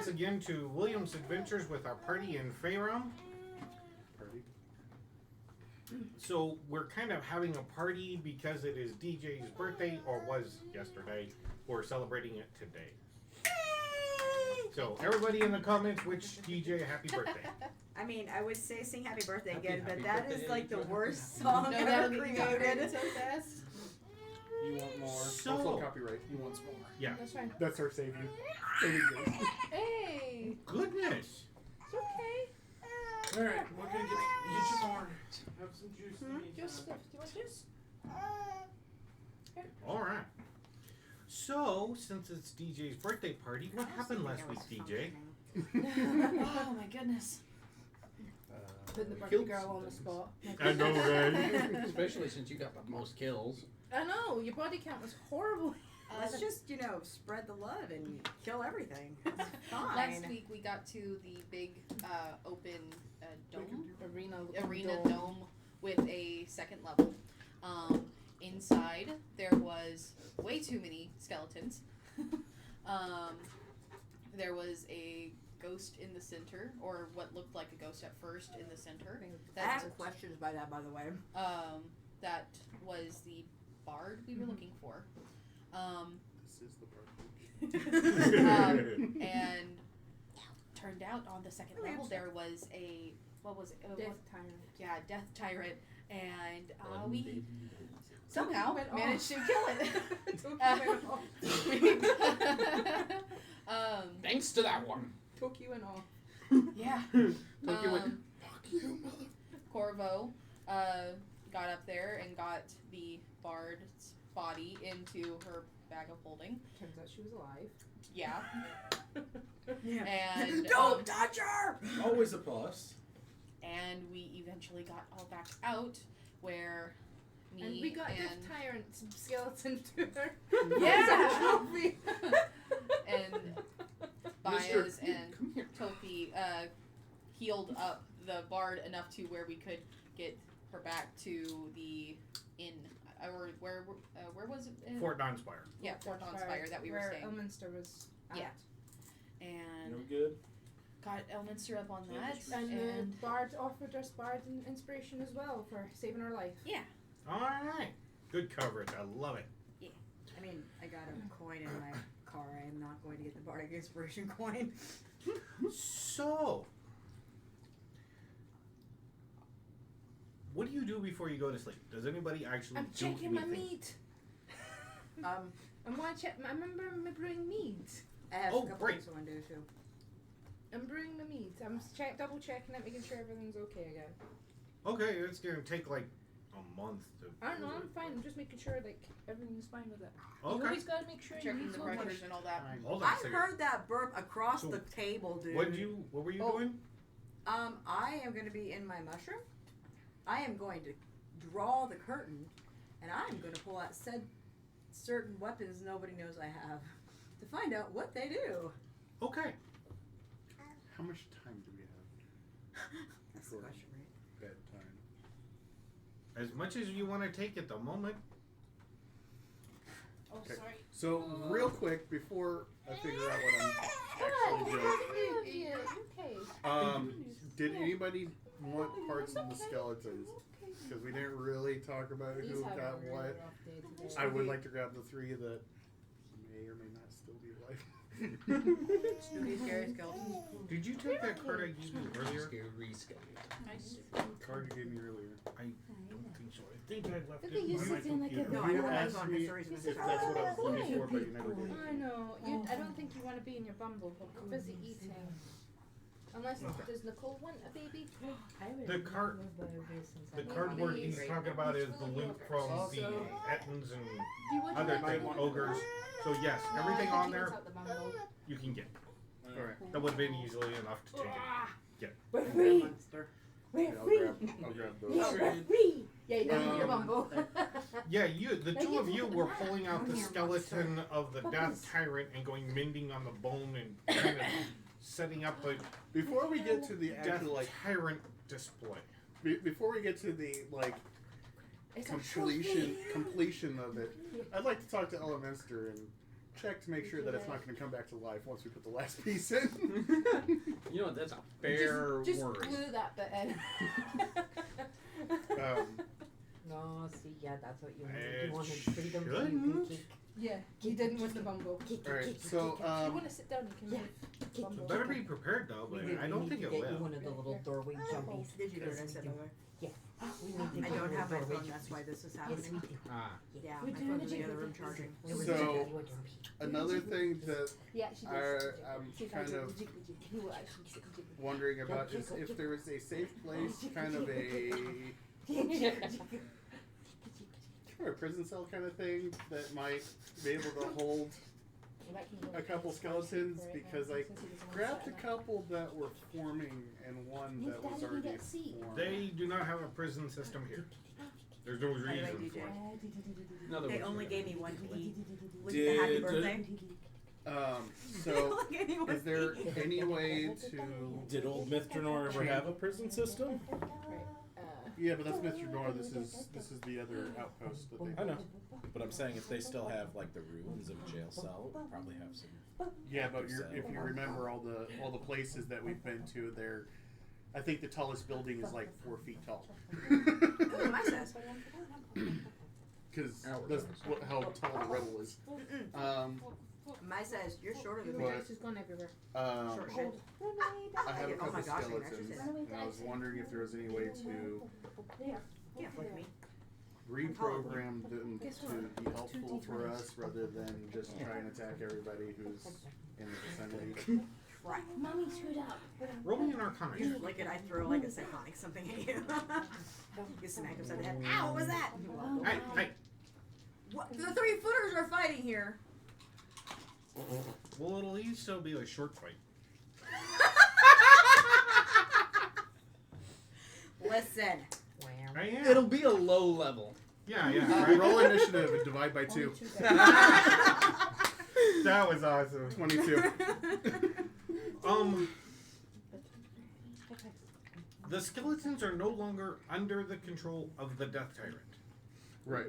once again to William's Adventures with our party in Faerun. Party? So we're kind of having a party because it is DJ's birthday, or was yesterday. We're celebrating it today. So everybody in the comments, wish DJ a happy birthday. I mean, I would say sing happy birthday Happy, again, but happy that birthday. is like the worst song No, ever that created. so fast. You want more? So- Also copyright. You want more? Yeah. That's fine. That's our save you. Saving grace. Hey, Goodness. it's okay. Alright, we're gonna get you more. Have some juice. Juice. Do you want juice? All right. So, since it's DJ's birthday party, what happened last week, DJ? Oh my goodness. Putting the birthday killed girl some on the things. spot. I know, right? Especially since you got the most kills. I know, your body count was horrible. Let's just, spread the love and kill everything. It's fine. Last week we got to the big open dome, Arena dome with a second level. Inside there was way too many skeletons. There was a ghost in the center, or what looked like a ghost at first in the center. I have questions by that, by the way. That was the bard we were looking for. This is the part. And turned out on the second level there was a Death tyrant. Yeah, death tyrant, and One we baby. somehow Went managed to kill it. Thanks to that one. Took you and all. Yeah. Tokyo went, fuck you, mother. Corvo got up there and got the bard's body into her bag of holding. Turns out she was alive. Yeah. Yeah. And Don't touch her! Always a plus. and we eventually got all back out where me And we got Death Tyrant's skeleton to her. Yeah. Trophy. and Baez and Come here. Topi healed up the bard enough to where we could get her back to the inn, or where was it? Fort Dawnspire. Yeah, Fort Dawnspire that we were where staying. Elminster was at. Yeah. And No good. got Elminster up on that, And the bard offered us bard inspiration as well for saving our life. yeah. All right. Good coverage. I love it. I mean, I got a coin in my car. I am not going to get the Bardic Inspiration coin. So, what do you do before you go to sleep? Does anybody actually I'm do checking my anything? meat. Um, I want to check. I remember me brewing meat. I have Oh, a couple great. things I want to do too. I'm brewing the meat. I'm double checking it, making sure everything's okay again. Okay, it's gonna take like a month to. I don't know. I'm fine. I'm just making sure like everything's fine with it. You Okay. always gotta make sure Checking you the so much. pressures and all that. Hold on a I second. heard that burp across So, the table, dude. What were you Oh. doing? I am going to be in my mushroom. I am going to draw the curtain, and I'm going to pull out said certain weapons nobody knows I have to find out what they do. Okay. How much time do we have? That's the Sure. question, right? Bedtime. As much as you want to take at the moment. Oh, Okay. sorry. So, real quick, before I figure out what I'm actually doing, Okay. did anybody want parts of the skeletons? Because we didn't really talk about who got what. I would like to grab the 3 that may or may not still be alive. Spooky, scary skeletons. Did you take that card I gave you earlier? Scary skeleton. Card you gave me earlier. I don't think so. I think I left Okay, it you on my sit in like a computer. No, I You know that's asked on me Histories of if the that's what I was looking for, but you never did. I know. I don't think you want to be in your bumble. You're busy eating. Unless does Nicole want a baby? The card, the cardboard he's talking about is the loot from the Ettins and Do you want other to things, ogres. So yes, everything on there you can get. Alright. That would have been easily enough to take it. We're I'm a free. monster. We're I'll free. grab Yeah, those. we're free. Yeah, you don't need your bumble. Yeah, the two of you were pulling out the skeleton of the death tyrant and going mending on the bone and kind of setting up a Before we get to the death actual, like, tyrant display. before we get to the, like, It's a completion of it, I'd like to talk to Elminster and check to make sure that it's not going to come back to life once we put the last piece in. You know, that's a fair just worry. glue that bit in. No, see, yeah, that's what you wanted. It You wanted freedom so you shouldn't. can kick. Yeah, you didn't with the bumble. Alright, so, If you want to sit down, you can yeah. move. Kick, Bumble. Better be prepared though, but We did- I we don't need think to it get you will. one of the little doorway jumpies. Did you get because it sent we do- over? Yeah. We need to I get don't you have a my doorway phone, that's why this is Yes, happening. we do. Ah. Yeah, We're my doing phone's a in the jiggle other room jiggle. charging. It was So- a jumpy. another thing that Yeah, she does. I'm kind of He will actually sit and jiggle. wondering about is if there is a safe place, kind of a prison cell kind of thing that might be able to hold a couple skeletons, because I grabbed a couple that were forming and one that was already formed. They do not have a prison system here. There's no By the way, reason DJ, for it. In other they words, only we gave got me one key with Did the happy the- birthday. So, They only gave me one is there key. any way to? Did old Mithranor ever have a prison system? Yeah, but that's Mr. Nor. This is the other outpost that they. I know, but I'm saying if they still have like the ruins of a jail cell, it would probably have some. Yeah, but if you remember all the places that we've been to, there, I think the tallest building is like 4 feet tall. That's what mine says. Because that's how tall the rebel is. Mine says you're shorter than me. But- She's gone everywhere. Short shit. I have a Oh couple my gosh, I can skeletons, actually say and I was wondering if there was any way to Can't flick me. reprogram them to be helpful for us, rather than just try and attack everybody who's in the vicinity. Right. Mommy screwed up. Roll me an Arcana. You flick it, I throw like a cyclonic something at you. You smack upside the head. Ow, what was that? Hey, hey. What? The 3-footers are fighting here. Well, it'll at least still be a short fight. Listen. I am. It'll be a low level. Yeah, yeah. Right. Roll initiative and divide by 2. That was awesome. 22. The skeletons are no longer under the control of the Death Tyrant, Right.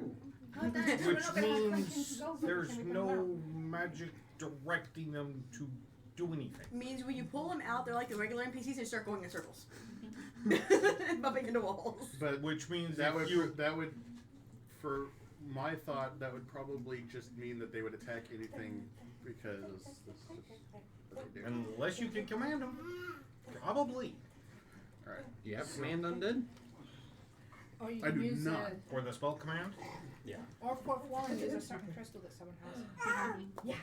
which means there's no magic directing them to do anything. Means when you pull them out, they're like the regular NPCs and start going in circles. Bumping into walls. But Which means that if would you for my thought, that would probably just mean that they would attack anything, because that's just what they do. unless you can command them, probably. All right. Do you have command undead? Or you I can do use not. Or the spell command. or fourth one, use a certain crystal that someone has.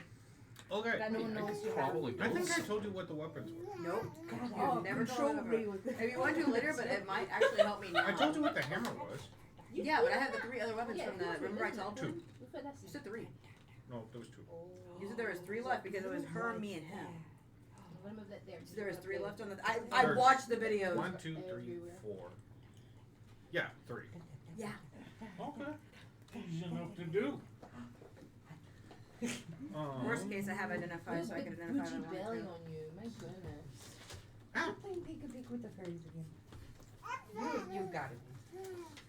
Okay. That no one knows you have. Probably I think both. I told you what the weapons were. Nope. Oh, You've never control told me me. with Maybe you want to later, but it might actually help me now. I told you what the hammer was. Yeah, but I have the 3 other weapons from the. Remember I told you? 2. You said 3. No, there was 2. You said there was 3 left because it was her, me, and him. So there was 3 left on the. I There's watched the videos. 1, 2, 3, 4. Yeah, 3. Yeah. Okay. Easy enough to do. Worst case, I have identified, so I can identify Gucci them. belly on you, my goodness. Ow. Playing peek a peek with the fairies again. You got it.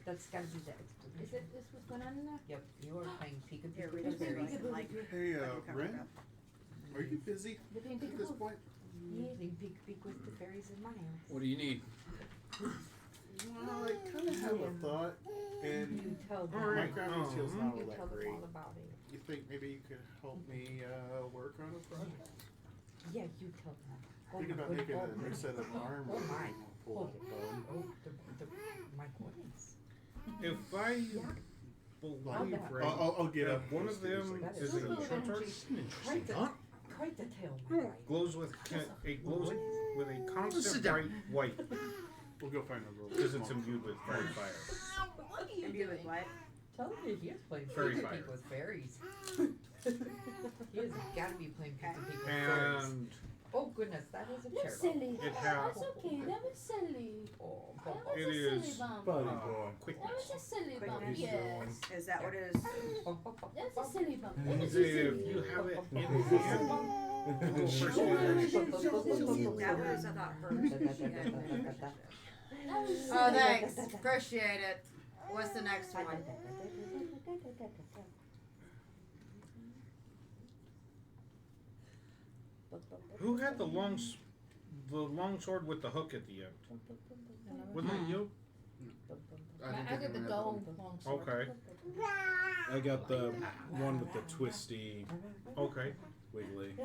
That's gotta be the explanation. Is it this what's going on in there? Yep, you are playing peek a Here, peek read with the it. fairies. Like, Hey, I can cover Ren, it up. are you busy The being at this point? Playing peek a peek with the fairies in my house. What do you need? Well, I kind of have a thought, and You tell them. All my right. crafting skill's not all You that tell them great. all about it. You think maybe you could help me work on a project? Yeah, you tell them. Oh Thinking my about good- making oh a new my- set of armor. Oh my. Pull up a bone. Oh, my goodness. If I believe right, I'll get up. one of them That is is a so short sword. Quite the, quite the tale, my guy. Glows with it glows with a Sit constant down. bright white We'll go find a roll. because it's imbued with fairy fire. What are you And be with what? Tell him he is playing Fairy peek a fire. peek with fairies. He has gotta be playing peek a peek with fairies. And Oh goodness, that is a That's terrible. silly. It has- That's okay. That was silly. Oh, That Bobo. was It a is- silly bump. Buddy uh, boy. That was quickness. a silly bump. Quickness. Yes. Is that what it is? That's a silly bump. That Means was if a silly. you have it in hand, you go first to the That was, I thought, hers. She had initiative. That was Oh, silly. thanks. Appreciate it. What's the next one? Who had the long sword with the hook at the end? Wasn't that you? I didn't I think got I the had dull long sword. Okay. I got the one with the twisty, Okay. wiggly. Yeah.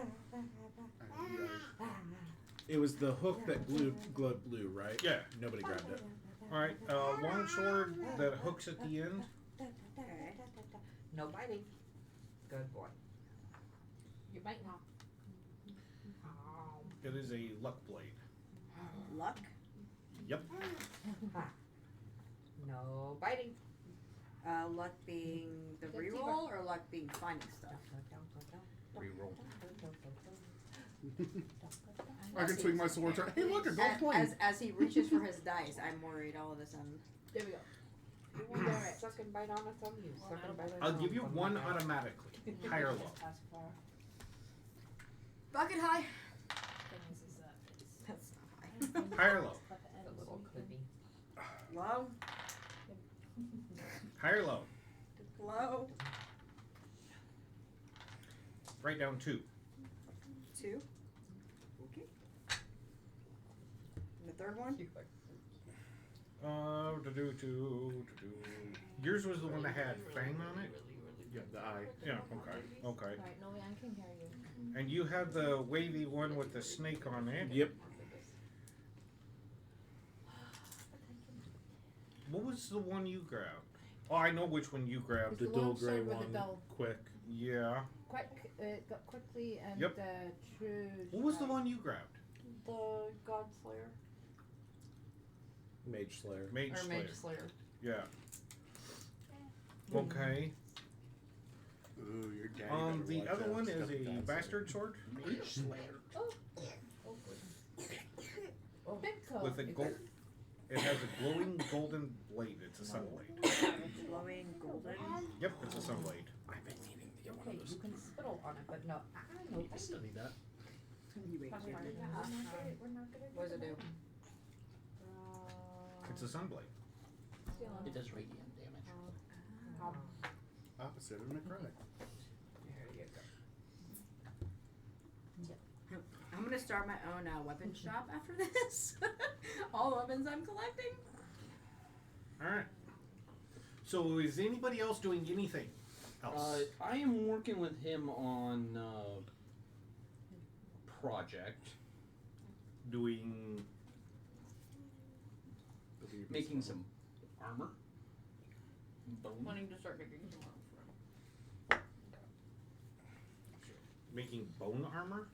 It was the hook that glowed blue, right? Yeah. Nobody grabbed it. All right. Long sword that hooks at the end. Okay. No biting. Good boy. You might not. It is a luck blade. Luck. Yep. No biting. Luck being the reroll or luck being finding stuff? Reroll. I can swing my sword. Hey, look, a gold coin. As he reaches for his dice, I'm worried all of a sudden. There we go. Suck and bite on a thumb. You suck and bite on a I'll thumb. give you one automatically. High or low. Bucket high. Thing is that That's not high. High or low. A little clippy. Low. High or low. Low. Write down 2. 2. Okay. And the third one? Yours was the one that had Fang on it? Yeah, the eye. Yeah, okay. Right, no, I can hear you. And you have the wavy one with the snake on it. Yep. What was the one you grabbed? Oh, I know which one you grabbed. The The dull long gray sword with the one. dull. Quick. Yeah. Quick, got quickly and Yep. true. What was the one you grabbed? The God Slayer. Mage Slayer. Mage Or Slayer. Mage Slayer. Yeah. Okay. Ooh, your daddy better The watch other out. one is Stuff a God bastard sword Mage Slayer. with a gold. It has a glowing golden blade. It's a sun blade. Glowing golden. Yep, it's a sun blade. I've been meaning to get one Okay, of you those. can spittle on it, but no. No. I still need that. What does it do? It's a sun blade. It does radiant damage. Opposite of necrotic. There you go. I'm gonna start my own weapon shop after this. All the weapons I'm collecting. Alright. So is anybody else doing anything else? I am working with him on project, Doing making some armor. Bone. Wanting to start making some armor. making bone armor?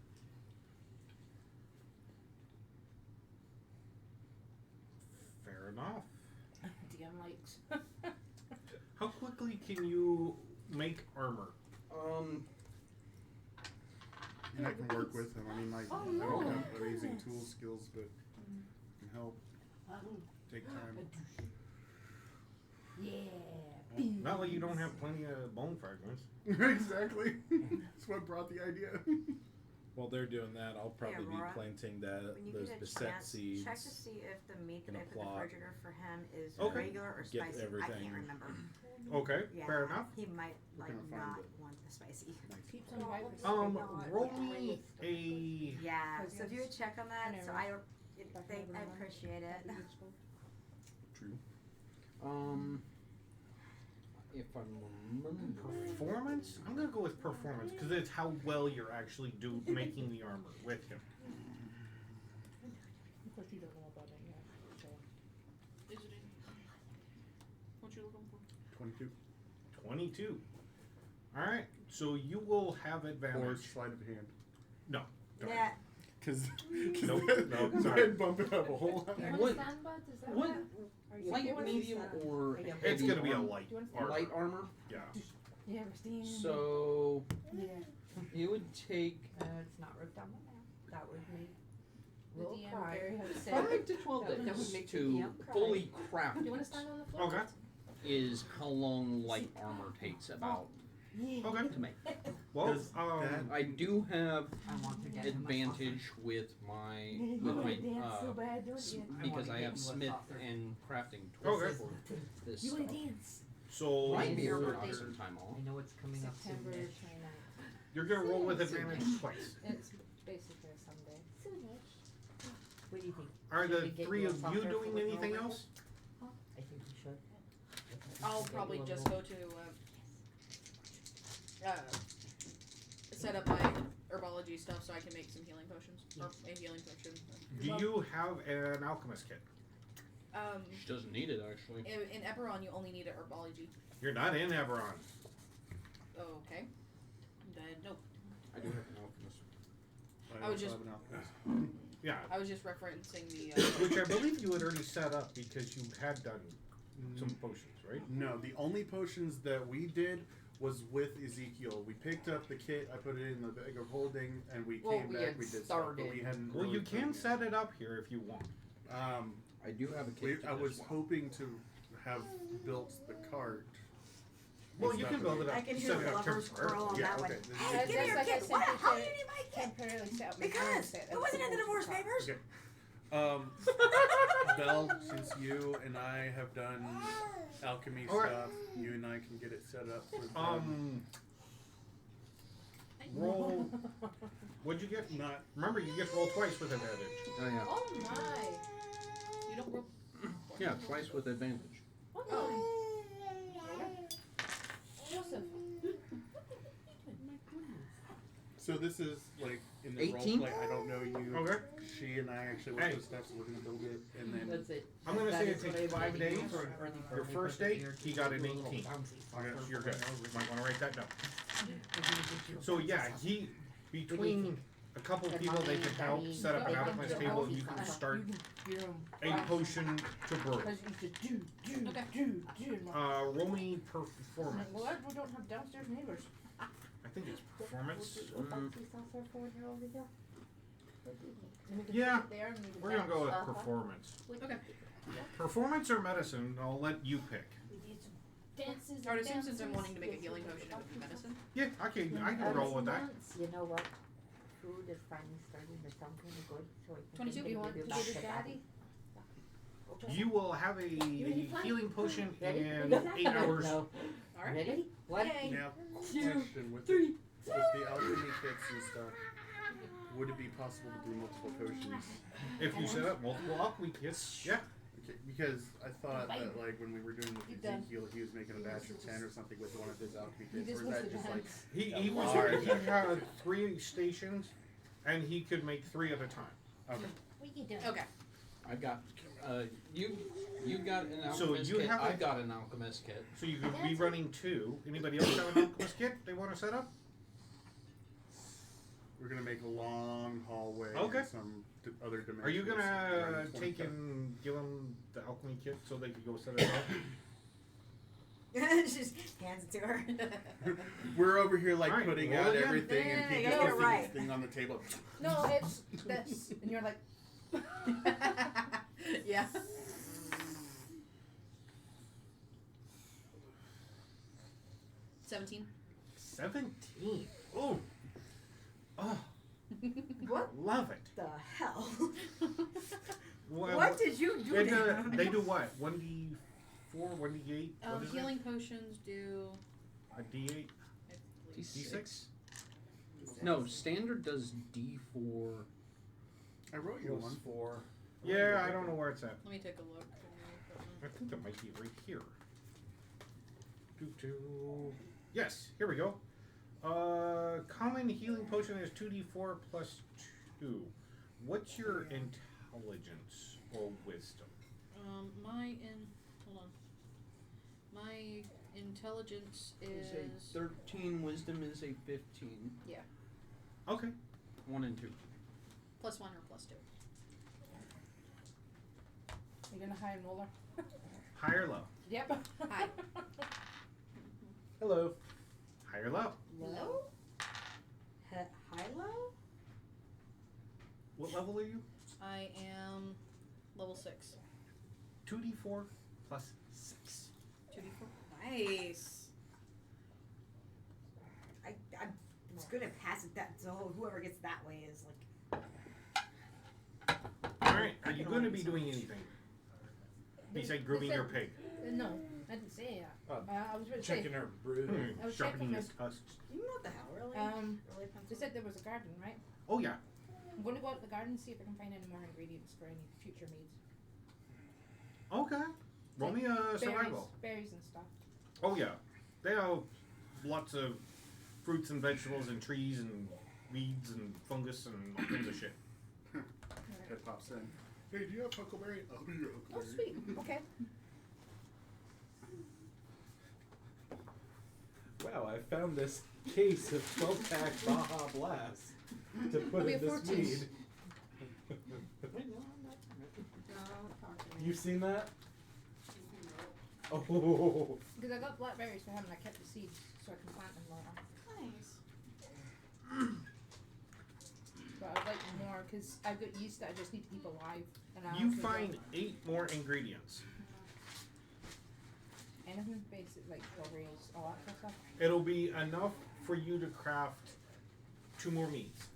Fair enough. DM likes. How quickly can you make armor? And I can work with him. I mean, I don't have amazing tool skills, but can help. Take time. Yeah. Not like you don't have plenty of bone fragments. Exactly. That's what brought the idea. While they're doing that, I'll probably be Aurora, planting When you those get a beset chance, seeds. check to see if the meat in that a I put the plot. forger for him is Okay. regular or Get spicy. I everything. can't remember. Okay, Yeah, fair enough. he might We're like gonna find not it. want the spicy. Keeps on right. Roll me a. Yeah, so if you would check on that, so I appreciate it. True. If I'm remembering. Performance? I'm gonna go with performance because it's how well you're actually making the armor with him. Of course, you don't know about it yet. So. Is it in? What you looking for? 22. 22. Alright, so you will have Or advantage. sleight of hand. No. Darn. Yeah, Because Nope, nope, sorry. that'd bump it up a whole lot. Do you want What- to stand, bud? Is that what- right? Are you Light, okay with medium, this? or It's It's heavy gonna be a armor? light Do you want to armor. Light armor. Yeah. You ever seen? So Yeah. it would take It's not written down the map. That would make The Will DM cry. very upset. 5 to 12 That would days make the to DM cry. fully craft Do you want it. to stand on the floor? Okay. Is how long light armor takes about Okay. to make. Well, Does that- I do have I want to get him a advantage with my You with want my to dance so bad, don't you? because I have hit you with smith saucer. and crafting Okay. tools for this You stuff. want to dance? so Might be Your able to birthday. take some time off. I know it's coming up September soon. 29th. you're gonna roll with advantage twice. It's basically a Sunday. Soonish. What do you think? Are Should the we get three you a of you software doing for anything Windows? else? I think we should. I'll Get probably you a just little- go to set up my herbology stuff so I can make some healing potions or a healing potion. Do you have an alchemist kit? She doesn't need it actually. In Eberron, you only need a herbology. You're not in Eberron. Okay. Then nope. I do have an alchemist. I was also just- have an alchemist. Yeah, I was just referencing the. which I believe you had already set up because you had done some potions, right? No, the only potions that we did was with Ezekiel. We picked up the kit, I put it in the bag of holding, and we Well, came we back. had We did stuff, started. but we hadn't. Well, really you put can it set it up here if you want. in. I do have a kit. I was hoping to have built the cart. Well, It's you not can the build it main- up. I can hear set the it up lovers temporarily. quarrel on Yeah, that okay. one. Then Hey, you- give me your That's kit. like What? I How simply do you need my kit? temporarily set up my own Because set. it wasn't in the divorce papers. Okay. Belle, since you and I have done alchemy Alright. stuff, you and I can get it set up with Roll. What'd you get? not Remember, you get to roll twice with advantage. Oh yeah. Oh my. You don't roll. Yeah, twice with advantage. Oh Joseph. so this is like in the 18? role play, I don't know you. Okay. She and I actually went Hey. to the steps, we're gonna build it and then That's it. I'm gonna That say it is what takes I 5 would days. do for an early Your birthday first present day, here. he got an Do a little 18. bouncy Okay, for you're good. Windows. Might want to write that down. If So yeah, he between a couple of people they could help set up an alchemist table and you can start a potion to brew. Because you used to do. Uh, roll me performance. Well, we don't have downstairs neighbors. I think it's performance. A bouncy software for when you're over there. And we can Yeah, put it there and we can We're gonna go with Uh-huh. performance. Okay. Performance or medicine? I'll let you pick. We did some dances. I would and assume since I'm dances. wanting to make a healing potion, it would be medicine. Yeah, I can roll with that. You know what? Food is finally starting to sound kind of good, so I think 22. I'm You gonna want give to you back get his to daddy? You will have a healing potion Ready? in 8 hours. No. Alright. Ready? One, Yay. now two, question with three. with the alchemy kits and stuff, would it be possible to do multiple potions? If you set up multiple alchemy kits, yeah. Okay, because I thought that like when we were doing with You're done. Ezekiel, he was making a batch of 10 or something with one of his alchemy You kits, just or is that listed just the like hands. He had 3 stations, and he could make 3 at a time. okay? What you doing? Okay. I've got you got an So alchemist you kit. have a- I've got an alchemist kit. So you could be running 2. Anybody else have an alchemist kit they want to set up? We're gonna make a long hallway Okay. in some other dimension. Are you gonna take and give them the alchemy kit so they could go set it up? Just hands it to her. We're over here like Alright, putting roll out again. everything, Yeah, and Pete you just gotta puts get it right. this thing on the table. No, it's this. And you're like, Yeah. $17. 17. Oh. Oh, What love it. the hell? Well, What did you do? They to do, him? they do what? 1d4, 1d8? What is Healing potions do. it? A d8? D6. No, standard does D4 I wrote you plus one. 4. Yeah, I don't know where it's at. Let me take a look. I think it might be right here. Yes, here we go. Common healing potion is 2d4 plus 2. What's your intelligence or wisdom? Hold on. My intelligence Is is. a 13. Wisdom is a 15. Okay. 1 and 2. +1 or +2. you're gonna hire Moeller? High or low? Yep. Hi. Hello. High or low? Low? High low? What level are you? I am level 6. 2d4 plus 6. 2d4. Nice. I'm just gonna pass it that so whoever gets that way is like. Alright, are you going to be doing anything? Besides grooming your pig? No, I didn't say that. Oh, I was going to say. Checking her brood. I was Sharpening checking his tusks. You know what the hell, really? Um, Really they said there was a garden, right? Oh yeah. I'm going to go out to the garden and see if I can find any more ingredients for any future meads. Okay. Roll me a survival. Berries and stuff. Oh yeah, they have lots of fruits and vegetables and trees and weeds and fungus and all kinds of shit. It pops in. Hey, do you have huckleberry? I'll be your Oh, huckleberry. sweet. Okay. Wow, I found this case of 12-pack Baja Blast to put It'll be in a this 14. mead. Don't talk to me. You've seen that? Oh. Because I got blackberries for him and I kept the seeds so I can plant them later. Nice. But I'd like more because I've got yeast that I just need to keep alive. And I You also find don't- 8 more ingredients. anything basic like strawberries, all that kind of stuff. It'll be enough for you to craft 2 more meats.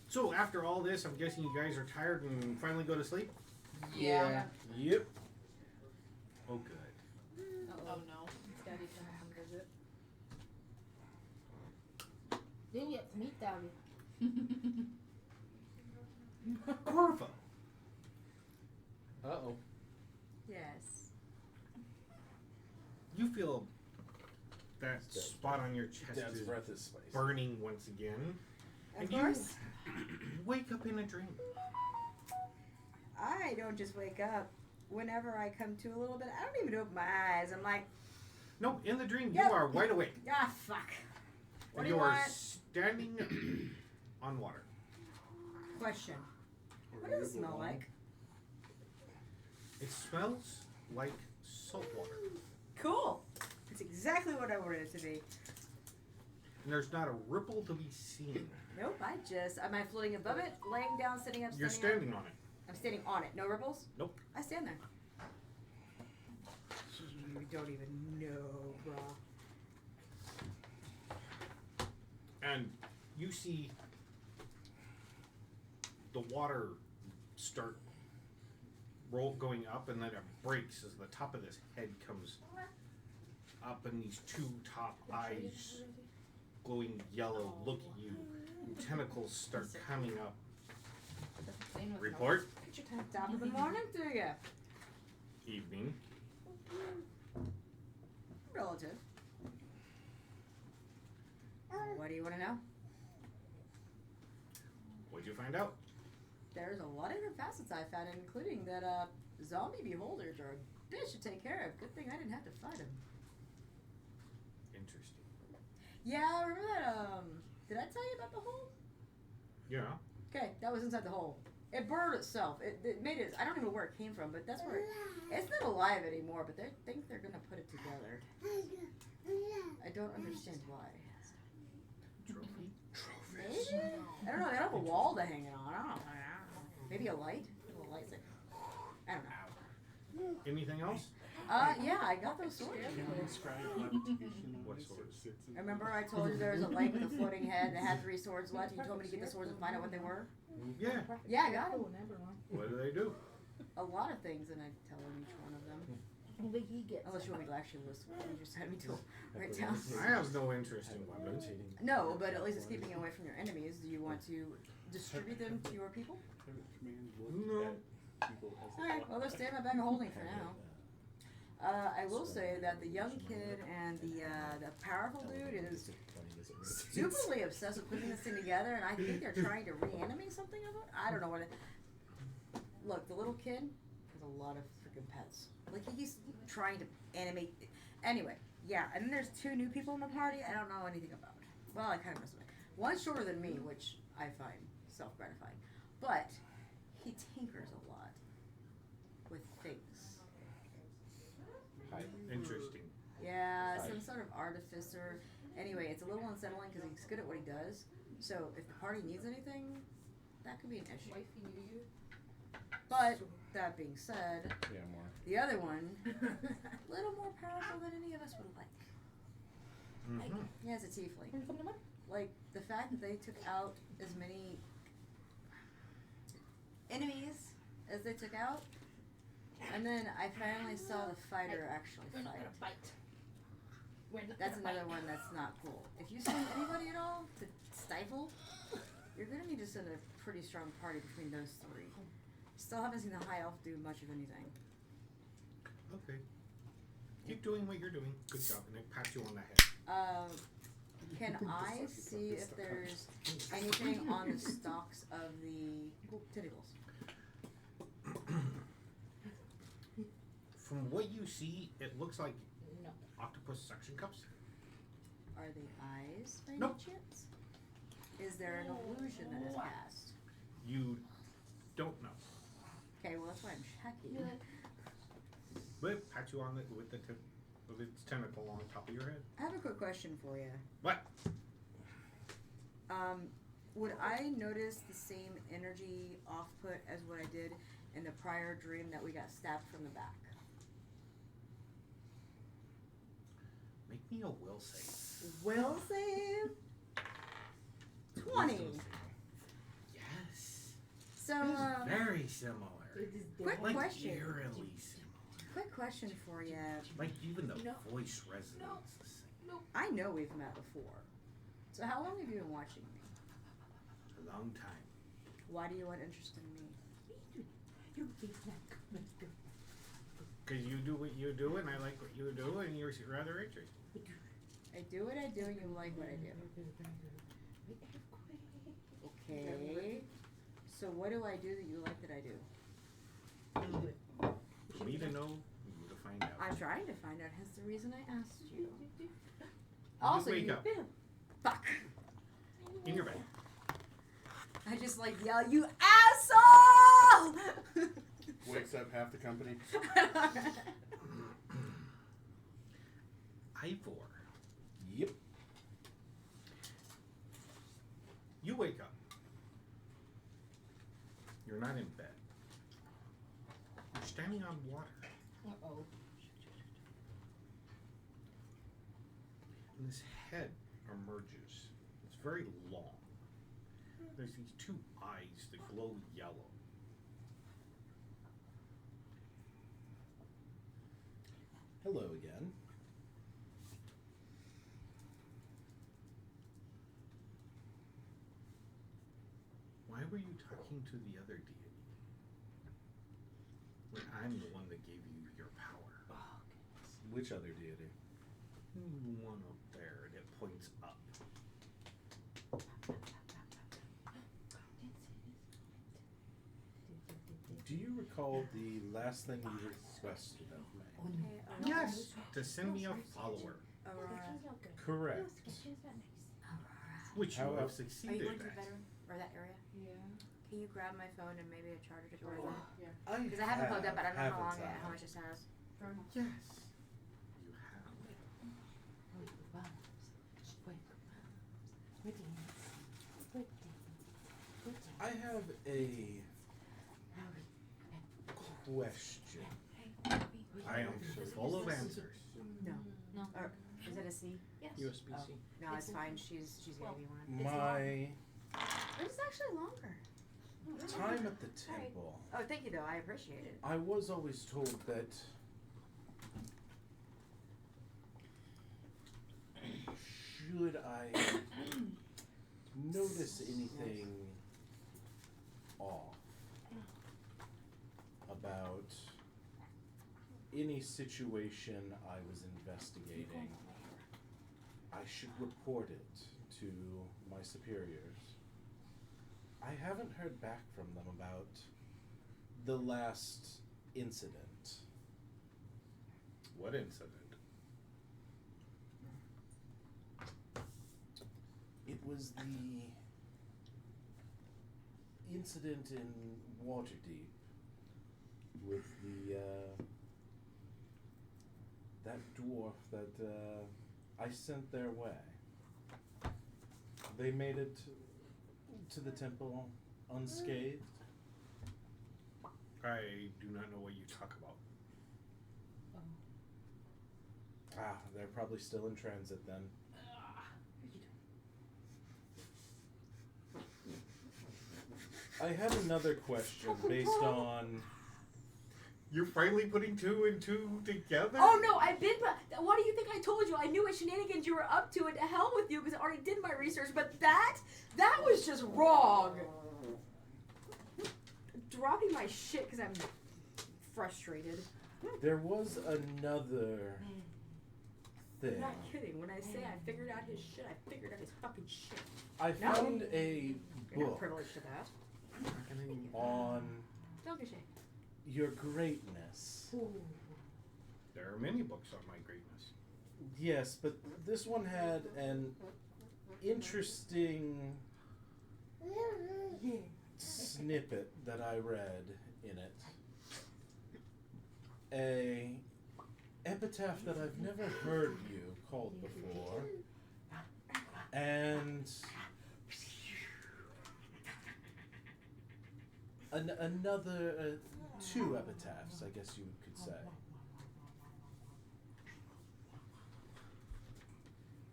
So after all this, I'm guessing you guys are tired and finally go to sleep? Yeah. Yep. Oh good. Oh no. Daddy's gonna come visit. Didn't get to meet Daddy. Corvo. Uh-oh. Yes. You feel that spot on your chest Dad's is breath is spicy. burning once again. Of And course. you wake up in a dream. I don't just wake up. Whenever I come to a little bit, I don't even open my eyes. I'm like, No, in the dream Yep. you are wide awake. ah, fuck. What And do you you are want? standing on water. Question. What does it smell like? It smells like salt water. Cool. It's exactly what I wanted it to be. And there's not a ripple to be seen. Nope, am I floating above it? Laying down, sitting up, You're standing up? standing on it. I'm standing on it. No ripples? Nope. I stand there. You don't even know, brah. And you see the water start going up, and then it breaks as the top of this head comes up, and these 2 top eyes, glowing yellow, look at you. And tentacles start coming up. Report. Picture time. Top of the morning to you. Evening. Relative. What do you want to know? What'd you find out? There's a lot of different facets I found, including that zombie beholders are a bitch to take care of. Good thing I didn't have to fight them. Interesting. Yeah, remember that, did I tell you about the hole? Yeah. Okay, that was inside the hole. It burned itself. It made it, I don't even know where it came from, but that's where it's not alive anymore, but they think they're gonna put it together. I don't understand why. Trophy. Maybe? I don't know, they don't have a wall to hang it on. I don't know. Maybe a light? A little light thing. I don't know. Anything else? Yeah, I got those swords. What swords? Remember I told you there was a light with a floating head that had 3 swords left? You told me to get the swords and find out what they were? Yeah. Yeah, I got them. What do they do? A lot of things, and I tell him each one of them. Only he gets. Unless you want me to actually list what you just had me to write down. I have no interest in weapons. No, but at least it's keeping you away from your enemies. Do you want to distribute them to your people? No. Alright, well, they're staying in my bag of holding for now. I will say that the young kid and the powerful dude is stupidly obsessed with putting this thing together, and I think they're trying to reanimate something of it. I don't know what it. Look, the little kid has a lot of freaking pets. Like he's trying to animate. Anyway, yeah, and then there's 2 new people in the party I don't know anything about. Well, I kind of know something. One's shorter than me, which I find self-gratifying, but he tinkers a lot with things. Interesting. Yeah, some sort of artificer. Anyway, it's a little unsettling because he's good at what he does. So if the party needs anything, that could be an issue. Wifey knew you. But that being said, Yeah, more. the other one, a little more powerful than any of us would like. Mm-hmm. He has a tiefling. Like the fact that they took out as many enemies as they took out, and then I finally saw the fighter actually We're not fight. gonna fight. We're not That's gonna another fight. one that's not cool. If you send anybody at all to stifle, you're gonna need to send a pretty strong party between those three. Still haven't seen the high elf do much of anything. Okay. Keep doing what you're doing. Good job, and I pat you on the head. Can I see if there's anything on the stalks of the tentacles? From what you see, it looks like No. octopus suction cups. Are they eyes by Nope. any chance? Is there an illusion that is cast? You don't know. Okay, well that's why I'm checking. You're like, But pat you on the with the tip of its tentacle on top of your head. I have a quick question for you. What? Would I notice the same energy off put as what I did in the prior dream that we got stabbed from the back? Make me a will save. Will save 20. Yes. So, It's very similar. quick Like question. eerily similar. Quick question for you. Like even the No. voice resonates the same. I know we've met before. So how long have you been watching me? A long time. Why do you want interest in me? Because you do what you do, and I like what you do, and you're rather interesting. I do what I do, and you like what I do. Okay. So what do I do that you like that I do? For me to know, you to find out. I'm trying to find out. Hence the reason I asked you. You Also, wake you. up Fuck. in your bed. I just like yell, you asshole! Wakes up half the company. Ivor, Yep. you wake up. You're not in bed. You're standing on water. uh-oh. And this head emerges. It's very long. There's these two eyes that glow yellow. Hello again. Why were you talking to the other deity? When I'm the one that gave you your power. Which other deity? The one up there that points up. Do you recall the last thing you requested of me? Yes, to send me a follower, Aurora. Correct. which you How have else? Are you succeeded going to the at. bedroom? Or that area? Yeah. Can you grab my phone and maybe a charger to charge it? Because Because I have it plugged up, but I don't know how long how much it has. Yes, you have. I have a question. I am full of answers. No. No. Or is it a C? Yes. USB-C. No, it's fine. She's gonna be one. My It's actually longer. time at the temple, Oh, thank you though. I appreciate it. I was always told that should I notice anything off about any situation I was investigating, I should report it to my superiors. I haven't heard back from them about the last incident. What incident? It was the incident in Waterdeep with the that dwarf that I sent their way. They made it to the temple unscathed. I do not know what you talk about. Ah, they're probably still in transit then. I have another question based on You're finally putting 2 and 2 together? Oh no, I've been. What do you think I told you? I knew what shenanigans you were up to, and to hell with you, because I already did my research. But that was just wrong. Dropping my shit because I'm frustrated. There was another thing. I'm not kidding. When I say I figured out his shit, I figured out his fucking shit. I No. found a You're not book privileged to that. on Don't be ashamed. your greatness. There are many books on my greatness. Yes, but this one had an interesting snippet that I read in it. A epitaph that I've never heard you called before. And another 2 epitaphs, I guess you could say.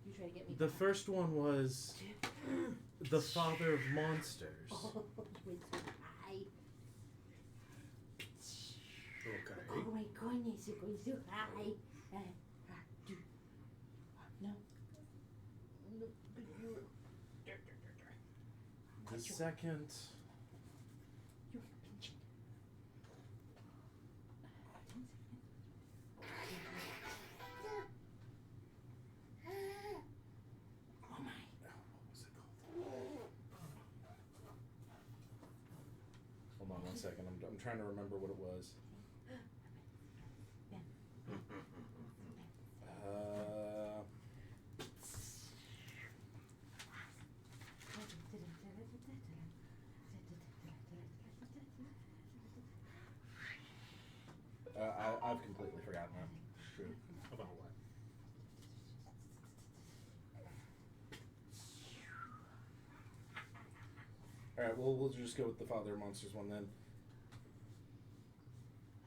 You try to get me. The first one was the father of monsters. Okay. Oh my goodness, it goes so high. The second Hold on 1 second. I'm trying to remember what it was. I've completely forgotten that. Shoot. About what? Alright, well, we'll just go with the Father of Monsters one then.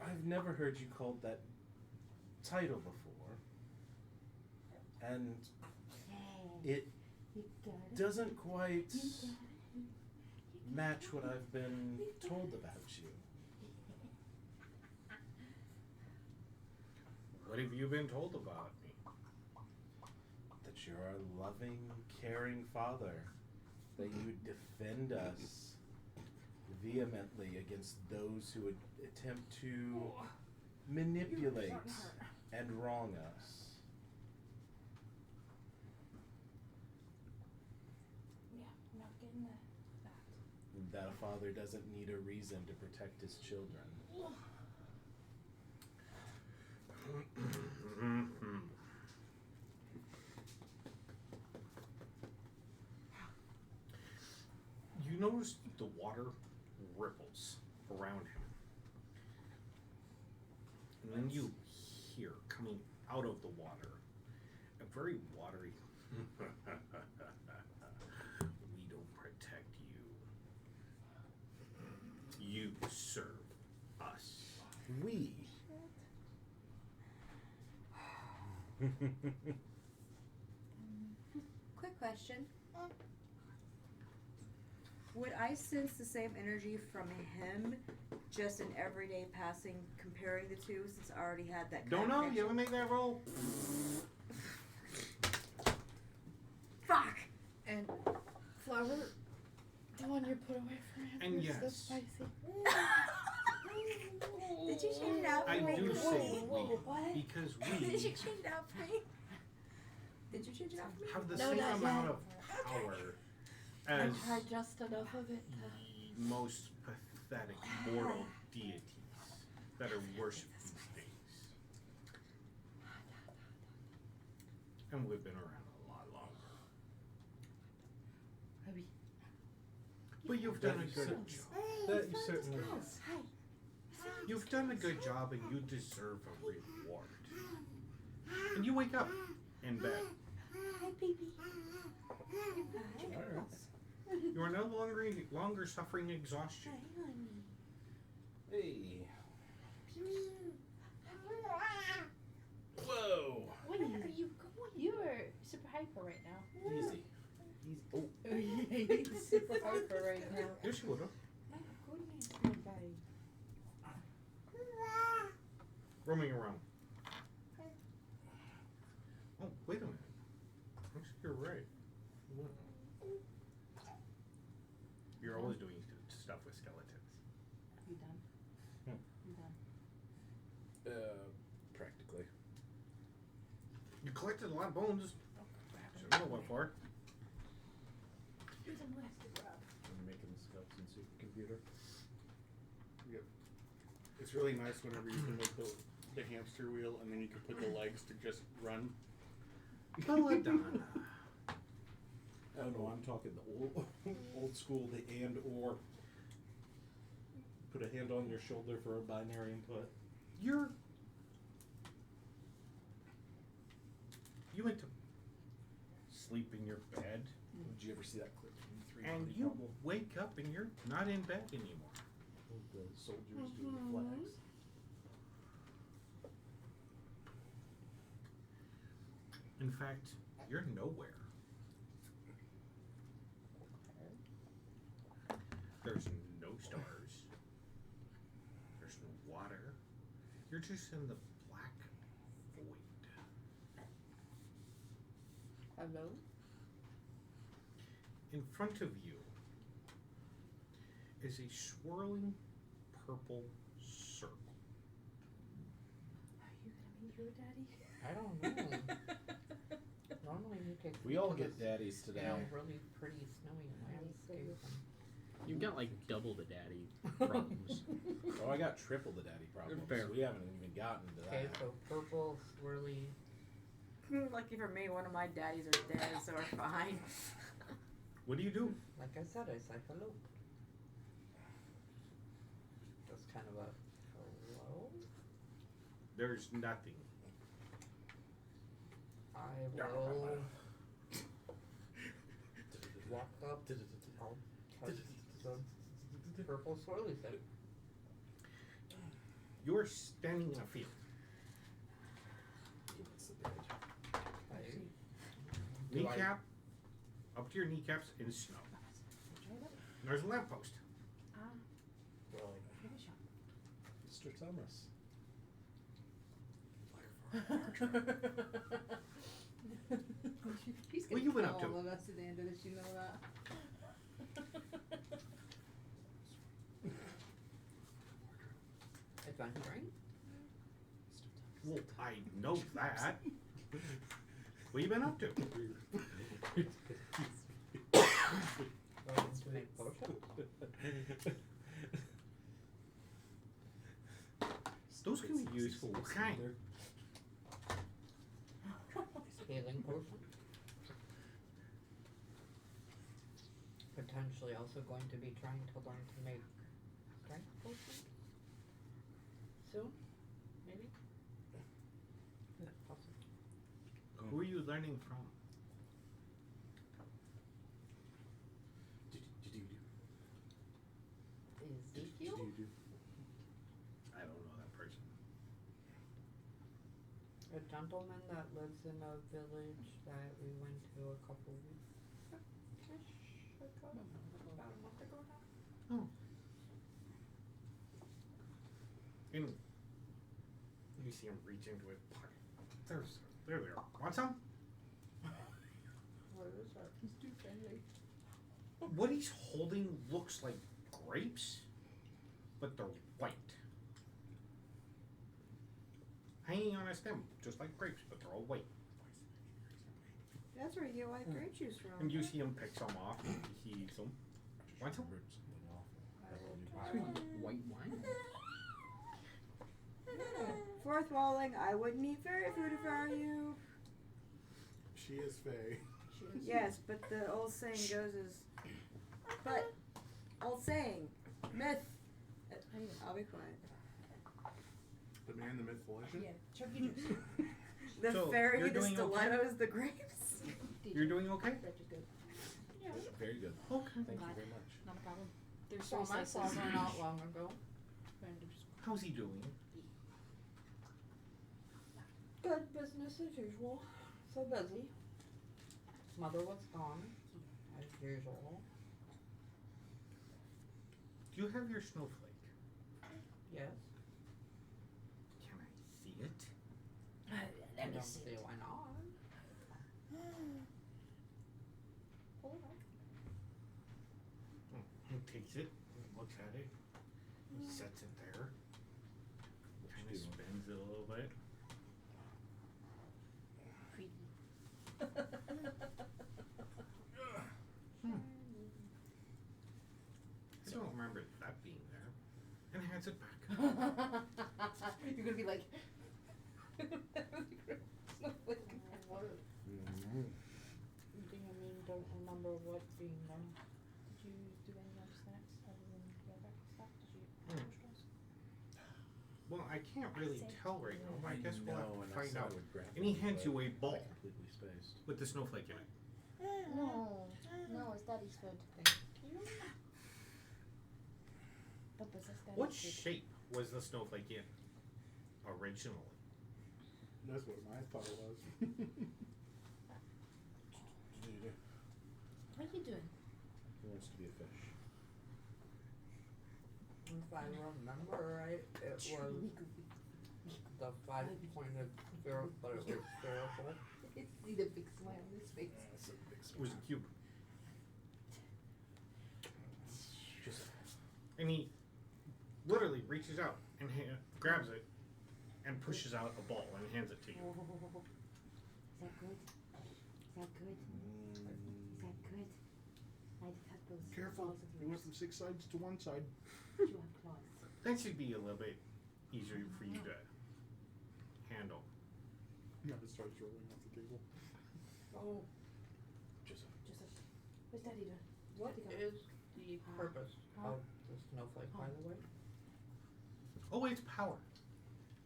I've never heard you called that title before. And it doesn't quite match what I've been told about you. What have you been told about me? That you're a loving, caring father. That you defend us vehemently against those who would attempt to manipulate and wrong us. Yeah, I'm not getting that. That a father doesn't need a reason to protect his children. You notice the water ripples around him. And then you hear coming out of the water a very watery we don't protect you. You serve us. We. Quick question. Would I sense the same energy from him just in everyday passing, comparing the two, since I already had that Don't know. connection? You haven't made that roll. Fuck! And Flower, the one you put away from him, And is so yes. spicy. Did you change it out for I me? do say we What? because Did you we change it out for me? Did you change it out for me? have the No, same not amount yet. of power I as tried just enough of it. the most pathetic mortal deities that are worshipped these days. And we've been around a lot longer. But you've done a good job. That you certainly have. You've done a good job and you deserve a reward. And you wake up in bed. Hi, baby. You are no longer suffering exhaustion. Hey. Whoa. Where are you going? You are super hyper right now. Easy. Oh. He's super hyper right now. Yes, you would have. My goodness, my buddy. roaming around. Oh, wait a minute. Actually, you're right. You're always doing stuff with skeletons. You done? Hmm. You done? Practically. You collected a lot of bones. I don't know what for. Here's a list to grab. I'm making the skeleton supercomputer. Yep. It's really nice whenever you can make the hamster wheel and then you can put the legs to just run. Belladonna. Oh no, I'm talking the old school, the and or. Put a hand on your shoulder for a binary input. You went to sleep in your bed, Did you ever see that clip from Three and Body you Problem? wake up and you're not in bed anymore. The soldiers do the flags. In fact, you're nowhere. There's no stars. There's no water. You're just in the black void. Hello? In front of you is a swirling purple circle. Are you gonna meet your daddy? I don't know. Normally you take We all get daddies today. really pretty snowy landscape. You've got like double the daddy problems. Oh, I got triple the daddy problems. Fair. We haven't even gotten to Okay, that. so purple, swirly. Lucky for me, one of my daddies are dead, so we're fine. What do you do? Like I said, I say hello. That's kind of a hello. There's nothing. I will walk up. I'll touch the purple swirly thing. You're standing in a field. It's the dead. Do I- Kneecap, up to your kneecaps in snow. There's a lamppost. Well, Mr. Thomas. He's What gonna you been kill up to? all of us at the end of this, you know that. Adventuring? Well, I know that. What you been up to? Learning to make potions? Those can be useful. What kind? Healing potion? Potentially also going to be trying to learn to make strength potions? Soon? Maybe? Yeah, possibly. Who are you learning from? Ezekiel? I don't know that person. A gentleman that lives in a village that we went to a couple weeks ago, about a month ago now. Oh. And you see him reach into his pocket. There they are. Want some? What is that? He's too friendly. What he's holding looks like grapes, but they're white. Hanging on a stem, just like grapes, but they're all white. That's where you get white grape juice from. And you see him pick some off, and he eats them. Want some? White wine? Fourth walling, I wouldn't eat fairy food if I were you. She is Faye. Yes, but the old saying goes is, but, old saying, myth. I'll be quiet. The man, the myth, the legend. Yeah, chunky juice. The So, fairy, you're the doing okay? stilettos, the grapes. You're doing okay? That is good. Yeah, Very good. Okay. Thank you very much. not a problem. There's So my resources. father not long ago. How's he doing? Good business as usual. So busy. Mother was gone, as usual. Do you have your snowflake? Yes. Can I see it. I Let me don't see see it. why not. Pull it out. He takes it, looks at it, he sets it there, kind of spins it a little bit. I don't remember that being there, and hands it back. You're gonna be like. Do you mean don't remember what being there? Did you do any other snacks other than your breakfast stuff? Did you Hmm. Well, I can't really tell right now, but I guess we'll have to find out. And he hands you a ball Completely spaced. with the snowflake in it. No, it's Daddy's food. Thank you. But this is Daddy's What food. shape was the snowflake in originally? That's what my thought was. What are you doing? He wants to be a fish. If I remember right, it was the 5-pointed sphere, but it was spherical. See the big smile on his face. That's a big It was a cube. Just And he literally reaches out and grabs it and pushes out a ball and hands it to you. Is that good? Is that good? Is that good? I just have those Careful, claws of you went yours. from 6 sides to 1 side. You have claws. That should be a little bit easier for you to handle. Now it starts rolling off the table. Oh, Joseph. Joseph, what's Daddy doing? what Daddy go? is the purpose Huh? of the snowflake, by the way? Oh, it's power.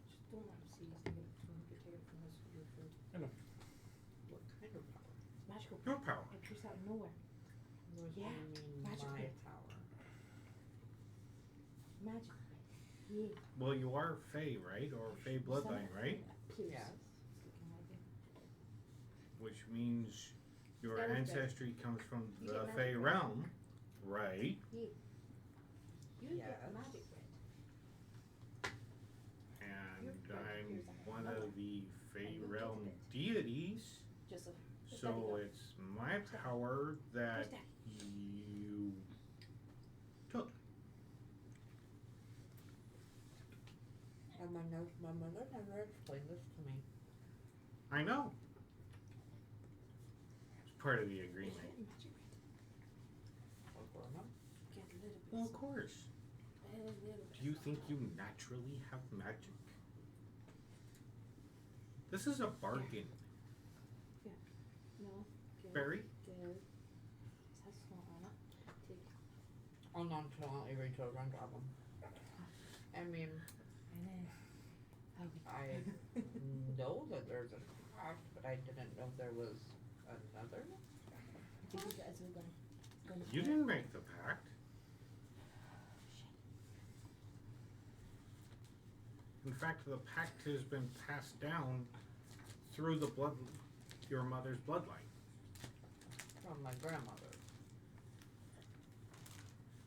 Just don't let him see. He's gonna get it from take it from his your food. What kind of power? It's magical. Your power. It appears out of nowhere. What do Yeah, you mean magical. my power? Magic. Yeah. Well, you are Fae, right? Or Fae bloodline, right? Yes. Which means your That is good. ancestry comes from You the get Fae magic realm, right? Yeah. You get Yes. magic bread. And Your bread I'm appears out of one nowhere. of the Fae And you realm get it. deities, Joseph. where's so Daddy go? it's my power that Where's Daddy? you took. And my mother never explained this to me. I know. It's part of the Where's agreement. Daddy magic bread? Or grown up. Get a little bit. Well, of course. A little bit. Do you think you naturally have magic? This is a bargain, No. Get Barry. the. It has snow on it. Take. Oh, nonchalantly reach over and grab them. I mean, And then. I know that there's a crack, but I didn't know there was another. I think you guys are gonna You didn't make the pact. In fact, the pact has been passed down through the blood, your mother's bloodline. From my grandmother.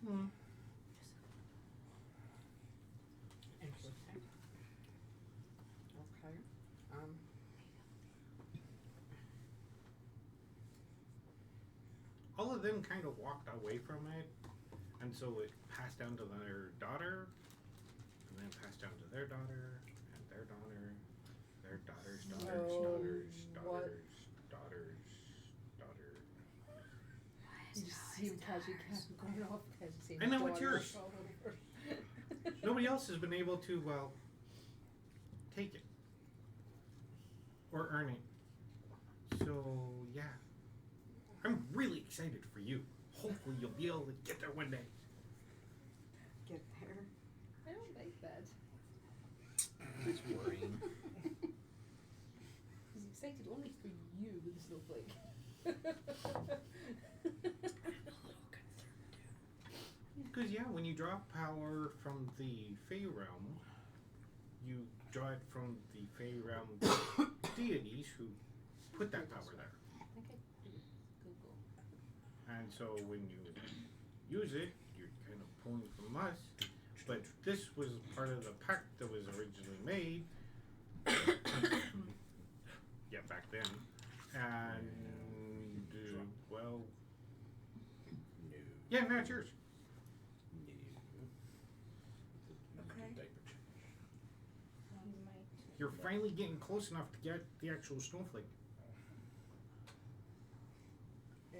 Hmm. Interesting. Okay. All of them kind of walked away from it, and so it passed down to their daughter, and then passed down to their daughter, and their daughter, their daughter's daughter's So daughter's what- daughter's daughter. You just see him casually going off as you see I know, it's daughter yours. all over. Nobody else has been able to, well, take it. Or earn it. So, yeah. I'm really excited for you. Hopefully you'll be able to get there one day. Get there. I don't like that. It's worrying. He's excited only for you with the snowflake. Because, yeah, when you draw power from the Fey realm, you draw it from the Fey realm deities who put that power there. Okay. Google. And so when you use it, you're kind of pulling from us. But this was part of the pact that was originally made back then. And, well, No. yeah, now it's yours. Okay. You're finally getting close enough to get the actual snowflake.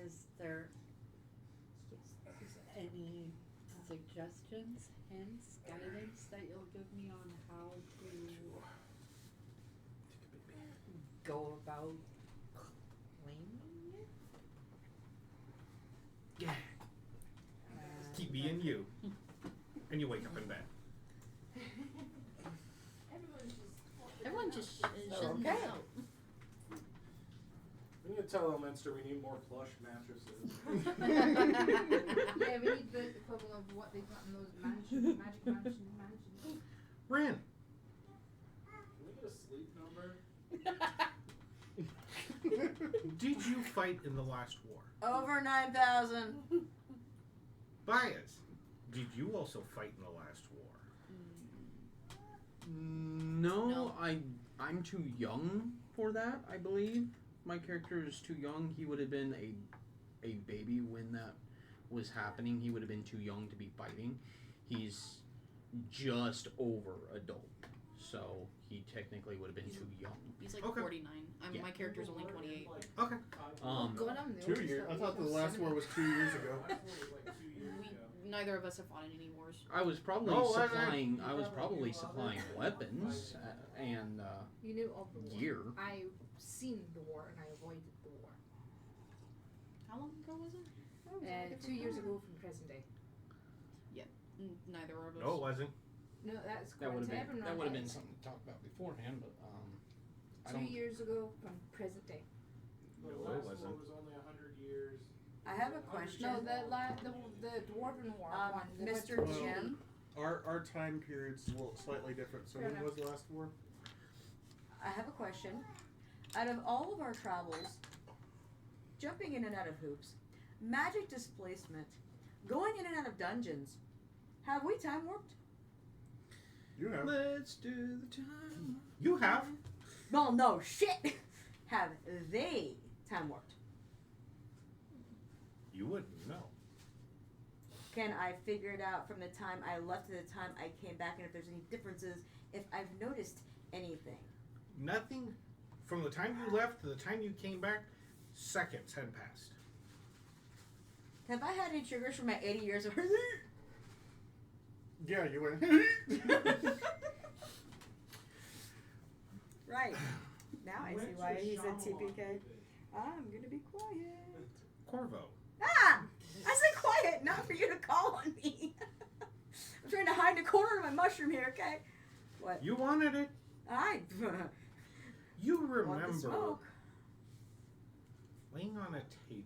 Is there Any suggestions, hints, guidance that you'll give me on how to go about claiming it? Yeah. Keep being you. And you wake up in bed. Everyone just So, shouldn't okay. know. We need to tell Elminster we need more plush mattresses. Yeah, we need the equivalent of what they've got in those mansions. Ren, Can we get a sleep number? did you fight in the last war? over 9,000? Bias, did you also fight in the last war? No, No. I'm too young for that, I believe. My character is too young. He would have been a baby when that was happening. He would have been too young to be fighting. He's just over adult. So he technically would have been too young. He's like Okay. 49. Yeah. My character's only 28. Okay. God, I'm the 2 oldest years. that I thought the was last war was 2 years ago. Neither of us have fought in any wars. I was probably Oh, supplying. I was probably supplying weapons and You knew of the war. gear. I've seen the war and I avoided the war. How long ago was it? 2 years ago from present day. Neither of us. No, it wasn't. No, that's That would have been Everyone that would have been has. something to talk about beforehand, but I 2 don't. years ago from present day. The No, it last wasn't. war was only 100 years. I have a question. No, the dwarven war one. the Mr. winter- GM, Our time period's slightly different. So Fair when enough. was the last war? I have a question. Out of all of our travels, jumping in and out of hoops, magic displacement, going in and out of dungeons, have we time warped? You have. Let's do the time. You have. Well, no, shit! Have they time warped? You wouldn't know. Can I figure it out from the time I left to the time I came back, and if there's any differences, if I've noticed anything? Nothing from the time you left to the time you came back, seconds had passed. Have I had any triggers from my 80 years of Yeah, you went. Right. Now I see why he said TPK. I'm gonna be quiet. Corvo. Ah! I said quiet, not for you to call on me. I'm trying to hide in the corner of my mushroom here, okay? What? You wanted it. I You want the remember smoke. laying on a table.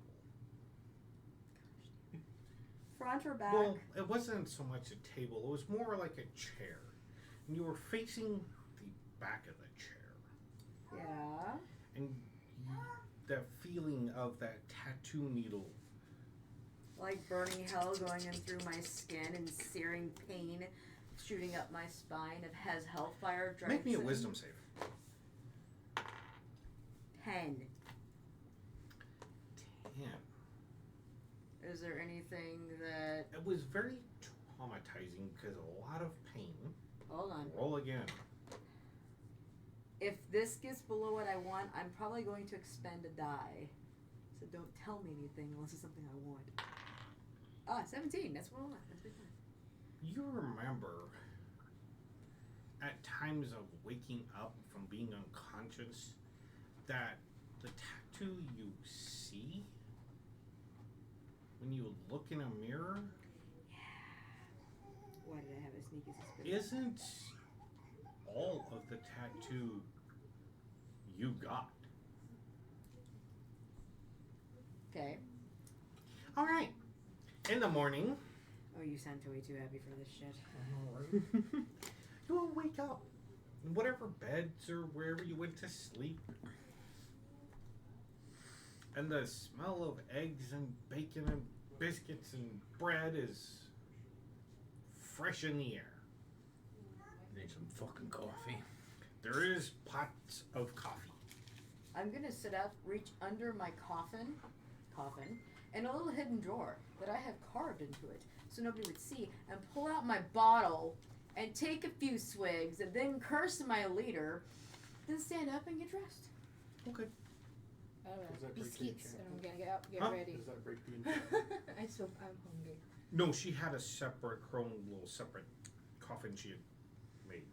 Front or back? Well, it wasn't so much a table. It was more like a chair. And you were facing the back of the chair. Yeah. And the feeling of that tattoo needle. Like burning hell going in through my skin and searing pain shooting up my spine. It has hellfire drives. Make me a in. wisdom save. 10. 10. Is there anything that... It was very traumatizing because a lot of pain. Hold on. Roll again. If this gets below what I want, I'm probably going to expend a die. So don't tell me anything unless it's something I want. 17. That's what I want. That's big fine. You remember at times of waking up from being unconscious that the tattoo you see when you look in a mirror Why did I have a sneaky suspicion? isn't all of the tattoo you got. Okay. All right. In the morning, Oh, you sound way too happy for this shit. you will wake up in whatever beds or wherever you went to sleep. And the smell of eggs and bacon and biscuits and bread is fresh in the air. Need some fucking coffee. There is pots of coffee. I'm gonna sit up, reach under my coffin, and a little hidden drawer that I have carved into it, so nobody would see, and pull out my bottle and take a few swigs, and then curse my leader, then stand up and get dressed. Okay. Does that break the Biscuits, and I'm enchantment? gonna get up, get Huh? ready. Does that break the enchantment? I'm hungry. No, she had a separate, her own little separate coffin she had made.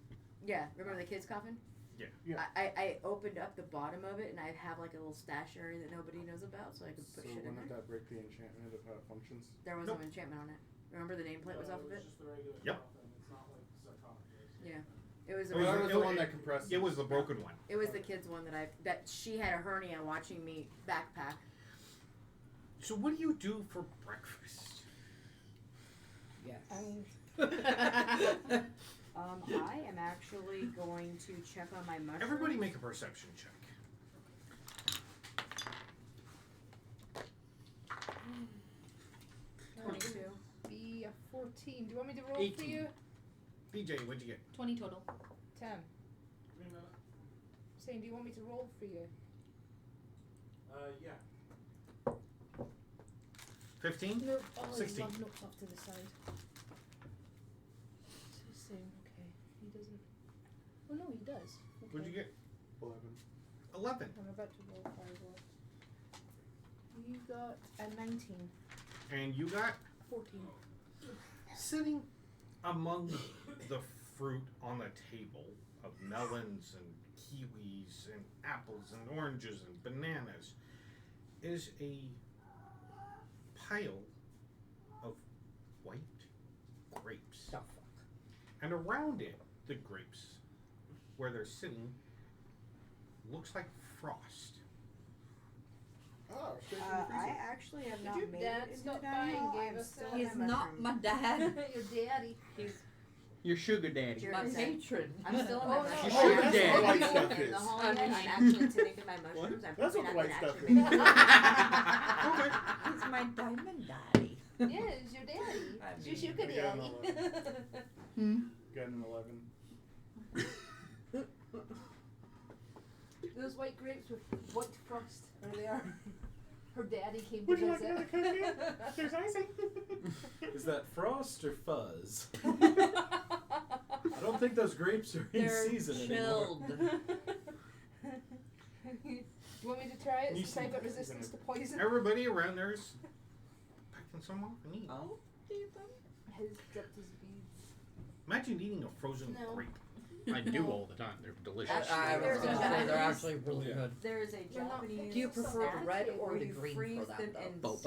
Yeah, remember the kid's coffin? Yeah. Yeah. I opened up the bottom of it, and I have like a little stash area that nobody knows about, so I could So put shit in wouldn't there. that break the enchantment of how it functions? There was Nope. no enchantment on it. Remember the nameplate was off of it? just the regular Yep. coffin. It's not like sarcophagus. Yeah. It was It was That was the it- one that compressed. It was the broken one. It was the kid's one that she had a hernia watching me backpack. So what do you do for breakfast? Yes. I am actually going to check on my mushrooms. Everybody make a perception check. Be a 14. Do you want me to roll 18. for you? BJ, what'd you get? 20 total. 10. Saying, do you want me to roll for you? Yeah. 15? No. Oh, 16. Look off to the side. It's the same. Okay. He doesn't. Oh no, he does. Okay. What'd you get? 11. 11. I'm about to roll 5 more. You got a 19. And you got 14. sitting among the fruit on the table of melons and kiwis and apples and oranges and bananas is a pile of white grapes. The fuck. And around it, the grapes, where they're sitting, looks like frost. Oh, straight from the I freezer. actually have Did not your made dad it into stop that by and yet. gave I'm us still that? in He's my not mushroom. my dad. Your daddy. He's Your sugar daddy. Jerry my said- patron. I'm still in my Oh, no. mushroom. You should I'm have still done. in That's what the white stuff is. hall yet. I'm actually tending to my mushrooms. I'm That's what hoping I white can stuff actually is. Okay. He's my diamond daddy. Yeah, it's your daddy. I It's your mean, sugar I got an daddy. Got an 11. Those white grapes with white frost. There they are. Her daddy came Would to you like visit. another cookie? There's icing. Is that frost or fuzz? I don't think those grapes are in They're season anymore. chilled. Do you want me to try it? You Since I've got see- resistance to poison. Everybody around there's picking some off and eating. I'll eat them. Has dropped his beads. Imagine eating a frozen No. grape. I do all the time. They're delicious. I was There's gonna a say they're Japanese- actually really Yeah. good. There is a We're not Japanese. picking Do you prefer the snack red or where the you green freeze for that, them though? in Both.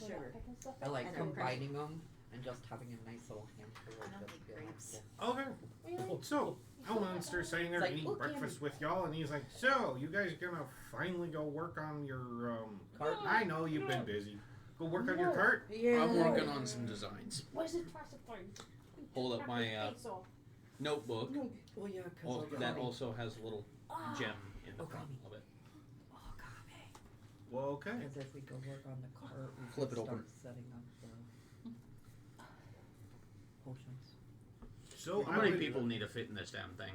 sugar. I like And combining them and just having a nice little handful I of don't just like be like, grapes. Okay. So, Elmonster's sitting there It's like, eating "Ooh, breakfast with y'all, and he's like, "So, you guys gonna finally go work on your Cart? I know you've been busy. Go work on your cart." Yeah. I'm working on some designs. Where's it classified? Hold up my notebook. Well, yeah, because Oh, that also has a little gem in the Oh, front gummy. of it. Oh, God. Well, okay. Because if we go work on the cart, we Flip can it open. start setting up the potions. So How I many would, people need to fit in this damn thing?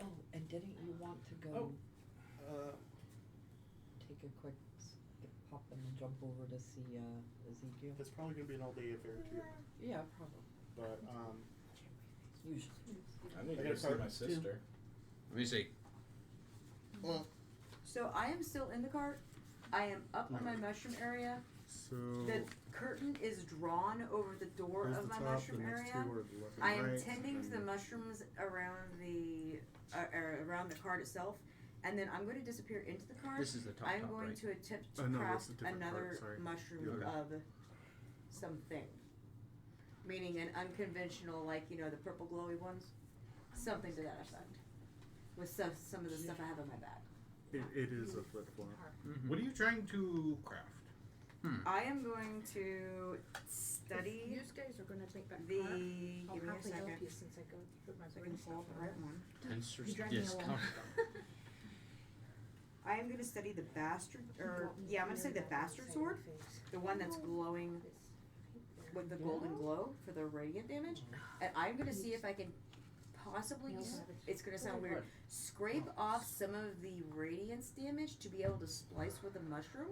Oh, and didn't you want to go take a quick pop and jump over to see Ezekiel? That's probably gonna be an all-day affair too. Yeah, probably. But Usually. I need I to got go a see card, my too. sister. Let me see. So I am still in the cart. I am up in my mushroom area. so The curtain is drawn over the door here's of the my top, mushroom the next area. two are the left and I am right, tending to the and mushrooms around the around the cart itself, and then I'm going to disappear into the cart. This is the top I'm top, going right? to attempt to Oh, no, craft that's a different another cart, sorry. mushroom Yeah. of something, meaning an unconventional, like the purple glowy ones, something to that effect, with some of the stuff I have in my bag. it is a flip flop. Mm-hmm. what are you trying to craft? I am going to study You guys are gonna take that the. cart. I'll Give me a happily help second. you since I go put my So I brain can pull stuff up the on. right one. Tensor's You drag me discount. along. I am going to study the bastard, or yeah, I'm going to study the bastard sword, the one that's glowing with the golden glow for the radiant damage, and I'm going to see if I can possibly, it's gonna sound weird, scrape off some of the radiance damage to be able to splice with the mushroom.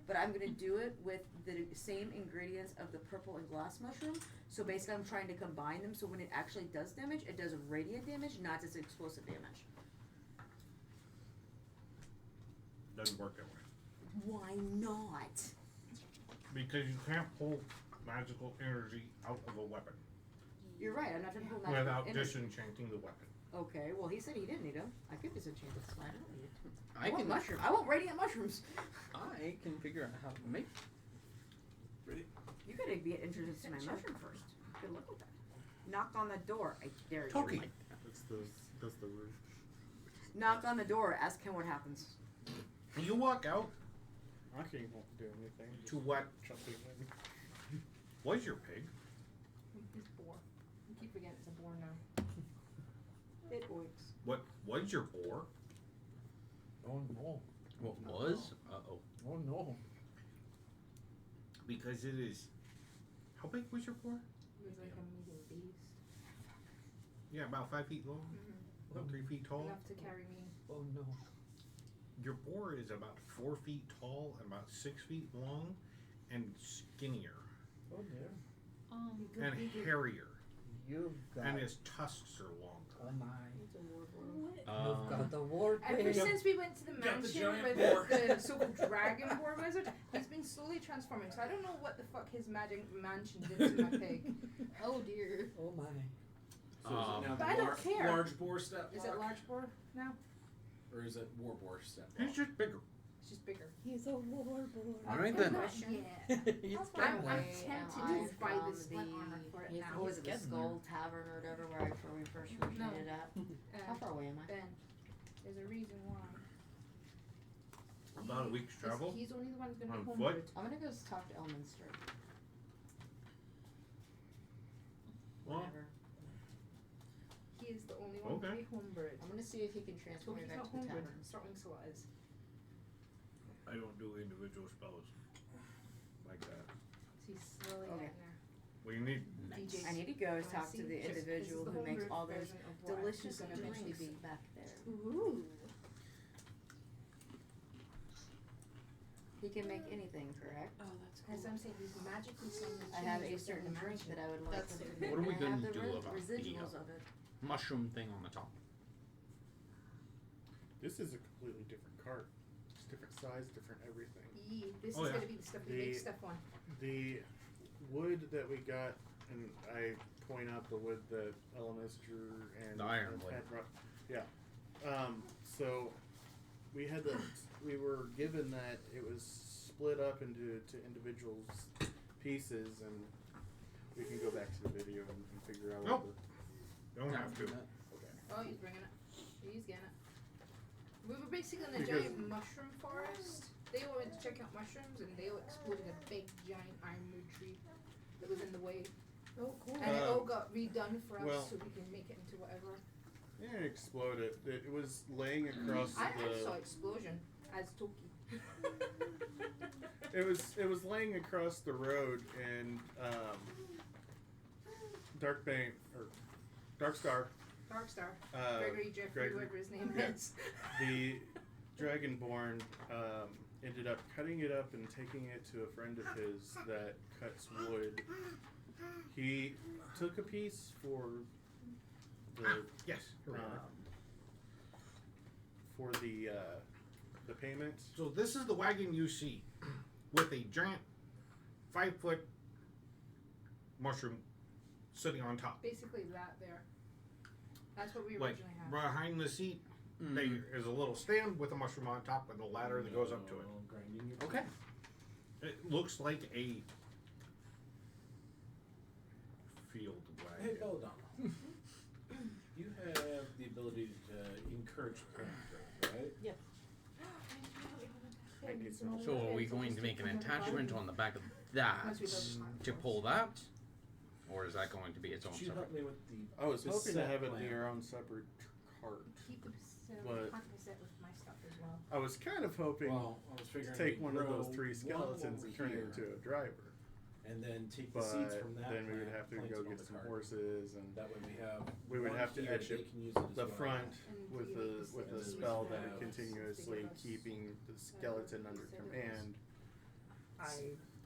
But I'm gonna do it with the same ingredients of the purple and glass mushroom. So basically I'm trying to combine them so when it actually does damage, it does radiant damage, not just explosive damage. Doesn't work that way. Why not? Because you can't pull magical energy out of a weapon You're right, I'm not gonna pull magical without energy. disenchanting the weapon. Okay, well he said he didn't need them. I could disenchant it, so I don't need it. I want can mushroom. I want radiant mushrooms. I can figure out how to make. You gotta be introduced to my mushroom first. Good luck with that. Knock on the door. I dare Toki. you. That's the word. Knock on the door. Ask him what happens. You walk out I can't do anything. to what Jumping in. was your pig. It's boar. You keep forgetting it's a boar now. It works. What was your boar? Oh no. What was? Uh-oh. Oh no. Because it is. How big was your boar? It was like a medium beast. Yeah, about 5 feet long, about 3 feet tall. Enough to carry me. Oh no. Your boar is about 4 feet tall and about 6 feet long, and skinnier Oh dear. and hairier, You've got. and his tusks are longer. Oh my. It's a war boar. You've got the war Ever pig. since we went to the Got the mansion giant with boar. the so-called dragon boar wizard, he's been slowly transforming. So I don't know what the fuck his magic mansion did to my pig. Oh dear. Oh my. So is it now But I the don't care. large boar step? Is it large boar now? Or is it war boar step? He's just bigger. It's just bigger. He's a war boar. Alright then. Yeah. He's I'm Way tempted am to I buy from the splint the- armor for it He's now. What was it, the getting Skull Tavern or whatever, where we first retreated at? How far away am I? Ben, there's a reason why. About a week's travel. He's only the one who's gonna On be foot? homebred. I'm gonna go talk to Elminster. Well, Whatever. He is the only one Okay. to be homebred. I'm gonna see if he can So transfer me he's back not to the homebred. tavern. Startling Saw is. I don't do individual spells like that. He's slowly Okay. getting there. What do you need? DJ's I need to go I talk see. to the This is individual the who makes homebred all those version of what delicious I'm gonna eventually drinks be. back there. Ooh. He can make anything, correct? Oh, that's cool. As I'm saying, he's magically summoned. I have a genius within certain the drink mansion. that I would like That's to it. make. What are we and I have gonna the do about the, residuals of it. Mushroom thing on the top. This is a completely different cart. It's different size, different everything. Yee, this Oh, is yeah. gonna be the stuff we make The- stuff on. The wood that we got, and I point out the wood that Elamister and The ironwood. had brought- yeah. So we had the we were given that it was split up into individuals pieces, and we can go back to the video and figure out Nope. what Don't have to. the okay. Oh, he's bringing it. He's getting it. We were basically in a Because- giant mushroom forest. They all went to check out mushrooms, and they all exploded a big giant ironwood tree that was in the way. Oh, cool. And it all got redone for us, well- so we can make it into whatever. Yeah, it exploded. It was laying across I saw the. explosion as Toki. It was laying across the road, and Darkstar, Darkstar. Gregory. Gregory Jeffrey, whatever his name Yeah. is. the Dragonborn, ended up cutting it up and taking it to a friend of his that cuts wood. He took a piece for the Yes. Here we are. for the payment. So this is the wagon you see with a giant 5-foot mushroom sitting on top. Basically that there. That's what we Like originally had. behind the seat, Mm. there is a little stand with a mushroom on top and a ladder that goes up to it. Grinding your Okay. It looks like a field wagon. Hey, Belladonna. You have the ability to encourage plant growth, right? I need some help. So are we going to make an attachment on the back of that Once we build the plant to first. pull that? Or is that going to be its own Could you separate? help me with the? I was hoping to set have it plan? in your own separate cart. Keep the But- 100% with my stuff as well. I was kind of hoping Well, I was to figuring take we'd one of grow those 3 one skeletons over and turn it here into a driver. and then take the but seeds from that. then we would plant, have to plant go it on get the some cart. horses, and That way we have. we would one have to here, etch they it can use it as the well. front And with do you the make with the the same spell with that the are house. continuously keeping the skeleton under command. I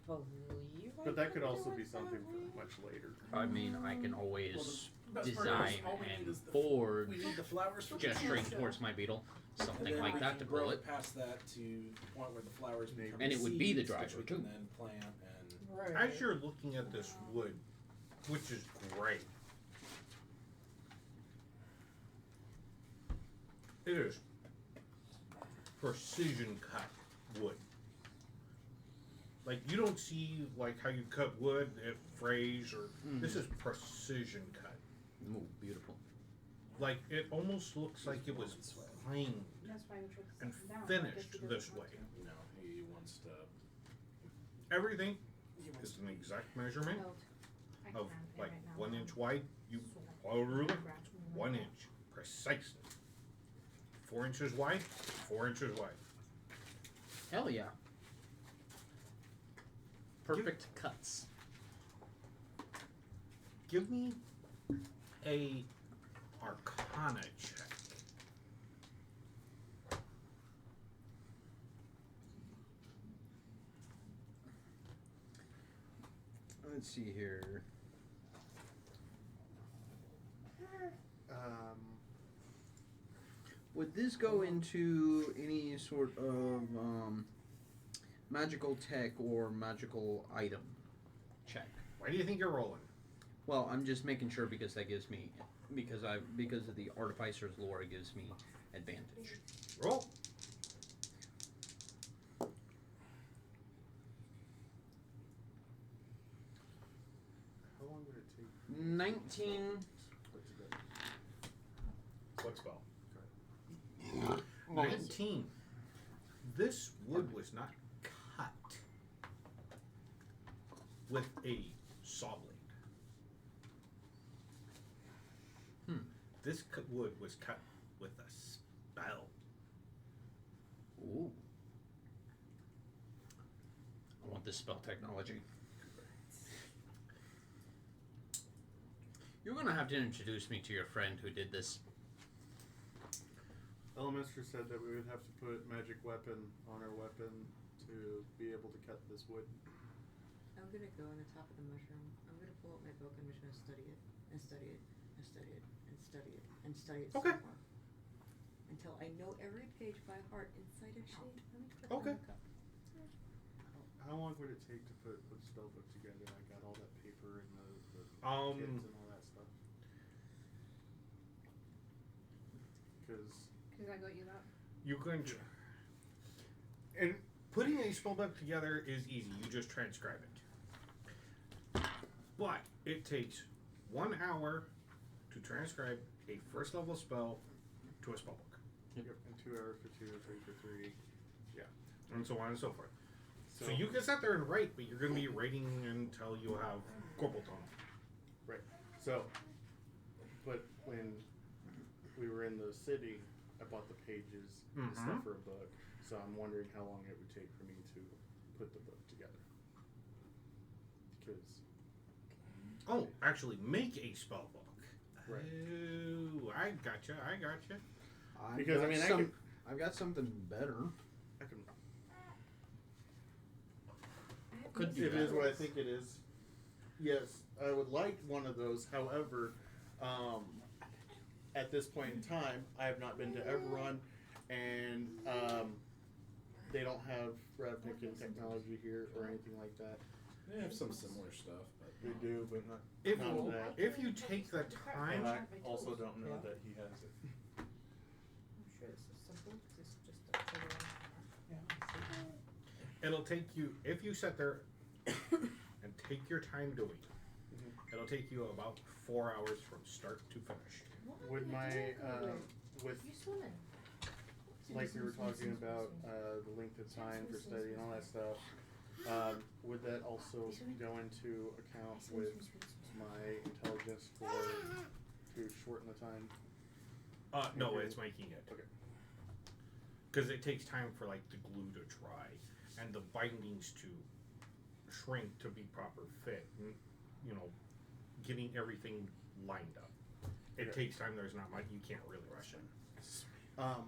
believe. But that could also be something for much later. I mean, I can always Well, the best part is design all we need and is the- forge We need the flowers for gesturing the towards my beetle, and something then like we that can to grow pull it it. past that to the point where the flowers become And it would be the seeds, which driver, we can too. then plant and Right. As you're looking at this wood, which is great, it is precision cut wood. Like you don't see like how you cut wood at frays or this is precision cut. Ooh, beautiful. Like it almost looks like it was planed That's why we tried to and sit down. finished this way. no, he wants to. Everything is an exact measurement of like 1 inch wide. You follow a ruler, 1 inch precisely. 4 inches wide, 4 inches wide. Hell yeah. Perfect cuts. Give me a Arcana check. Let's see here. Would this go into any sort of magical tech or magical item check? Why do you think you're rolling? Well, I'm just making sure because that gives me because of the artificer's lore, it gives me advantage. Roll. How long would it take? 19. What spell? 19. This wood was not cut with a saw blade. This wood was cut with a spell. Ooh. I want this spell technology. You're gonna have to introduce me to your friend who did this. Elminster said that we would have to put magic weapon on our weapon to be able to cut this wood. I'm gonna go on the top of the mushroom. I'm gonna pull up my book. I'm just gonna study it and study it and study it and study it and study it Okay. some more until I know every page by heart, inside and out. Okay. How long would it take to put the spell book together? I got all that paper and the kids and all that stuff. Because Because I got you that. You can. And putting a spell book together is easy. You just transcribe it. But it takes 1 hour to transcribe a first level spell to a spell book. and 2 hours for 2, 3 for 3. And so on and so forth. So you can sit there and write, but you're going to be writing until you have corporal tone. Right. So, but when we were in the city, I bought the pages and stuff for a book. So I'm wondering how long it would take for me to put the book together. Because Oh, actually make a spell book. Right. Oh, I gotcha. Because, I mean, I've got something better. I can. Could do It that. is what I think it is. Yes, I would like one of those. However, at this point in time, I have not been to Everon, and they don't have Ravnican technology here or anything like that. They have some similar stuff, but They do, but not. If None of you, that. if you take the time, And I also don't know that he has it. I'm sure it's so simple. 'Cause it's just a it'll take you, if you sit there and take your time doing it, it'll take you about 4 hours from start to finish. Would my with You swimming? like we were talking about the length of time for study and all that stuff, would that also go into account with my intelligence to shorten the time? No, it's making it. Okay. Because it takes time for like the glue to dry and the bindings to shrink to be proper fit. And, you know, getting everything lined up. It takes time. There's not much. You can't really rush it. I'm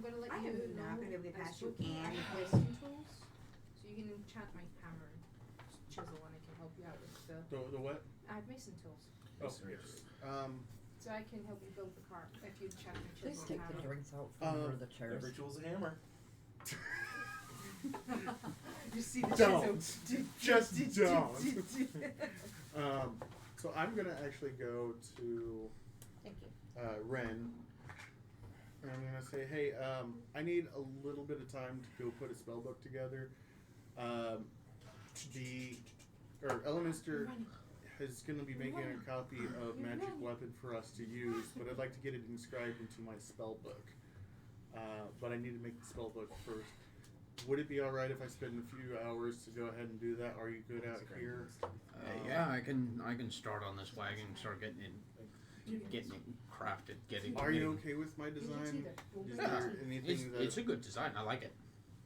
gonna let I you am know. not gonna be able to pass you I have any placing tools, so you can enchant my hammer and chisel, and I can help you out with The what? I have mason tools, Oh, Yes. so I can help you build the cart if you enchant my Please chisel take and the hammer. drinks out from under the chairs. Every tool's a hammer. You see the Don't. chisel. Just don't. So I'm gonna actually go to Thank you. Ren. And I'm gonna say, hey, I need a little bit of time to go put a spell book together. Elminster is gonna be making a copy of Magic Weapon for us to use, but I'd like to get it inscribed into my spell book. But I need to make the spell book first. Would it be alright if I spend a few hours to go ahead and do that? Are you good out here? Yeah, I can start on this wagon, start getting it crafted, getting. Are you okay with my design? Is there anything that It's a good design. I like it.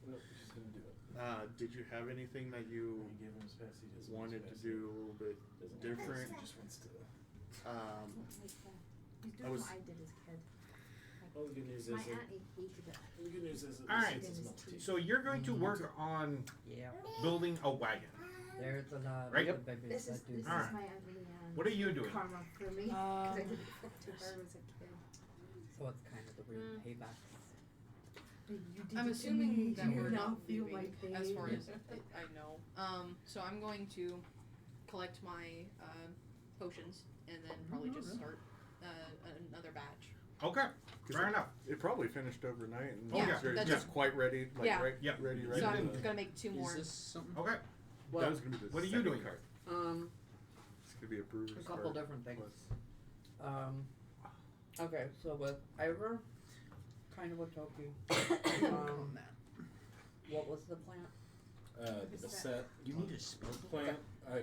No, she's gonna do it. did you have anything that you We give him his pass, he doesn't wanted want to his do a little bit pass. Doesn't different? He just wants to. He's I doing was- what I did as a kid. Well, the good news is My that, auntie hated it. the good news is that All right. this is melty. So you're going to work on Yeah. building a wagon. There's a lot Right. of the babies This is that do this is Alright. my aunt Leanne. What are you doing? Karma for me because I did it to her as a kid. So it's kind of the weird payback. You did I'm it to assuming me. that Do you we're not not feel leaving my pain? as far as I know. So I'm going to collect my potions and then probably just start another batch. Okay. Fair enough. It probably finished overnight and Yeah, you're that's just quite ready, like Yeah. right, Yeah. ready, So ready. I'm to- gonna make 2 more. Is this something? Okay. that was gonna be the What are you second doing? card. Um, It's gonna be a brewer's a couple card. different things. Okay, so with Ivor, kind of what told you. What was the plant? The beset You need a spell. plant. I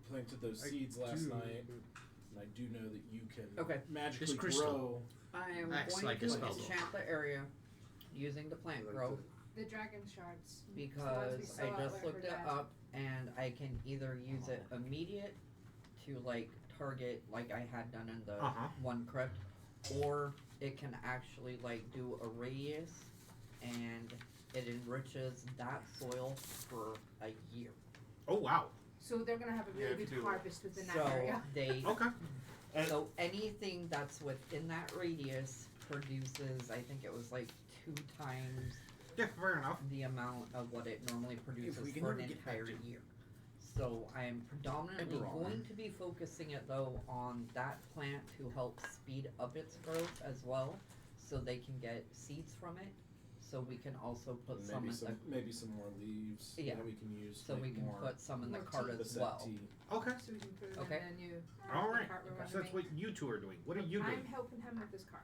planted those I seeds last do, night, and I do know that you can Okay. magically This crystal. grow. I am Acts going like a to spell book. enchant the area using the plant Like growth The dragon shards. because I just looked it up and I can either use it immediate to like target like I had done in the Uh-huh. one crypt, or it can actually like do a radius and it enriches that soil for a year. Oh wow. So they're gonna have a Yeah, really if good you do- harvest within that So area. they Okay. so anything that's within that radius produces, I think it was like 2 times Yeah. Fair enough. the amount of what it normally produces we can for an never get back entire to- year. So I am predominantly Eberron. going to be focusing it though on that plant to help speed up its growth as well, so they can get seeds from it. So we can also put some in the Maybe some more leaves Yeah. that we can use. so to we make can more put some in the more cart tea. as beset well. tea. Okay. So we can put it Okay. in the new All right. cart we're Okay. gonna So that's make. what you two are doing. What are you I'm doing? helping him with this cart.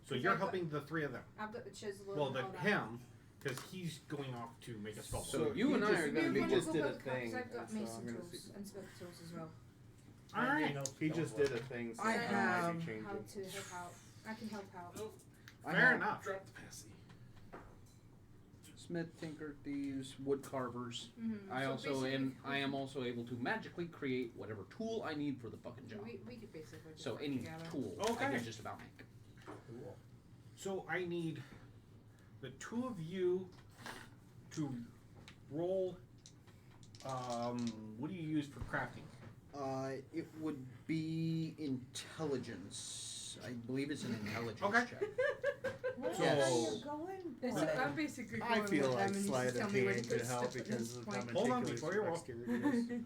So I've you're got- helping the 3 of them. I've got the chisel. Well, and the all that. him, because he's going off to make a spell. So you and I are gonna We're be gonna just go did a build carts, thing, I've got and so mason I'm gonna tools see- and smith tools as well. All right. He just did a thing, so I I might have- be How changing. to help out. I can help out. Fair enough. Drop the passy. Smith, tinker, thieves, wood carvers. Mm-hmm. I am also able to magically create whatever tool I need for the fucking job. We could basically just So work any together. tool I Okay. can just about make. Cool. So I need the 2 of you to roll. What do you use for crafting? It would be intelligence. I believe it's an intelligence Okay. check. So I'm basically I going feel with like them and you sleight just of tell me where to hand put could help stuff at because this of point. how Hold on meticulous before you your roll. dexterity is.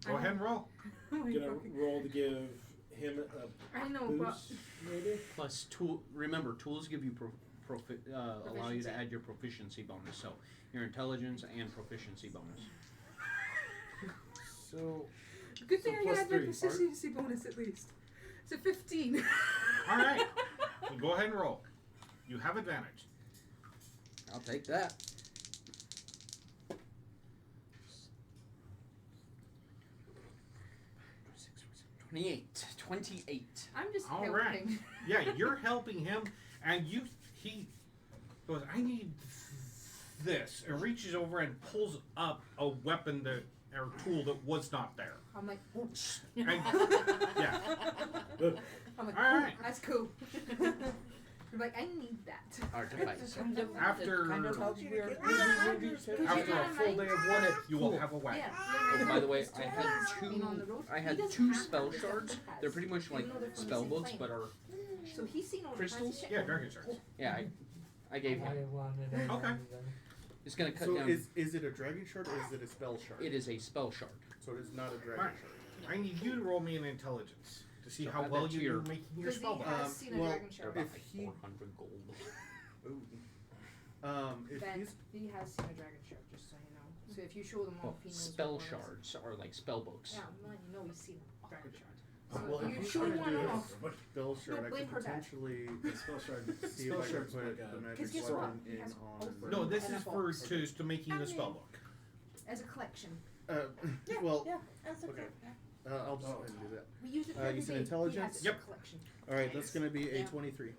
Go ahead and roll. Oh my Gonna fucking- roll to give him a I know, but boost, maybe. Plus tool. Remember, tools give you allow you Proficiency. to add your proficiency bonus. So your intelligence and proficiency bonus. So good thing So I plus got my 3, proficiency bonus at least. It's a 15. All right. So go ahead and roll. You have advantage. I'll take that. $28. I'm just All helping. right. Yeah, you're helping him, and he goes, I need this and reaches over and pulls up a weapon that or tool that was not there. I'm like, And, yeah. I'm like, All right. that's cool. I'm like, I need that. Artifice. After Kind of how we're after a full day of work, you will have a wagon. Yeah. Oh, by the way, I had Being on the road. I He had doesn't two have spell that, shards. Stefan has. They're pretty much like Even though they're from the spell same books, plane. but are So he's seen all the Crystals? fancy shit. Yeah, dragon shards. yeah. I gave him. Okay. It's gonna cut So down. is it a dragon shard or is it a spell shard? It is a spell shard. So it is not a dragon Alright. shard. I need you to roll me an intelligence to see So how add well that to you your- do making your Because he spell book. has seen a well, dragon They're shark. about If like he- 400 gold. Ooh. If Ben, he's he has seen a dragon shark, just so you know. So if you show them Well, off, he knows spell what one is. shards are like spell books. Yeah, man, you know he's seen a dragon shark. Well, So if you he's show trying to one do it- off. spell shard, I blame could her dad. potentially Spell shard. see if Spell I can shards put like the magic Because guess weapon what? He in has on. both. No, this And a is for box. to making the spell book. As a collection. Well, Yeah, that's okay. I'll just go ahead and do that. We use it You every said day. intelligence? He has it as Yep. a collection. All right, that's gonna be a Yeah. 23.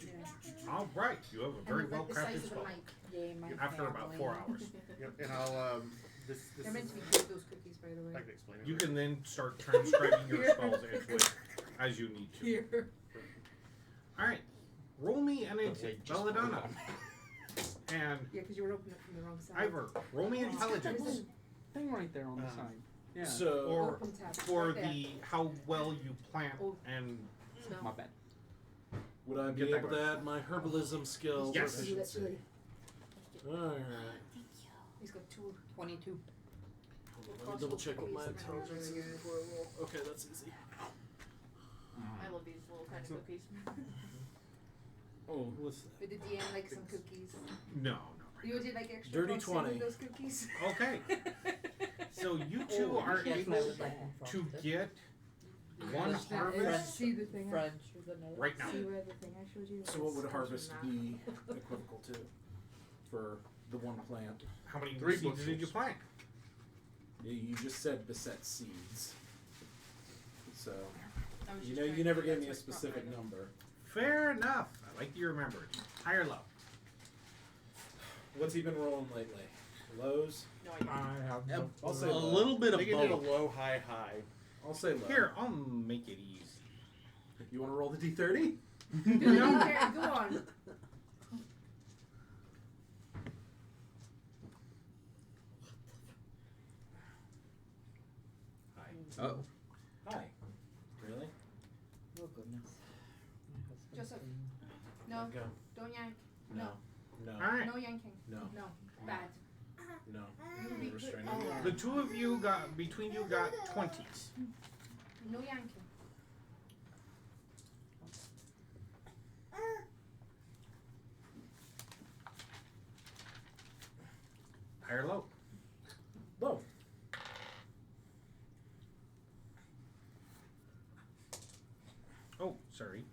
All right, you have a very And well like the size crafted of a spell. mic. Yay, my After about family. 4 hours, Yep, and I'll this They're meant is, to be good, those cookies, by the way. I can explain it. you later. can then start transcribing your spells into it as you need to. Here. All right, roll me an Just Belladonna and Yeah, because you were opening it from the wrong side. Ivor. Roll me intelligence Thing right there on the Um, side. Yeah. So or Open tab. for Right there. the how well you plant Oh. and Smell. My bad. would I be Get that able to going. add my herbalism skill Yes. proficiency? Alright. He's got two. 22. Let me double check what my Cookies. intelligence is before I roll. Okay, that's easy. I love these little tiny cookies. Oh, what's that? With the DM like some cookies. no. You did like extra Dirty frosting with 20. those cookies. Okay, so you two are Yes, I able would like them to frosted. get one Yes, that harvest is- See the thing. French with another. right now. See where the thing I showed you. So what would is? harvest be equivocal to for the one plant? How many 3 seeds did you bushels. plant? Yeah, you just said beset seeds. So I was you just know trying you to never get gave me a that to specific front number. Fair enough. I like you remembered. High or low? What's he been rolling lately? Lows? No idea. I have Yeah, no I'll say a low. little bit I of think it did a both. low, high, high. I'll say low. Here, I'll make it easy. You want to roll the d30? No, okay, go on. Oh. Hi. Really? Oh goodness. Joseph. No, Go. don't yank. No. No. All right. No yanking. No. No. Bad. No. You be Restraining put- order. The two of you got between you got 20s. No yanking. High or low? Low. Oh, sorry.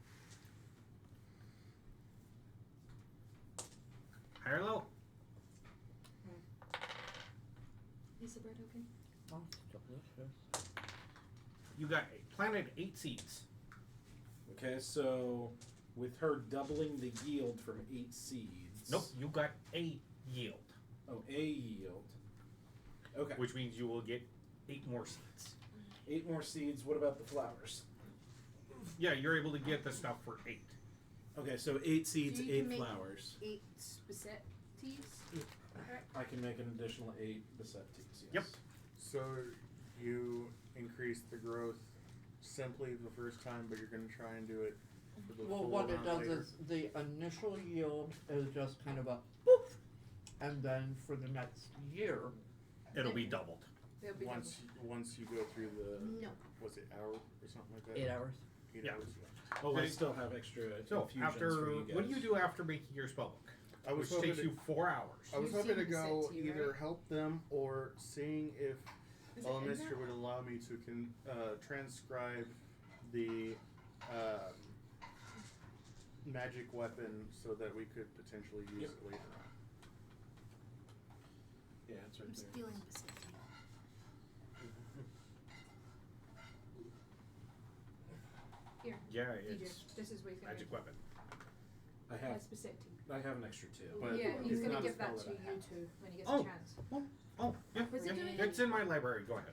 High or low? Is the bread okay? Oh, delicious. You got planted 8 seeds. Okay, so with her doubling the yield from 8 seeds. Nope, you got a yield, Oh, a yield. Okay. which means you will get 8 more seeds. 8 more seeds. What about the flowers? Yeah, you're able to get the stuff for 8. Okay, so 8 seeds, So you 8 can make- flowers. 8 specific teas. I can make an additional 8 beset teas. Yes. Yep. So you increase the growth simply the first time, but you're going to try and do it for the Well, full what it amount does later. is the initial yield is just kind of a poof, and then for the next year, It'll be doubled. They'll be once you go through the No. was it hour or something like that? 8 hours. 8 Yeah. hours. Oh, I Okay. still have extra So infusions after, for you guys. what do you do after making your spellbook? I was Which hoping takes to, you 4 hours. I was You hoping to seem go set to, either right? help them or seeing if Is it in Elminster there? would allow me to transcribe the magic weapon so that we could potentially use Yep. it later on. Yeah, it's right I'm there. stealing the city. Here, Yeah, DJ. it's This is what he's gonna magic do. weapon. I have That's Bassetti. I have an extra 2. But Yeah, he's it's gonna not a give that spell to that I you have. two when he gets Oh. a chance. Oh, yeah. Was it yeah. doing It's in my library. Go ahead.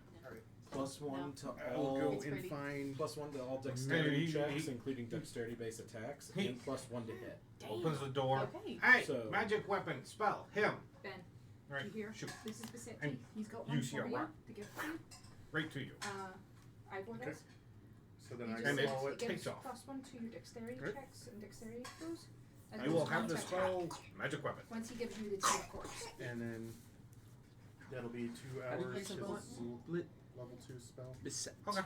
Plus 1 to I'll all go It's and pretty. find. plus 1 to all dexterity He- checks, he- including dexterity based attacks, he- and plus 1 to hit. Opens the door. Okay. Hey, So- magic weapon, spell, him. Ben, Right, do you hear? shoot, This is Bassetti. And He's got you one see for a you rock. to give to you. right to you. Ivor Okay. does. So then You I just And can it follow it it. gives takes off. +1 to your dexterity Right. checks and dexterity throws. And You will then have one the to spell, attack. magic weapon. Once he gives you the 2 corpse. And then that'll be 2 How do you hours. guys to spell it? this level 2 spell. Beset. Okay.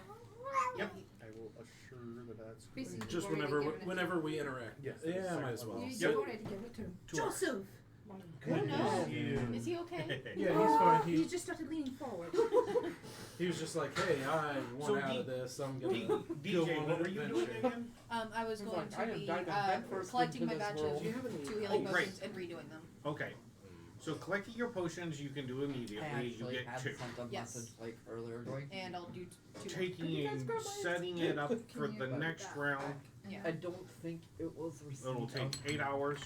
Yep. I will assure that that's Basically, correct. Just You've already whenever given it to whenever we interact. Yes, Yeah, that's might as fine. well. You Yep. already give it to him. 2 hours. Joseph! Oh no. you. Is he okay? Yeah, he's fine. He just started leaning forward. He was just like, "Hey, I want So out D- of this. I'm D- gonna go DJ, on what an were you adventure." doing again? I was He's going like, I to am be diving headfirst collecting my into this batch world. of Do you have any- 2 healing Oh, great. potions and redoing them. Okay. So collecting your potions you can do I immediately. You actually get had 2. sent a Yes. message like earlier going. And I'll do 2 more. Taking and setting it up for you the put next that round. Yeah. I don't think it was received. It'll take 8 hours.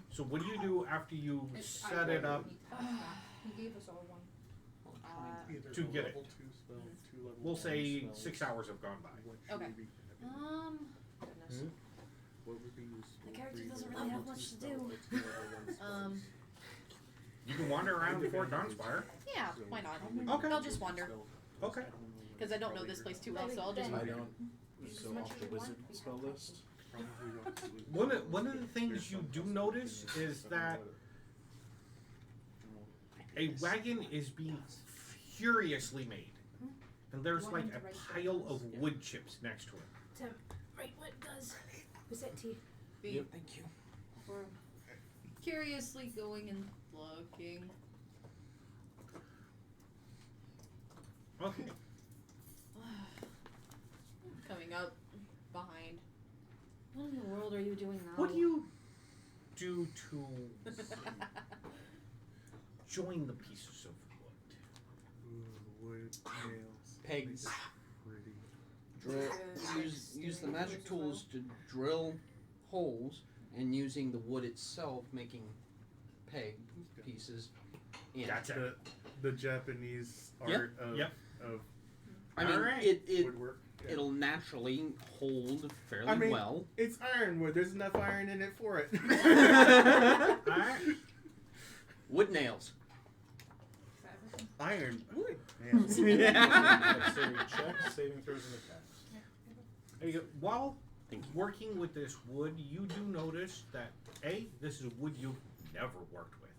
So what do you do after you It's set Ivor it up? that he passed back. He gave us all one. Either to a get it. level 2 spell, 2 level We'll 1 say spells. 6 hours have gone by. What should Okay. we be having? Goodness. Hmm? What would be useful? The character 3 doesn't level really have 2 much to spells, do. or 2 level 1 spells. You can wander around Fort Dawnspire. Yeah, So why not? Okay. I'll just wander. Okay. Because I don't know this place too well, so I'll just I wander. don't. So off the wizard spell list. One of the things you do notice is that a wagon is being furiously made. And there's like a pile of wood chips next to it. Right, what does Bassetti? Be Thank you. curiously going and looking. Okay. Coming up behind. What in the world are you doing now? What do you do to join the pieces of wood? Wood, nails. Pegs. Pretty. Drill. Use the magic tools to drill holes, and using the wood itself, making peg pieces. In. Gotcha. The Japanese Yep. art of, Yep. of I mean, Alright. it woodwork. Yeah. it'll naturally hold fairly I mean- well. It's ironwood. There's enough iron in it for it. Alright. Wood nails. Is that everything? Iron wood. Nails. Dexterity checks, saving throws, and attacks. There you go. While Thank you. working with this wood, you do notice that this is wood you've never worked with.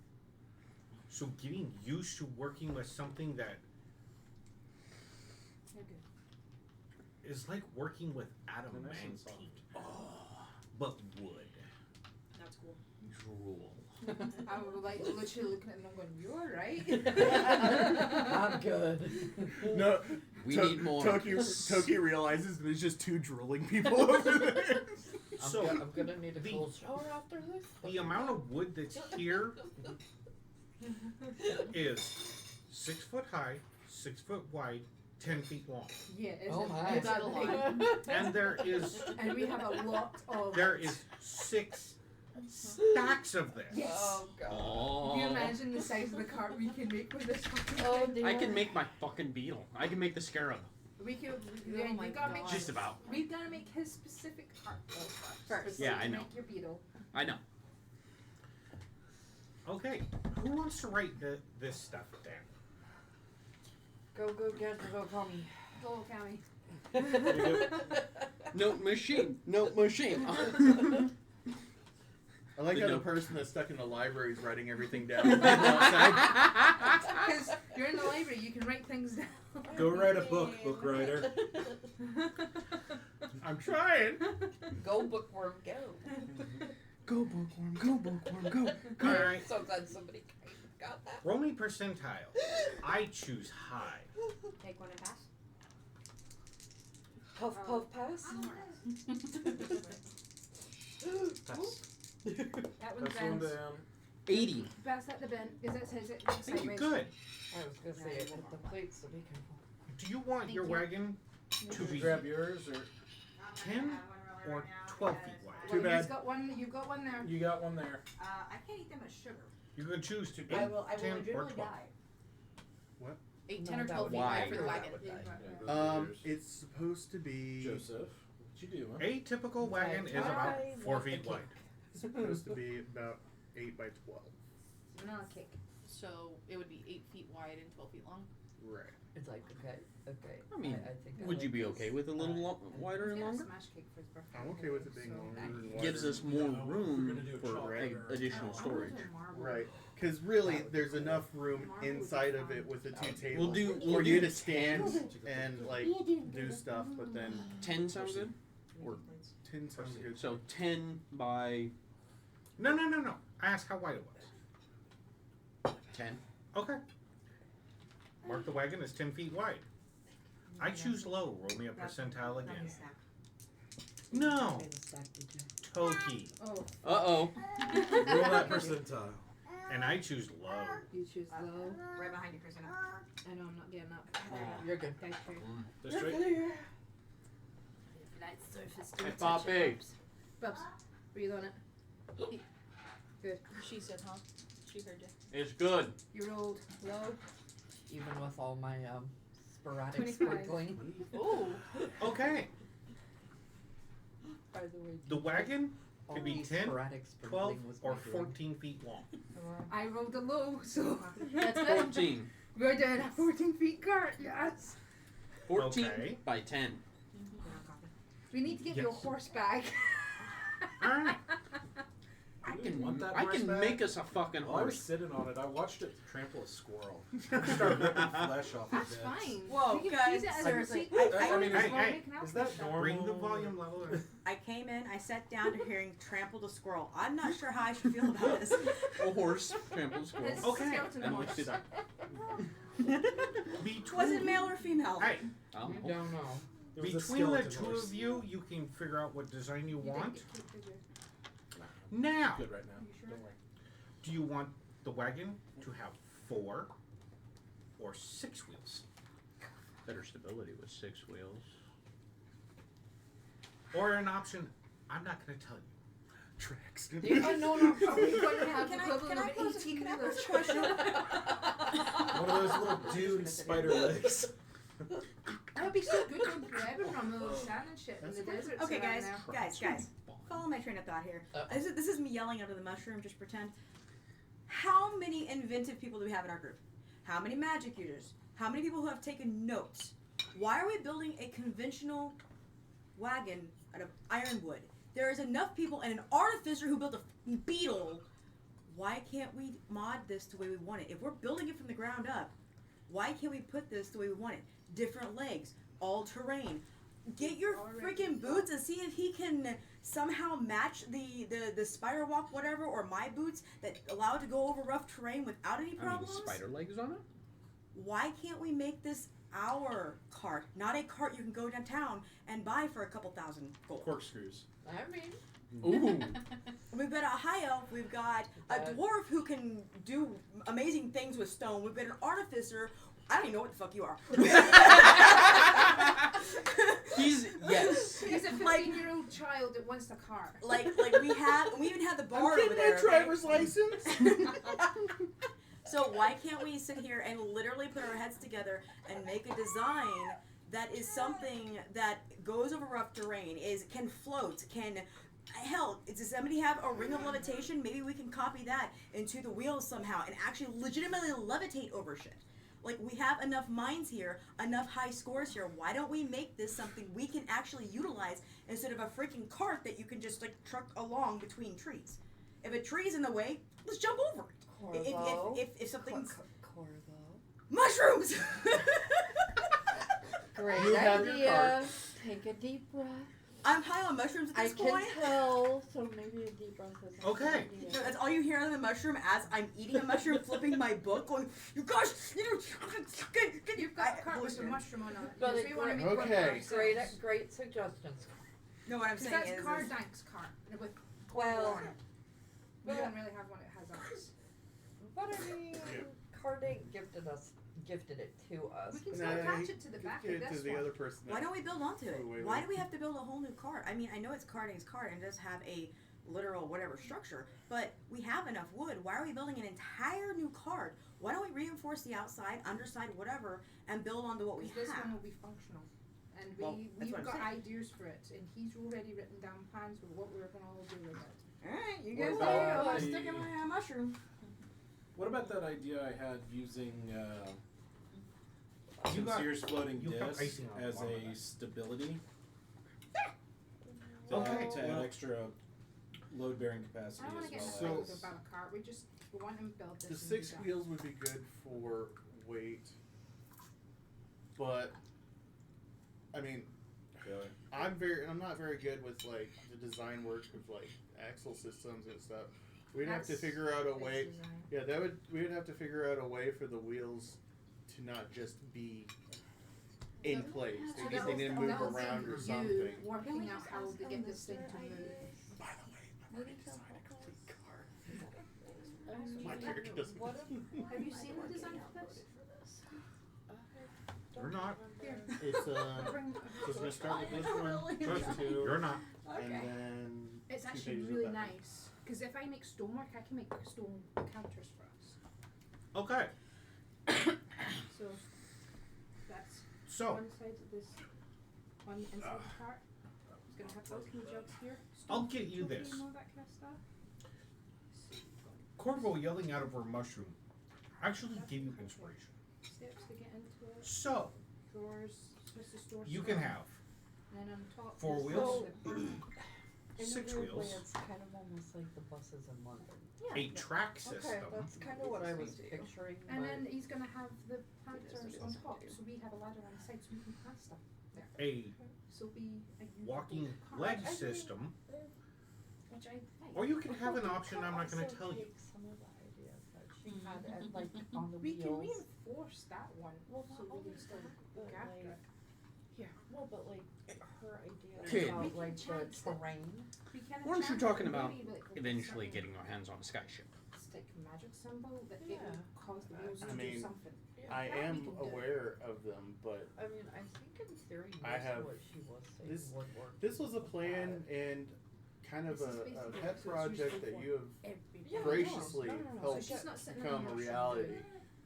So getting used to working with something that You're good. is like working with Nice and adamantine, soft. but wood. That's cool. Drool. I was like literally looking at them going, "You're right." I'm good. No, We need more. Toki realizes there's just 2 drooling people over there. So I'm gonna need a the- cold shower after this. the amount of wood that's here is 6 foot high, 6 foot wide, 10 feet long, Yeah, it's Oh a, my. it's That's a a big- lot. and there is and we have a lot of. there is 6 stacks of this. Yes. Oh god. Oh. Can you imagine the size of the cart we can make with this fucking Oh thing? dear. I can make my fucking beetle. I can make the scarab. We could. Oh my we gotta make. God. Just about. We gotta make his specific cart First. Yeah, I You know. Make your beetle. I know. Okay, who wants to write this stuff down? Go gadget, go call me. Go, Cammy. Note machine. Note machine. I like The how the note. person that's stuck in the library is writing everything down. outside. Because you're in the library, you can write things down. Go write a book, book writer. I'm trying. Go bookworm, go. Go bookworm. Go bookworm. Go. All right, So glad somebody got that. roll me percentile. I choose high. Take one and pass. Puff, puff, pass. Pass. That one's Pass one Ben's. down. 80. Pass that to Ben, because that says it. Thank you. Good. I was gonna say it with the plates, so be careful. Do you want Thank your you. wagon to be Grab yours or 10 or 12 feet wide. Too bad. You've got one there. You got one there. I can't eat that much sugar. You could choose to 8, I will 10, or legitimately 12. die. 8, No, 10, or that 12 would feet be wide wide. for the wagon. It's supposed to be Joseph, what you doing? A typical wagon is about 4 feet wide. supposed to be about 8 by 12. Banana cake. So it would be 8 feet wide and 12 feet long. Right. It's like, okay. I mean, I think I would like you be this. okay with a little wider and He's got a longer? smash cake for his birthday. I'm okay with it being So- longer and wider. Gives us more No, we're room gonna do a for chocolate or- additional Oh, storage. those are marble. Right. Because really, there's enough room inside of it with the 2 tables We'll for do you to stand and like do stuff, but then 10 sound good? Or 10 sounds good. so 10 by No. I asked how wide it was. 10. Okay. Mark the wagon as 10 feet wide. I choose low. Roll me a percentile again. No. Toki. Oh, Uh-oh. Roll that percentile. And I choose low. you choose low. Right behind you, Christina. I know I'm not getting up. You're good. Dice tray. Just straight. Flat surface Hey, Poppy. Bubs, breathe on it. Good. She said, huh? She heard you. It's good. You rolled low. Even with all my sporadic 25. sprinkling. Ooh. Okay. By the way, The wagon all could be these 10, sporadic 12, sprinkling was or my doing. 14 feet long. I rolled a low, so that's good. 14. We're doing a 14 feet cart, yes. 14 Okay. by 10. We need to get you a Yes. horse bag. Alright. I You can want that I can horseback? make us a fucking While I was horse. sitting on it, I watched it trample a squirrel. Start ripping flesh off That's of it. fine. Whoa, we can guys, use it as seriously, a seat. I mean, Hey, is, hey. is that normal? Bring the volume level. I came in, I sat down to hearing trample the squirrel. I'm not sure how I should feel about this. A horse trample squirrel. It's Okay. skeleton And horse. lift it up. Was it male or female? Hey, I don't know. Don't know. It was a between the skeleton two horse. of you, you can figure out what design you You want. didn't get bigger. Now, Good right now. You sure? Don't worry. do you want the wagon to have 4 or 6 wheels? Better stability with 6 wheels. Or an option I'm not going to tell you. Tracks. Oh, no, we're going to have the Can I equivalent of pose 18 can I wheelers. pose a question? One of those little dune spider legs. That would be so good going grabbing from the sand and shit in the desert. Okay, around guys, there. guys. Follow my train of thought here. Uh. This is me yelling out of the mushroom, just pretend. How many inventive people do we have in our group? How many magic users? How many people who have taken notes? Why are we building a conventional wagon out of ironwood? There is enough people and an artificer who built a beetle. Why can't we mod this the way we want it? If we're building it from the ground up, why can't we put this the way we want it? Different legs, all terrain. Get your freaking boots and see if he can somehow match the spider walk, whatever, or my boots that allow it to go over rough terrain without any I mean, problems. spider legs on it? Why can't we make this our cart, not a cart you can go downtown and buy for a couple thousand gold? Corkscrews. I mean, Ooh. We've got a high elf, we've got a dwarf who can do amazing things with stone, we've got an artificer. I don't even know what the fuck you are. He's yes. He's a 15-year-old child that wants a car. like we even have the bar over there. okay? driver's license. So why can't we sit here and literally put our heads together and make a design that is something that goes over rough terrain, can float, hell, does somebody have a ring of levitation? Maybe we can copy that into the wheels somehow and actually legitimately levitate over shit. Like, we have enough mines here, enough high scores here. Why don't we make this something we can actually utilize instead of a freaking cart that you can just, like, truck along between trees? If a tree's in the way, let's jump over it. Corvo. If something's... Corvo. Mushrooms! Great You have your idea. Take a deep breath. I'm high on mushrooms at I this can point. tell, so maybe a deep breath is Okay. a good idea. So that's all you hear out of the mushroom as I'm eating a mushroom, flipping my book, going, you guys, You've got a cart with some mushroom on it. But Yes, we want to make one Okay. for Great, ourselves. great suggestions. No, what I'm Because saying that's is... Cardank's cart with Well, on it. We don't really have one that has ours. but I mean, Cardate gifted it to us. We can still attach it to the back Give of it to this the one. other person. Why don't we build onto it? Wait, Why wait. do we have to build a whole new cart? I mean, I know it's cart and it does have a literal whatever structure, but we have enough wood. Why are we building an entire new cart? Why don't we reinforce the outside, underside, whatever, and build onto what we Because this have? one will be functional. And Well, that's we've what I'm got saying. ideas for it, and he's already written down plans for what we're going to all do with it. Alright, you What guys about there. I'm gonna the- stick in my mushroom. What about that idea I had using You got- Sincere's floating you have disc icing on as the bottom of a that. stability? Okay. To add Well- extra load bearing capacity I don't want as to get well involved as. about a cart. We want him to build this. The and 6 do that. wheels would be good for weight, but I mean, Really? I'm not very good with like the design work of like axle systems and stuff. We'd have to That's figure out a his way. design. Yeah, we would have to figure out a way for the wheels to not just be in place. So They need to that move was around or you something. working out how to get this thing to move. By the way, I've already designed a complete car. Um, My character doesn't. what if- Have you seen the design for this? You're not. It's just gonna start with this one, Trust me, two, you're not. and then It's 2 actually pages of really background. nice. Because if I make stonework, I can make stone counters for us. Okay. So that's So, one side of this, one inside the cart. It's going to have alchemy jugs here. I'll get you cooking this. and all that kind of stuff. Corvo yelling out of her mushroom actually gave you inspiration. Steps to get into it. So, Drawers. Supposed to store you stuff. can have And then on top. 4 is wheels? the- In 6 a weird way, wheels, it's kind of almost like the buses in London. a track system, Okay, that's kind of what I was picturing. And but then he's going to have the planters what on it's top. gonna do. So we have a ladder on the side so we can plant stuff there. a So be a usable walking cart. leg system, Which I like. or you can have an But you option could I'm not going to also tell you. take some of the ideas that she had and like on the We can wheels. reinforce that one. Well, so not we only can still that, but look after like, it. well, but like her idea Kid. about like the terrain. We can Weren't you enchant talking it, about maybe, like, with eventually something getting our hands on a skyship? stick magic symbol that it Yeah. will cause the wheels I to mean, do something. I That we am can do. aware of them, but I mean, I think in theory, I most have of what she was saying this- would work. this was a plan and kind of This is a basically pet what it's project useful that for. you have Every Yeah, graciously no. So helped she's not sitting become on a her reality.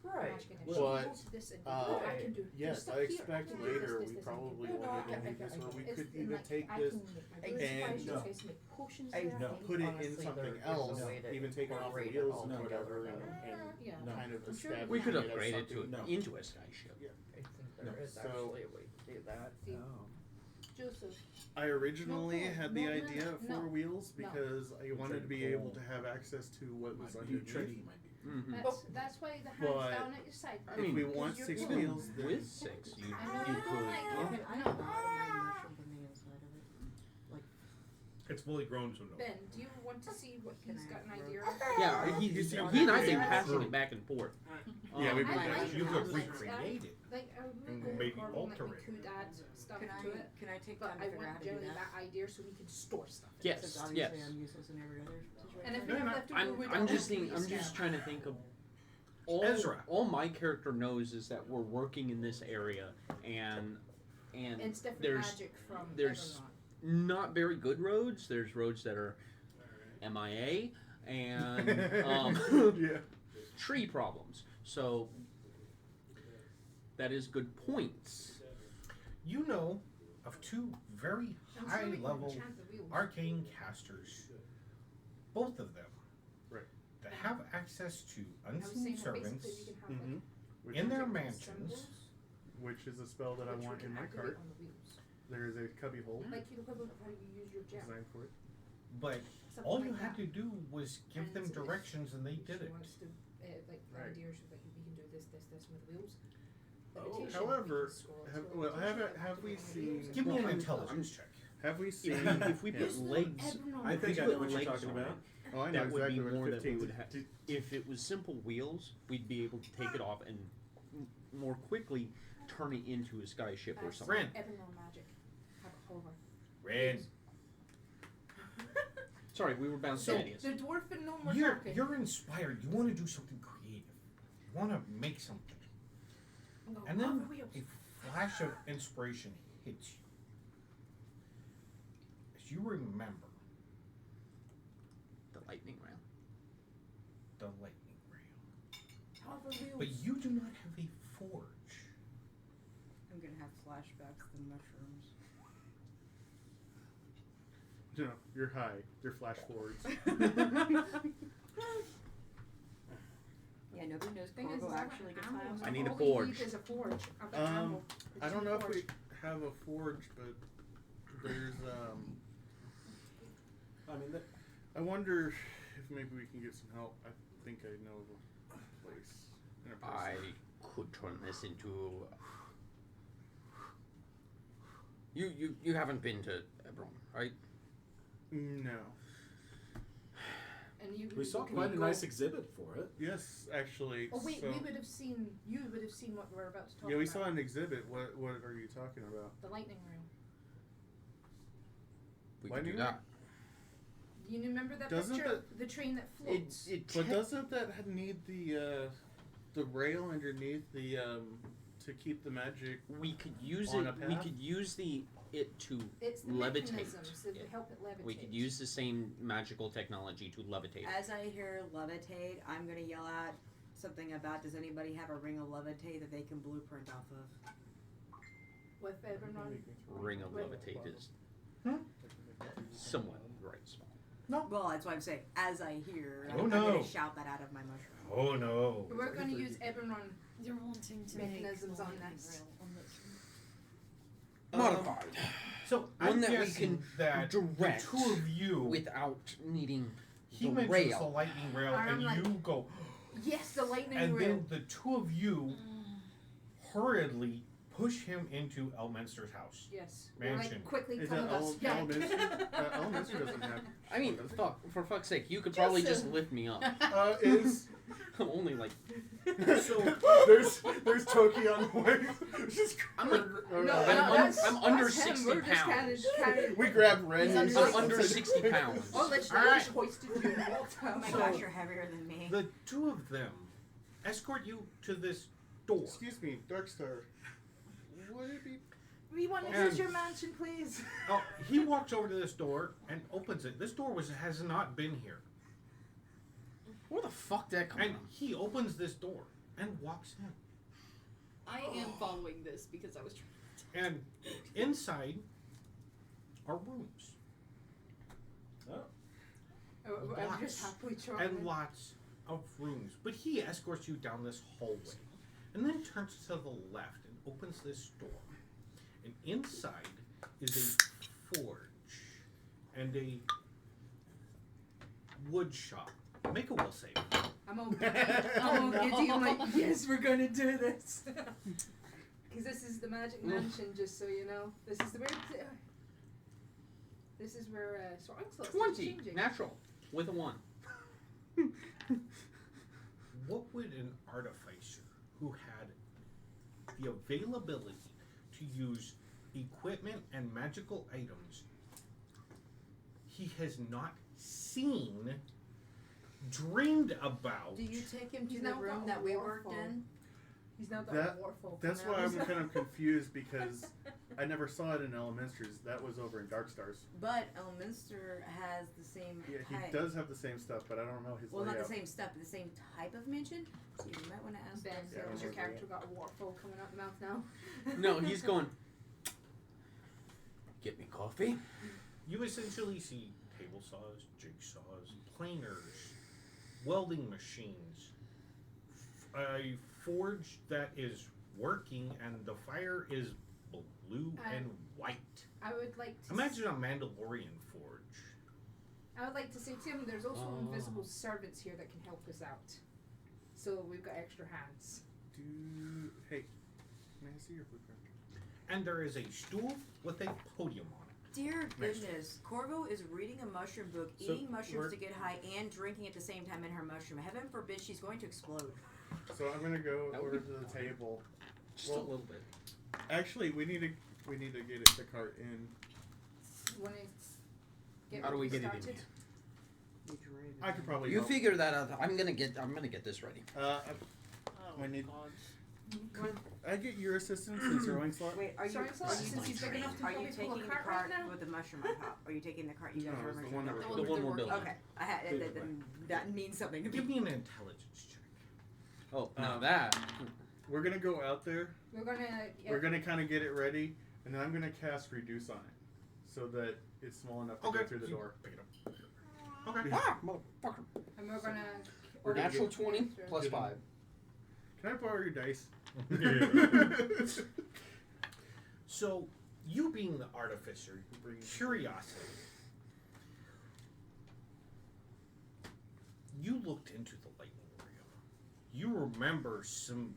Right. Magic and But, she wants this and I can do yes, stuff I here, expect can do later this, we this, probably and No, want I to get- do I this get- where we It's could in, even like, take I this can make my And- inspiration No. space, make potions I there, No. make- put it in Honestly, something there is else, no way to even take it off the incorporate it wheels all and together, whatever, though. and yeah. No. kind of I'm sure establish We could it as upgrade it something. No. into a skyship. I think there No. is So- actually a way to do that. See. Joseph, I originally No, had the no, no, idea of no, 4 wheels no. because I wanted to be able to have access to what was Might be underneath. tricky. Might be. Mm-hmm. that's why the hands But down at your side. I If mean, we because want you're 6 cool. wheels, then With 6, you I know, you I don't could. like it. I No. don't know my mushroom from the inside of it. it's fully grown, so no. Ben, do you want to see what Can he's I got an have idea rope? of? Yeah, he and I have been passing it back and forth. Yeah, we've been I like passing You it. could Like, recreate it. Like, I And would go maybe carving, like, alter we it. could add stuff Can to it, I take but time to I figure out want how to do generally that? that idea so we can store stuff. in it. Yes, Since obviously yes. I'm useless in every other situation. And if we No, have no, leftover wood, I'm I'll just have thinking. I'm to just use trying to think of. All, Ezra. all my character knows is that we're working in this area, and And it's different there's magic from there's- Evernon. not very good roads. There's roads that are MIA and Yeah. tree problems. So that is good points. You know of 2 very I'm high sure we can level enchant the wheels. arcane casters, both of them, Right. that have access to I was unseen saying that servants basically we can have Mm-hmm. like in their magic mansions. symbols, Which is a spell that I which we want can in my activate cart. on the wheels. There is a cubby hole Like the equivalent of how you use your gem. designed for it. But Something all like you had that. to do was give And them so if directions and they did She it. wants to, like, Right. ideas of, like, we can do this, this, this with wheels. Oh, Levitation, however, we can scroll have- through well, levitation, have- we have we activate seen- wheels. Give me an Well, intelligence check. Have we seen? If we put Yes. legs, Everyone I think I put know what you're legs talking on about. it, Oh, I know that would exactly be what more that we 15 would have. If it was simple wheels, we'd be able to take it off and more quickly turn it into a skyship or something. Ren. Everyone magic. Have a hover. Ren, Sorry, we were bouncing ideas. The dwarf and gnome were you're talking. inspired. You want to do something creative. You want to make something. And then a flash of inspiration hits you. As you remember The lightning round. the lightning rail. But you do not have a forge. I'm gonna have flashbacks to mushrooms. No, you're high. You're flash forwards. Yeah, nobody knows Thing is, Corvo is actually gets high on I need a all we forge. need is a forge. I've got Rambo. I don't know if we have a forge, but there's I mean, I wonder if maybe we can get some help. I think I know of a place. In a I person. could turn this into. You haven't been to Ebron, right? No. And you. we saw can quite you a go- nice exhibit for it. Yes, actually. Oh wait, so, we would have seen. You would have seen what we're about to talk yeah, we about. saw an exhibit. What are you talking about? The lightning room. We Why could do do that. You remember that Doesn't picture? The train that floats. But doesn't that need the rail underneath the to keep the magic? We could use On it. a We path? could use it to It's the levitate. mechanisms that Yeah. help it levitate. We could use the same magical technology to levitate. As I hear levitate, I'm gonna yell out something about, does anybody have a ring of levitate that they can blueprint off of? with Evernon. Ring of Wait. levitate is Hmm? somewhat right small. Well, that's what I'm saying. As I hear, Oh, I'm no. gonna shout that out of my mushroom. Oh no. We're going to use Evernon. You're wanting to Mechanisms make on the lightning this. rail on this. Modified So One I'm that we guessing can that direct the two of you, without needing he the mentions rail. the lightning rail, I'm and like- you go, Yes, the lightning and rail. then the two of you hurriedly push him into Elminster's house. Yes. We're Mansion. like quickly Is come that with us. Yeah. Elementary? Elementary doesn't have. I mean, for fuck's sake, you could probably just lift me up. Is I'm only like So there's Toki on the way. Just I'm like No, I'm under that's him. 60 We're just pounds. carried. we grab Ren. He's and I'm under under 60 pounds. Oh, let's Alright. just hoisted you and walked Oh out. my So- gosh, you're heavier than me. The two of them escort you to this door. Excuse me, Darkstar. Would it be? We want to And- use your mansion, please. Oh, he walks over to this door and opens it. This door has not been here. Where the fuck did that come And from? he opens this door and walks in. I am following this because I was trying. And inside are rooms. Oh. Oh, I'm just Lots happily trying. and lots of rooms. But he escorts you down this hallway and then turns to the left and opens this door. And inside is a forge and a wood shop. Make a will save. I'm all giddy. I'm all giddy. I'm like, yes, we're gonna do this. Because this is the magic mansion, just so you know. This is the where. This is where soaring slots is 20 changing. natural with a 1. What would an artificer who had the availability to use equipment and magical items he has not seen, dreamed about? Do you take him to He's the now room got that we a worked warful. in? He's now got That- a warful. That's now. why I'm kind of confused because I never saw it in Elementaries. That was over in Darkstars. But Elminster has the same Yeah, he type. does have the same stuff, but I don't know his Well, layout. not the same stuff, but the same type of mansion. So you might want to ask Ben, them. Yeah, has your we're- character got a warful coming out the mouth now? No, he's going. Get me coffee. You essentially see table saws, jigsaws, planers, welding machines, a forge that is working and the fire is blue and white. I would like to. Imagine a Mandalorian forge. I would like to say to him, there's also invisible servants here that can help us out. So we've got extra hands. Hey, may I see your blueprint? And there is a stool with a podium on it. Dear Next. goodness, Corvo is reading a mushroom book, So eating mushrooms we're- to get high, and drinking at the same time in her mushroom. Heaven forbid she's going to explode. So I'm gonna go That would over be to the table. Just Well- a little bit. Actually, we need to get it the cart in. When I get How do we get it in started. here? I could probably. You help. figure that out. I'm gonna get this ready. I need. I get your assistance in throwing slot? Wait, are you, Sorry, are so you, since he's big enough to are you probably pull a taking the cart cart right now? with the mushroom on top? Or are you taking the cart you guys No, were it's the mentioning? one that The we're The one we're working building. Okay, I had that means something to Give me. me an intelligence check. Oh, now Um, that. We're gonna go out there. We're gonna. Yeah. We're gonna kind of get it ready, and then I'm gonna cast reduce on it, so that it's small enough to Okay. go through the door. Pick it up. Okay. Ah, motherfucker. And we're gonna. We're gonna Natural get- 20 plus get 5. Can I borrow your dice? So, you being the artificer, curiosity. You looked into the lightning reel. You remember some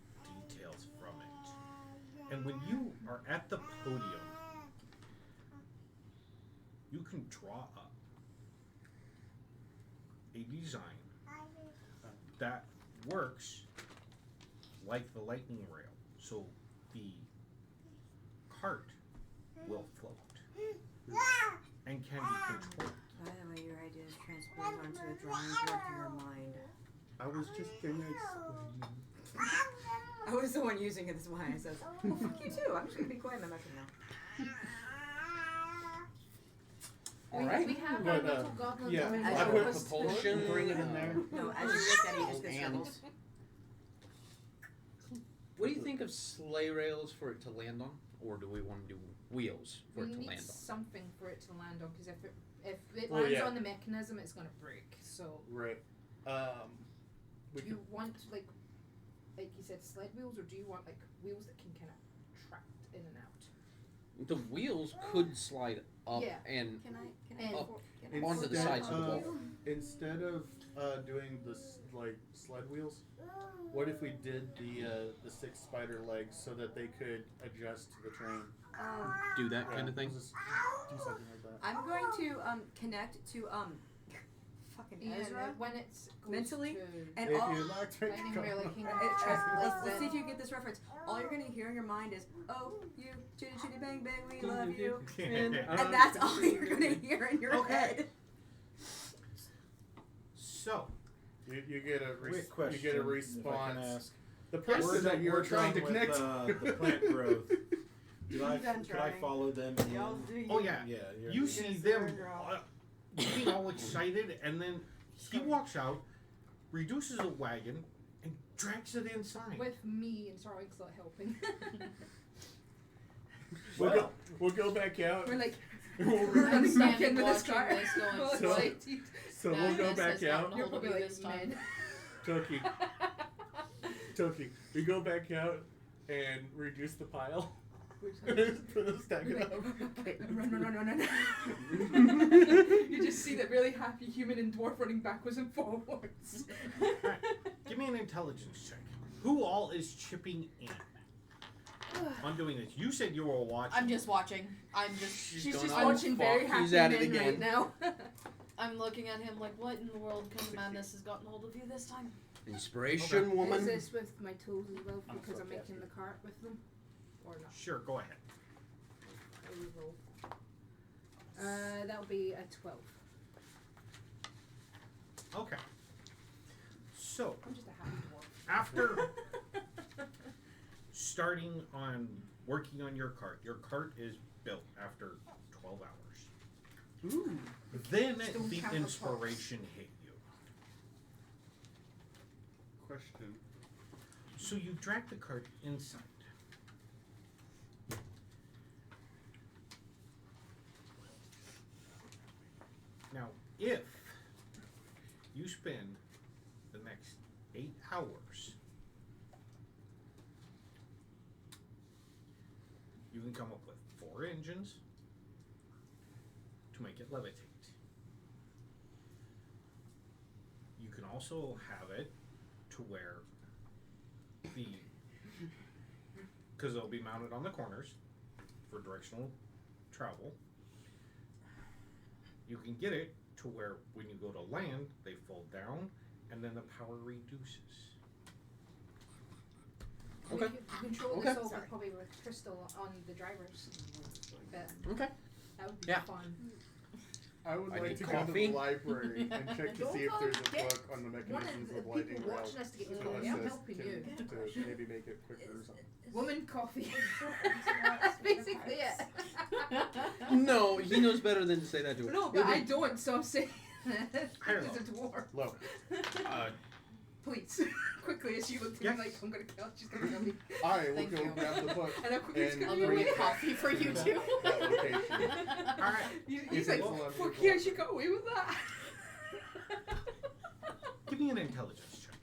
details from it. And when you are at the podium, you can draw up a design that works like the lightning rail. So the cart will float and can be controlled. By the way, your idea is transpose onto a drawing board to your mind. I was just gonna explain. I was the one using it, that's why I said, oh, fuck you too. I'm just gonna be quiet in my mushroom now. Alright. We have But, our little goblins. yeah, and I our put host- propulsion. Bring it in there. No, as you look at it, you just get And- scribbles. What do you think of sleigh rails for it to land on? Or do we want to do wheels for We it to need land on? something for it to land on, because if it Well, lands yeah. on the mechanism, it's gonna break. So Right. We do you want like you said sled wheels, or do you want like wheels that can kind of tract in and out? The wheels could slide up Yeah. and Can I And- can I onto the sides of the of- wall. Instead of doing this like sled wheels, what if we did the 6 spider legs so that they could adjust to the train? Do that kind of thing. Just do something like that. I'm going to connect to fucking Yeah, Ezra. when it's goes Mentally, to and If all you like to lightning come rail, it on. can let's translate see if them. you get this reference. All you're gonna hear in your mind is, "Oh, you, chitty chitty bang bang, we love you," and that's all you're gonna hear in your Okay. head. So, You get a Quick question. you get a if I can response. ask. The person that you were trying to connect with, the plant growth. Could I Done trying. follow them Y'all in? do you. oh yeah, Yeah, you're you in. see Yes, them sir, girl. getting all excited, and then he walks out, reduces a wagon, and drags it inside. with me and Star Wink's not helping. We'll go back out. We're like We'll we're re- I'm running back standing in with this watching car. this going, Well, So- like, so we'll go Madness back has gotten out. a you're hold of probably me like this time. men. Toki, Toki, we go back out and reduce the pile. Stack We're it like, up. run. You just see that really happy human and dwarf running backwards and forwards. Alright, give me an intelligence check. Who all is chipping in on doing this? You said you were watching. I'm just watching. I'm just. She's going just on. watching very Fuck, happy he's at it men right again. now. I'm looking at him like, what in the world kind of madness has gotten hold of you this time? Inspiration, Okay. Is woman. this with my toes as well I'm because I'm sarcastic. making the cart with them, or not? Sure, go ahead. I will roll. That'll be a 12. Okay. So, I'm just a happy dwarf. after starting on working on your cart is built after 12 hours. Ooh. Then Don't the count the inspiration hit you. Question. So you drag the cart inside. Now, if you spend the next 8 hours, you can come up with 4 engines to make it levitate. You can also have it to where because they'll be mounted on the corners for directional travel. You can get it to where when you go to land, they fold down and then the power reduces. We Okay. could control Okay. this over Sorry. probably with crystal on the drivers. But Okay. that would be Yeah. fun. I would I like need to go coffee. to the library and check to Don't see if go there's a get book on the One mechanisms of the of lighting people rail watching us to get you process coffee. I'm helping you. to maybe make it quicker or something. Woman coffee. That's basically it. No, he knows better than to say that to her. No, but I don't, so I'm saying that. Hello. He's a dwarf. Low. Please, quickly, as you look at Yes. me like I'm gonna kill. She's gonna kill me. I will Thank go you. grab the book. And I'm quickly just And I'll gonna go bring get it coffee for you to too. that location. Alright. He's If like, it's allowed to fuck be yeah, she got away with that. Give me an intelligence check.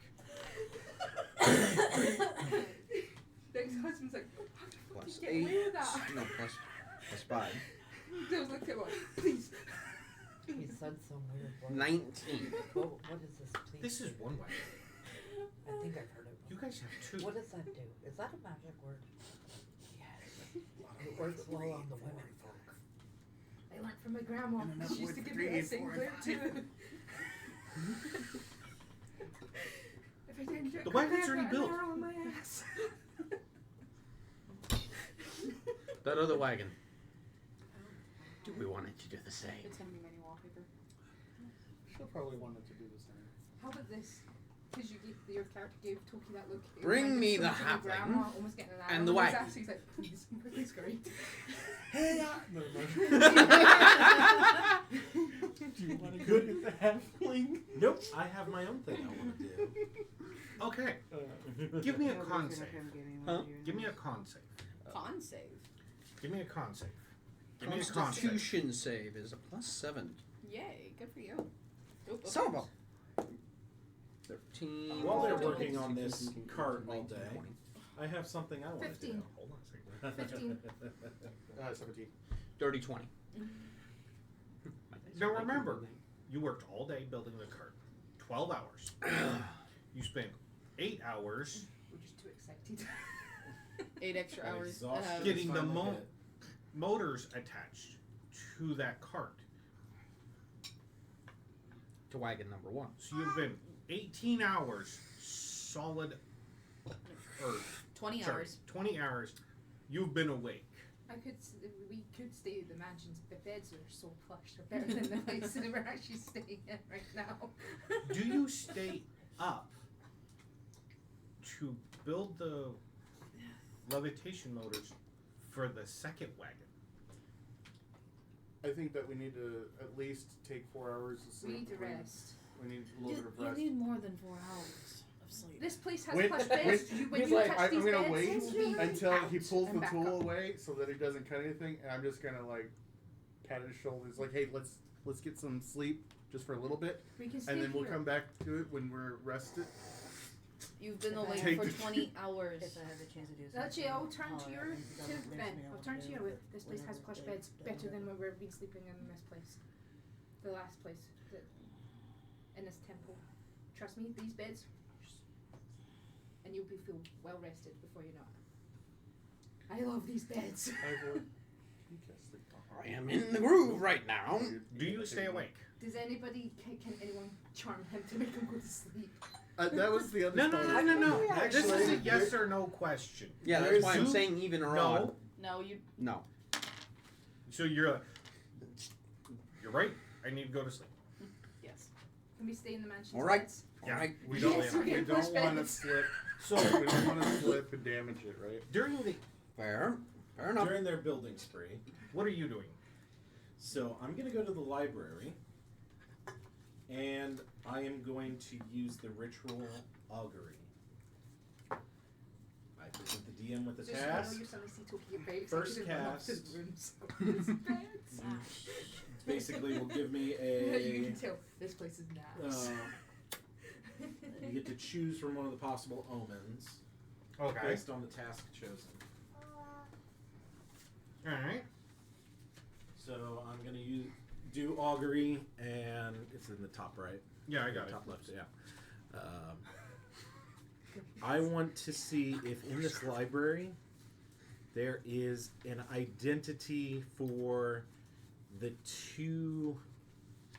Next husband's like, how the fuck Plus did you get 8. away with that? No, plus 5. They was like, please. He said some weird word. 19. What is this, please? This is one way. I think I've heard it. You guys have two. What does that do? Is that a magic word? Yes. It works well on the women folk. I learned from my grandma. And enough She used to wood give for me 3 that same and clear 4 too. If I didn't get The wagon's already an built. arrow in my ass. That other wagon. Do we want it to do the same? It's gonna be my new wallpaper. She'll probably want it to do the same. How about this? Because your character gave Toki that look. It Bring reminded me so the much of my halfling grandma almost getting an arrow and the in his wagon. ass. He's like, please, please, great. Hey, do you want to go get the halfling? Nope, I have my own thing I want to do. Okay. Give me a con save. Huh? Give me a con save. Con save. Give me a con save. Give me a con save. Constitution save is a +7. Yay, good for you. Oop, okay. Son of a- 13. While they're 14, working on 16, this 17, cart all 19, day, 20. I have something I want to 15. do. Hold on a second. 15. 17. Dirty 20. Now remember, you worked all day building the cart. 12 hours. You spent 8 hours We're just too excited. 8 extra hours. Exhaustion is Getting the finally mo- hit. motors attached to that cart. To wagon number 1. So you've been 18 hours solid, or 20 sorry, hours. 20 hours. You've been awake. We could stay at the mansions. The beds are so plush. They're better than the place that we're actually staying in right now. Do you stay up to build the levitation motors for the second wagon? I think that we need to at least take 4 hours of We sleep. need to rest. We need a little bit of You rest. need more than 4 hours of sleep. This place has Wait, plush wait, beds. When he's you like, touch I'm these gonna beds, wait you'll be until he out pulls and the back tool up. away so that he doesn't cut anything, and I'm just gonna like pat his shoulders, like, hey, let's get some sleep just for a little bit, We can stay and then we'll here. come back to it when we're rested. You've been If I awake take for the- 20 hours. If I have the chance to do Actually, something, I'll turn to holler your at me, 'cause to I'm Ben. basically I'll able turn to do you with this place has whenever plush they beds don't better have than it. when we've been sleeping in this place. The last place. In this temple. Trust me, these beds, and you'll be feel well rested before you know it. I love these beds. You can't sleep. I am in the groove right now. Do you stay awake? Does anybody, can anyone charm him to make him go to sleep? That was the other No. thought. This Actually, is a yes or no question. Yeah, that's There's why I'm two- saying even or No. odd. No, you. No. So you're right. I need to go to sleep. Yes. Can we stay in the mansion? All right. beds? All Yeah. right. We don't, Yes, we're we getting don't push want to beds. slip. So We don't want to slip and damage it, right? during the, Fair. Fair enough. During their building spree. what are you doing? So I'm going to go to the library, and I am going to use the ritual augury. I present the DM with the Just task. know you're suddenly see Toki get very First excited and run off to cast. the room, so it's beds. Basically, will give me You a. can tell this place is nice. You get to choose from one of the possible omens Okay. based on the task chosen. All right. So I'm going to do augury, and it's in the top right. Yeah, I got it. Top left, yeah. I want to see if in this library there is an identity for the two.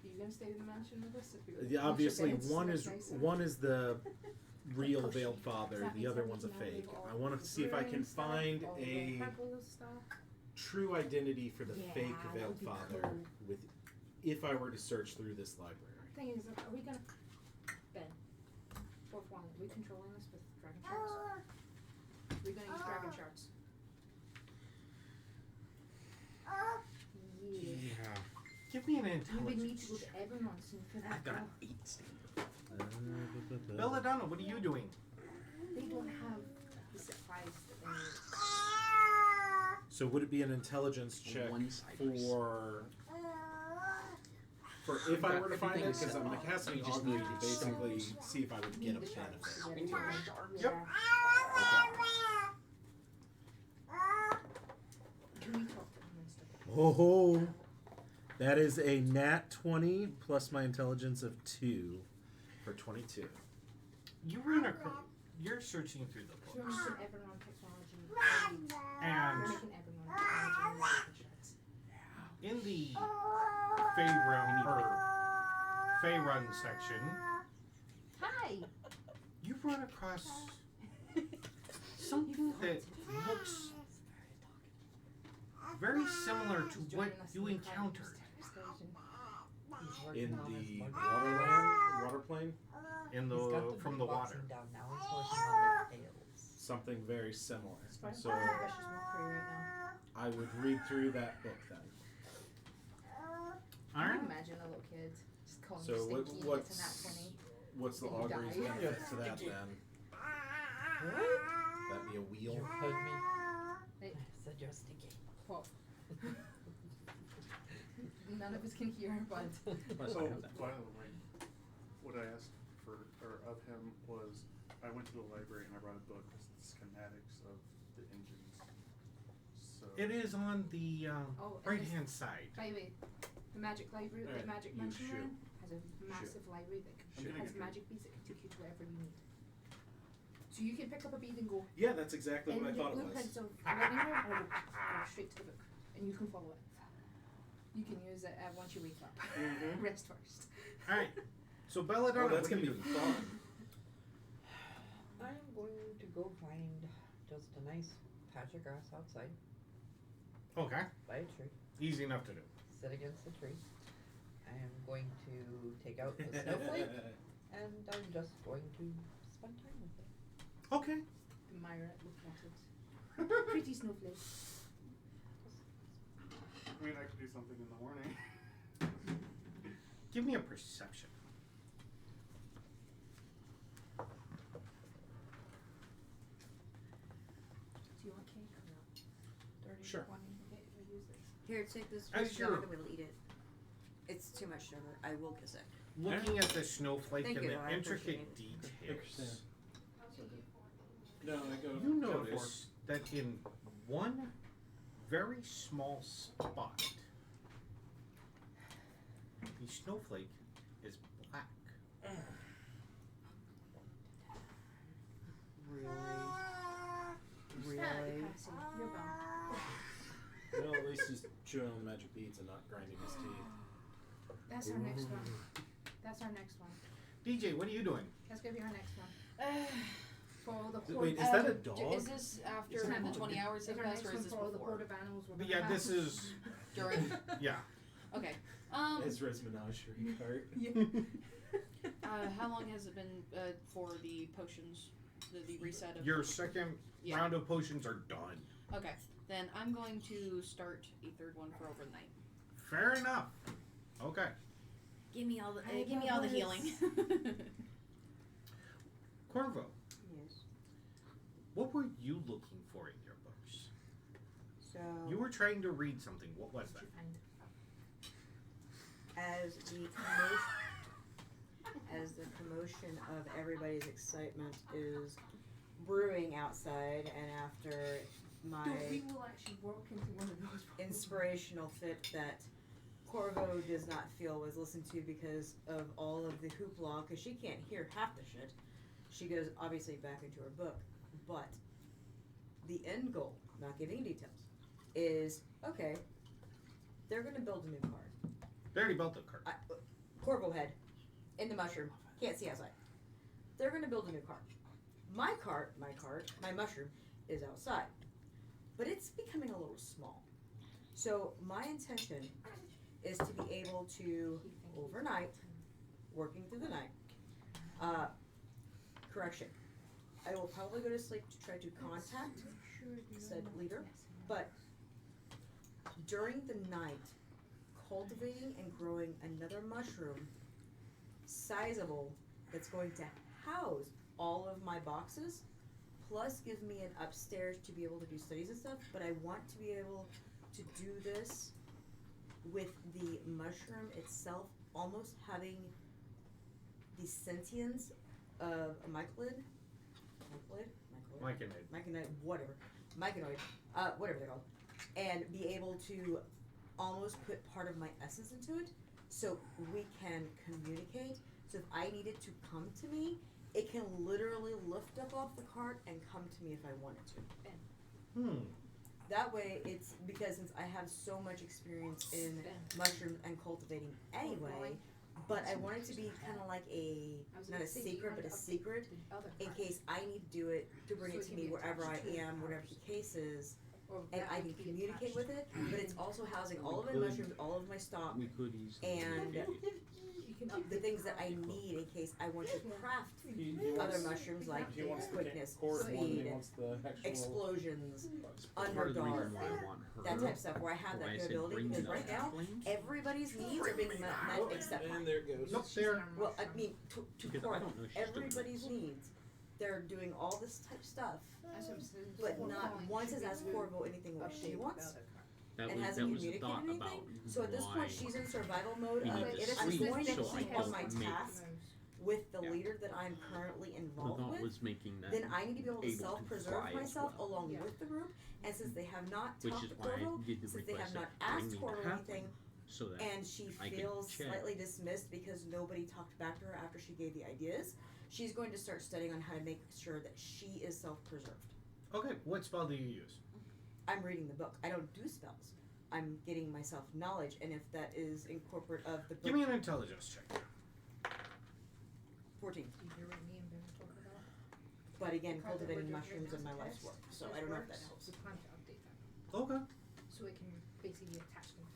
Are you gonna stay in the mansion with us? If we Obviously, beds, one that's is nicer. the real veiled Does father. that The mean other that one's a we can now fake. leave all I want the to see if I can room stuff, find all the a purple stuff? true identity for the Yeah, fake that veiled would be father cool. if I were to search through this library. Thing is, are we gonna Ben? Fourth one, are we controlling this with dragon shards? We're gonna use dragon shards. Yeah. Give me an You would intelligence. need to go to everyone so you can I've got have an 8 standard. Belladonna, what are you doing? They don't have the supplies that they need. So would it be an intelligence check One cypress. for if I were to find it? Everything's Because I'm set off. casting You just augury need to to basically see if I would get a the shards benefit. to get it. Yep. Can we talk to them and stuff? Oh, that is a nat 20 plus my intelligence of 2 for 22. You run across. You're searching through the So we're books, making everyone technology. and We're making everyone technology and dragon shards. in the Fey Run section, Hi! you run across something that looks very similar to He's what joining us you in the climate encountered excursion. He's working In on his the monkey. water plane? in He's got the from the water. boxing down now. He's working on the tails. Something very similar. It's fine. So I think that's just mockery right now. I would read through that book then. Can Alright. you imagine a little kid just calling So you what- stinky and what's- it's a nat 20? What's the You augury's die. benefit to that then? That'd be a You wheel. heard me. Hey. I said you're stinky. Pop. None of us can hear, but Unless I Oh, have that. by the way, what I asked for or of him was I went to the library and I brought a book with the schematics of the engines. So It is on the Oh, and right this- hand side. by the way, the magic library, Alright, the magic you mansion shoot. line has a massive library that I'm getting has a drink. magic beads that can take you to wherever you need. So you can pick up a bead and go. Yeah, that's exactly And what I the thought it was. blueprints of the living room or go straight to the book, and you can follow it. You can use it once you wake up. Mhm. Rest first. Alright. So Belladonna, Oh, that's what are gonna you be doing? fun. I'm going to go find just a nice patch of grass outside Okay. by a tree. Easy enough to do. Sit against the tree. I am going to take out the snowflake, and I'm just going to spend time with it. Okay. Admire it, look at it. Pretty snowflake. I mean I could do something in the morning. Give me a perception. Do you want cake or not? 30, Sure. 20, okay, we'll use this. Here, take this. As I'm you're- not gonna be able to eat it. It's too much sugar. I will kiss it. Looking at the snowflake Thank and you, the I intricate appreciate details, No, I go. you notice that in one very small spot, the snowflake is black. Really? Really? You're gone. Well, at least he's chewing on the magic beads and not grinding his teeth. That's our next one. That's our next one. DJ, what are you doing? That's gonna be our next one. For the horde. Wait, is that a dog? Is this after It's the not 20 hours have our passed, next or one is this for all the before? horde of animals we're But gonna yeah, this have. is During? yeah. Okay. Ezra's menagerie cart. How long has it been for the potions? The reset of. Your second Yeah. round of potions are done. Okay. Then I'm going to start a third one for overnight. Fair enough. Okay. Give me all the. Give me all the healing. Corvo, Yes. what were you looking for in your books? So. You were trying to read something. What was that? As the commotion of everybody's excitement is brewing outside, and after my We will actually walk into one of those. inspirational fit that Corvo does not feel was listened to because of all of the hoopla, because she can't hear half the shit, she goes obviously back into her book. But the end goal, not giving details, is okay, they're going to build a new card. They already built the cart. Corvo head in the mushroom, can't see outside. They're going to build a new card. My mushroom is outside, but it's becoming a little small. So my intention is to be able able to overnight, working through the night. Correction. I will probably go to sleep to try to contact said leader, but during the night, cultivating and growing another mushroom, sizable, that's going to house all of my boxes, plus give me an upstairs to be able to do studies and stuff, but I want to be able to do this with the mushroom itself almost having the sentience of a mycolid, whatever, whatever they're called, and be able to almost put part of my essence into it, so we can communicate. So if I need it to come to me, it can literally lift up off the cart and come to me if I wanted to. That way, it's because since I have so much experience in mushrooms and cultivating anyway, but I want it to be kind of like not a secret, but a secret, in case I need to do it, to bring it to me wherever I am, whatever the case is, and I can communicate with it, but it's also housing all of my mushrooms, all of my stock, and the things that I need in case I want to craft other mushrooms like quickness, speed, explosions, underdark, that type of stuff, where I have that capability, because right now, everybody's needs are being met except mine. Nope, there. Well, I mean, to Corvo, everybody's needs, they're doing all this type of stuff, but not once has asked Corvo anything what she wants. And hasn't communicated anything. So at this point, she's in survival mode of if I'm going to keep on my task with the leader that I'm currently involved with, then I need to be able to self-preserve myself along with the group. And since they have not talked to Corvo, since they have not asked Corvo anything, and she feels slightly dismissed because nobody talked back to her after she gave the ideas, she's going to start studying on how to make sure that she is self-preserved. Okay, what spell do you use? I'm reading the book. I don't do spells. I'm getting myself knowledge, and if that is incorporate of the book. Give me an intelligence check. 14. But again, cultivating mushrooms in my life's work, so I don't know if that helps. We plan to update that. Okay. So it can basically attach to the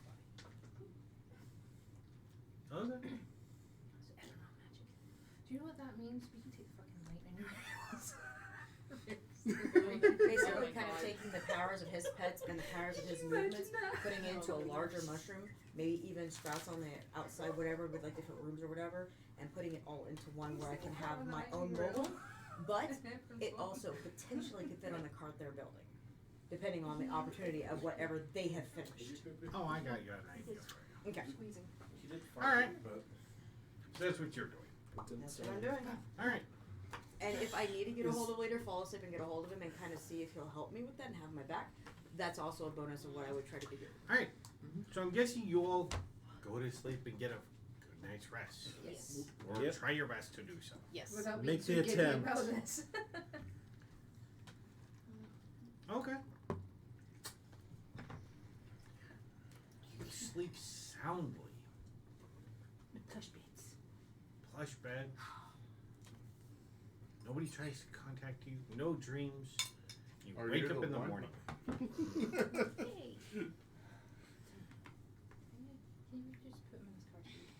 body. Okay. So Ethereal magic. Do you know what that means? We can take the fucking light anywhere. Basically kind of taking the powers of his pets and the powers of his movements, putting it into a larger mushroom, maybe even sprouts on the outside, whatever, with like different rooms or whatever, and putting it all into one where I can have my own mobile, but it also potentially could fit on the cart they're building, depending on the opportunity of whatever they have finished. Oh, I got you an idea. Okay. Alright. So that's what you're doing. That's what I'm doing. Alright. And if I need to get a hold of a leader, fall asleep and get a hold of him and kind of see if he'll help me with that and have my back, that's also a bonus of what I would try to be doing. Alright. So I'm guessing you all go to sleep and get a good night's rest. Yes. Or Yep. try your best to do so. Yes. Without Make being the too giddy attempt. about this. Okay. You sleep soundly. Plush beats. Plush bed. Nobody tries to contact you. No dreams. You Are wake you up the in the one? morning. Hey. Can you just put him in his car seat?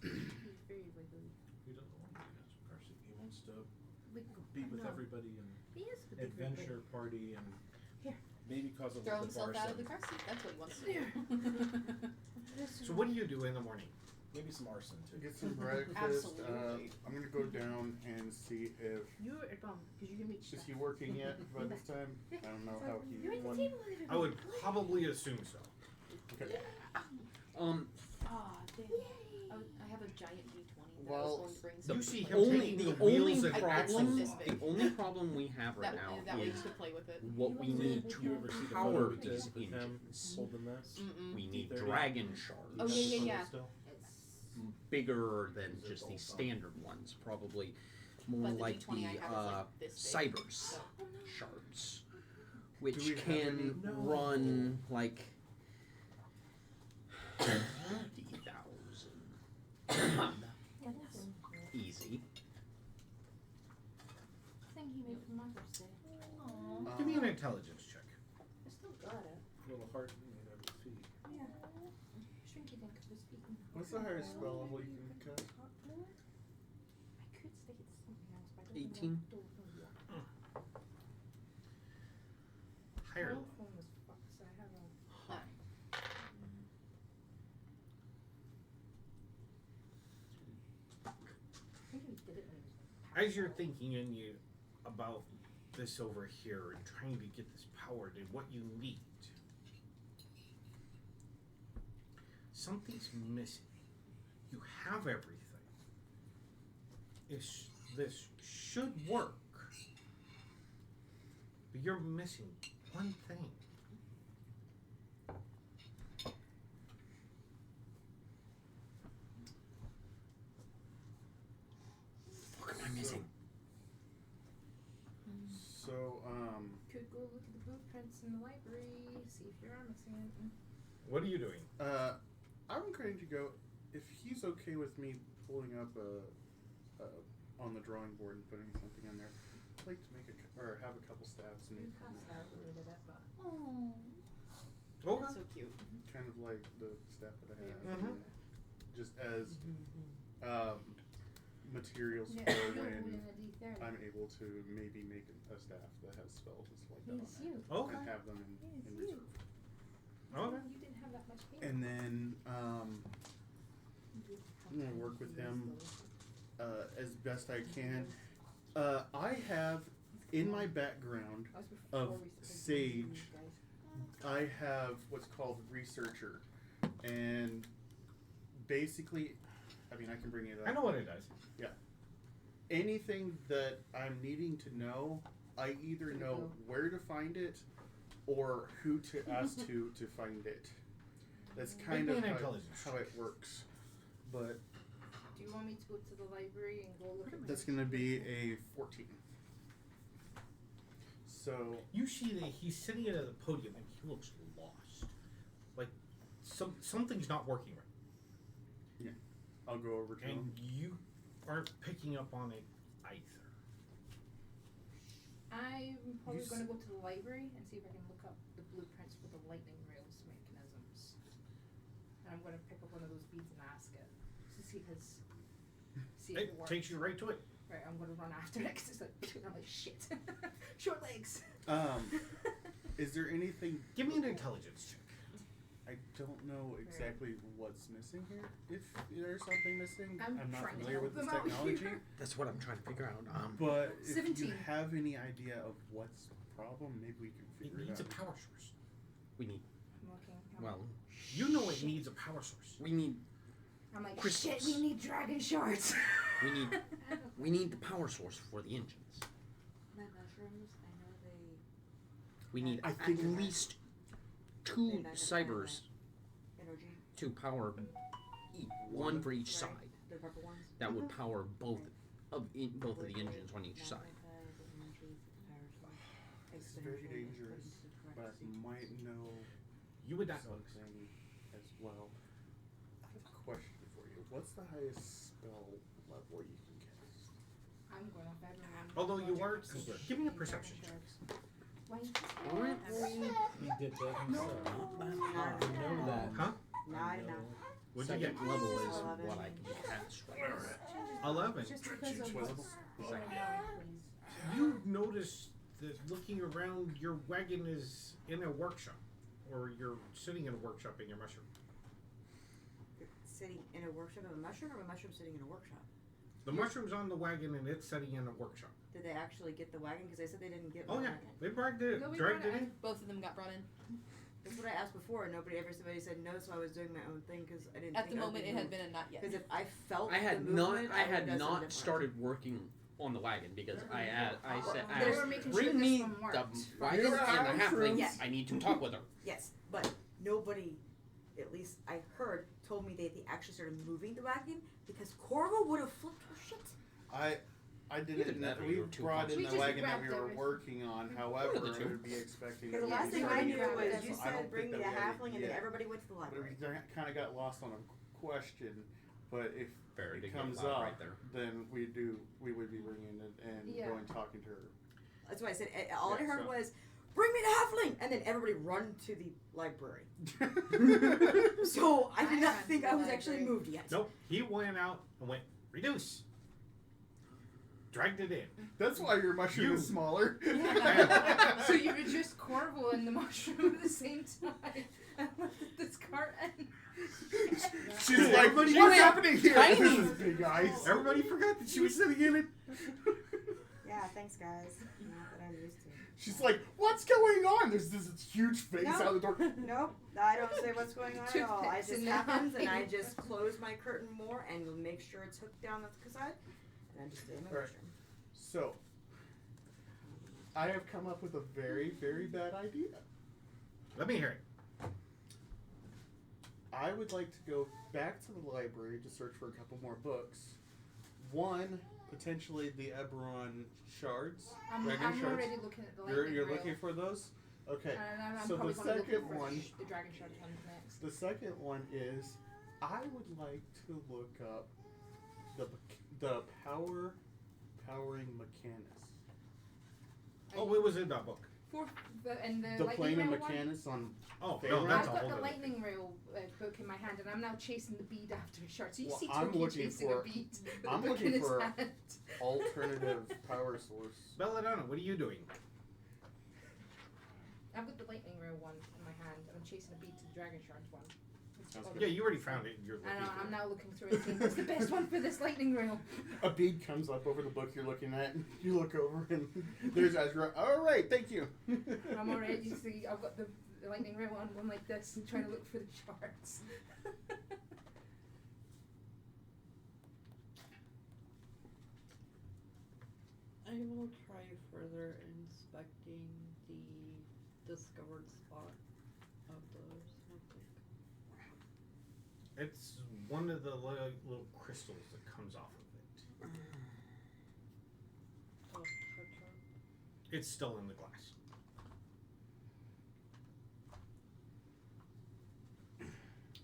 He's very wiggly. He doesn't want to be in his car seat. He wants to Wiggle. be with No. everybody and He is a big adventure party and Here. maybe cause a Throw little bit himself out of the arson. car seat. That's what he wants to do. So what do you do in the morning? Maybe some arson too. Get some breakfast. Absolutely. I'm gonna go down and see if You're at home because you can reach is stuff. he working yet by this time. I don't know how You're he. at the When, table with I would probably assume so. okay. Ah, damn. I have a giant D20 that I was Well, going to bring The some. You see him only taking the the only wheels and problem this big. the only problem we have right that now way you is could play with it. what we need Did you ever see to the power photo we these did with him engines. holding this? Mm-mm. We need D30? dragon shards. Oh, You got yeah, the yeah, photo yeah. still? Bigger than just the standard ones, probably more But the like D20 I the have is like this big. cybers So. shards, Do we which have can any? No. run like 50,000 easy. Thing he made for Mother's Day. Aww. Give me an intelligence check. I still got it. Little heart made out of his feet. Shrinky dink was speaking. What's the highest spell level you can cast? I could say it's something else, but I don't 18. know what. Higher. Roll form was fucked, so I have a. I think we did it when it was like As you're thinking about this over here and trying to get this powered and what you need, something's missing. You have everything. This should work, but you're missing one thing. What am I missing? So, Could go look at the blueprints in the library, see if you're missing it. What are you doing? I'm going to go, if he's okay with me pulling up on the drawing board and putting something in there, I'd like to make or have a couple stabs and Okay. So cute. kind of like the staff that I have, Mhm. and just as materials Yeah, for you're when winning a D30. I'm able to maybe make a staff that has spells and stuff like that on It's there, you. Okay. and have them It's in you. reserve. Okay. You didn't have that much paper. And then I'm gonna work with him as best I can. I have in my background That was before of we started Sage, using these guys. I have what's called Researcher, and basically, I mean, I can bring it up. I know what it does. Anything that I'm needing to know, I either know where to find it or who to ask to find it. That's kind Make of me an how, intelligence how it works. But Do you want me to go to the library and go look at my that's going to be a 14. So, You see that he's sitting at the podium and he looks lost. Like something's not working right. I'll go over to And him. you aren't picking up on it either. I'm probably You going to go to the library and see if I can look up the blueprints for the lightning rails mechanisms. And I'm going to pick up one of those beads and ask it to see if It it works. takes you right to it. Right, I'm going to run after it because it's like, I'm like, shit. Short legs. Is there anything? Give me an intelligence check. I don't know exactly what's missing here. If there's something missing, I'm I'm not trying to familiar with help this them out technology. here. That's what I'm trying to figure out. But if 17. you have any idea of what's the problem, maybe we can It figure it needs a out. power source. We need, I'm looking. well, You know it needs a power source. we need, I'm like, crystals. shit, we need dragon shards. we need the power source for the engines. My mushrooms, I know they. We need I at think- least 2 cybers Energy. to power one for each Right. side. The purple ones. That would power both of the engines on each side. This is very dangerous, but I might know You would not know this. something as well. I have a question for you. What's the highest spell level you can cast? I'm going off everyone. Although you are, Logic. give me a perception check. Why you Aren't He did that himself. You know that. Huh? Nine, You know. What'd you get? Second level is 11. what I can cast right now. 11. Just because of Twelve. what's going on, please. You notice that looking around, your wagon is in a workshop, or you're sitting in a workshop in your mushroom. Sitting in a workshop of a mushroom, or a mushroom sitting in a workshop? The mushroom's on the wagon and it's sitting in a workshop. Did they actually get the wagon? Because they said they didn't get Oh my yeah, wagon. they dragged it, No, we dragged brought it it in. Both of them got brought in. That's what I asked before, and somebody said no, so I was doing my own thing because I didn't. At the moment, it had been a not yet. Because if I felt I had the not movement, I would've had done something not different. started working on the wagon because I said They were making sure bring this me one the worked. wagon You're and the out, halfling. Yes. I need to talk with her. Yes, but nobody, at least I heard, told me they actually started moving the wagon because Corvo would have flipped her shit. I Either didn't know. that or We you were too brought in We the just wagon that we grabbed were everything. working on. However, One of the I two. would be expecting. Because the that last we thing I started knew getting was it, you so I don't said bring think me that a we had it halfling and then yet. everybody went to the But library. we kind of got lost on a question. But if Very it comes up, right there. then we would be bringing it and Yeah. going talking to her. That's why I said all I Yeah, heard so- was bring me the halfling, and then everybody run to the library. So I did not think I was actually moved yet. Nope. He went out and went, reduce. Dragged it in. That's why your mushroom is smaller. So you reduced Corvo and the mushroom at the same time and left this cart in. She's like, what's happening here? This is big eyes. Everybody forgot that she was sitting in it. Yeah, thanks guys. Not that I'm used to it. She's like, what's going on? There's this huge face Nope. out the door. Nope, I don't say what's going on at all. It Toothpicks just in the happens, and I eye. just close my curtain more and make sure it's hooked down the side, and I just stay in my Alright. mushroom. So, I have come up with a very, very bad idea. Let me hear it. I would like to go back to the library to search for a couple more books. One, potentially the Eberron shards. I'm Dragon shards. already looking at the lightning You're reel. looking for those? Okay. And I'm So probably the gonna look second for one, the dragon shard one next. the second one is, I would like to look up the powering Mechanus. Oh, it was in that book. And the The lightning plane of rail one? Mechanus on. Oh, Faerun? no, that's I've a got whole the other lightning rail book in my hand, and I'm now chasing the bead after a shard. So you Well, see I'm Toki looking chasing for- a bead with I'm the book looking in his for- hand. Alternative power source. Belladonna, what are you doing? I've got the lightning rail one in my hand, and I'm chasing a bead to the dragon shards one. Sounds Yeah, you already found it. You're I looking know, for I'm it. now looking through and seeing what's the best one for this lightning rail. A bead comes up over the book you're looking at. And you look over and there's Ezra. All right, thank you. I'm already, you see, I've got the lightning rail on one like this and trying to look for the shards. I will try further inspecting the discovered spot of the snowflake. It's one of the little crystals that comes off of it. I'll touch it. It's still in the glass.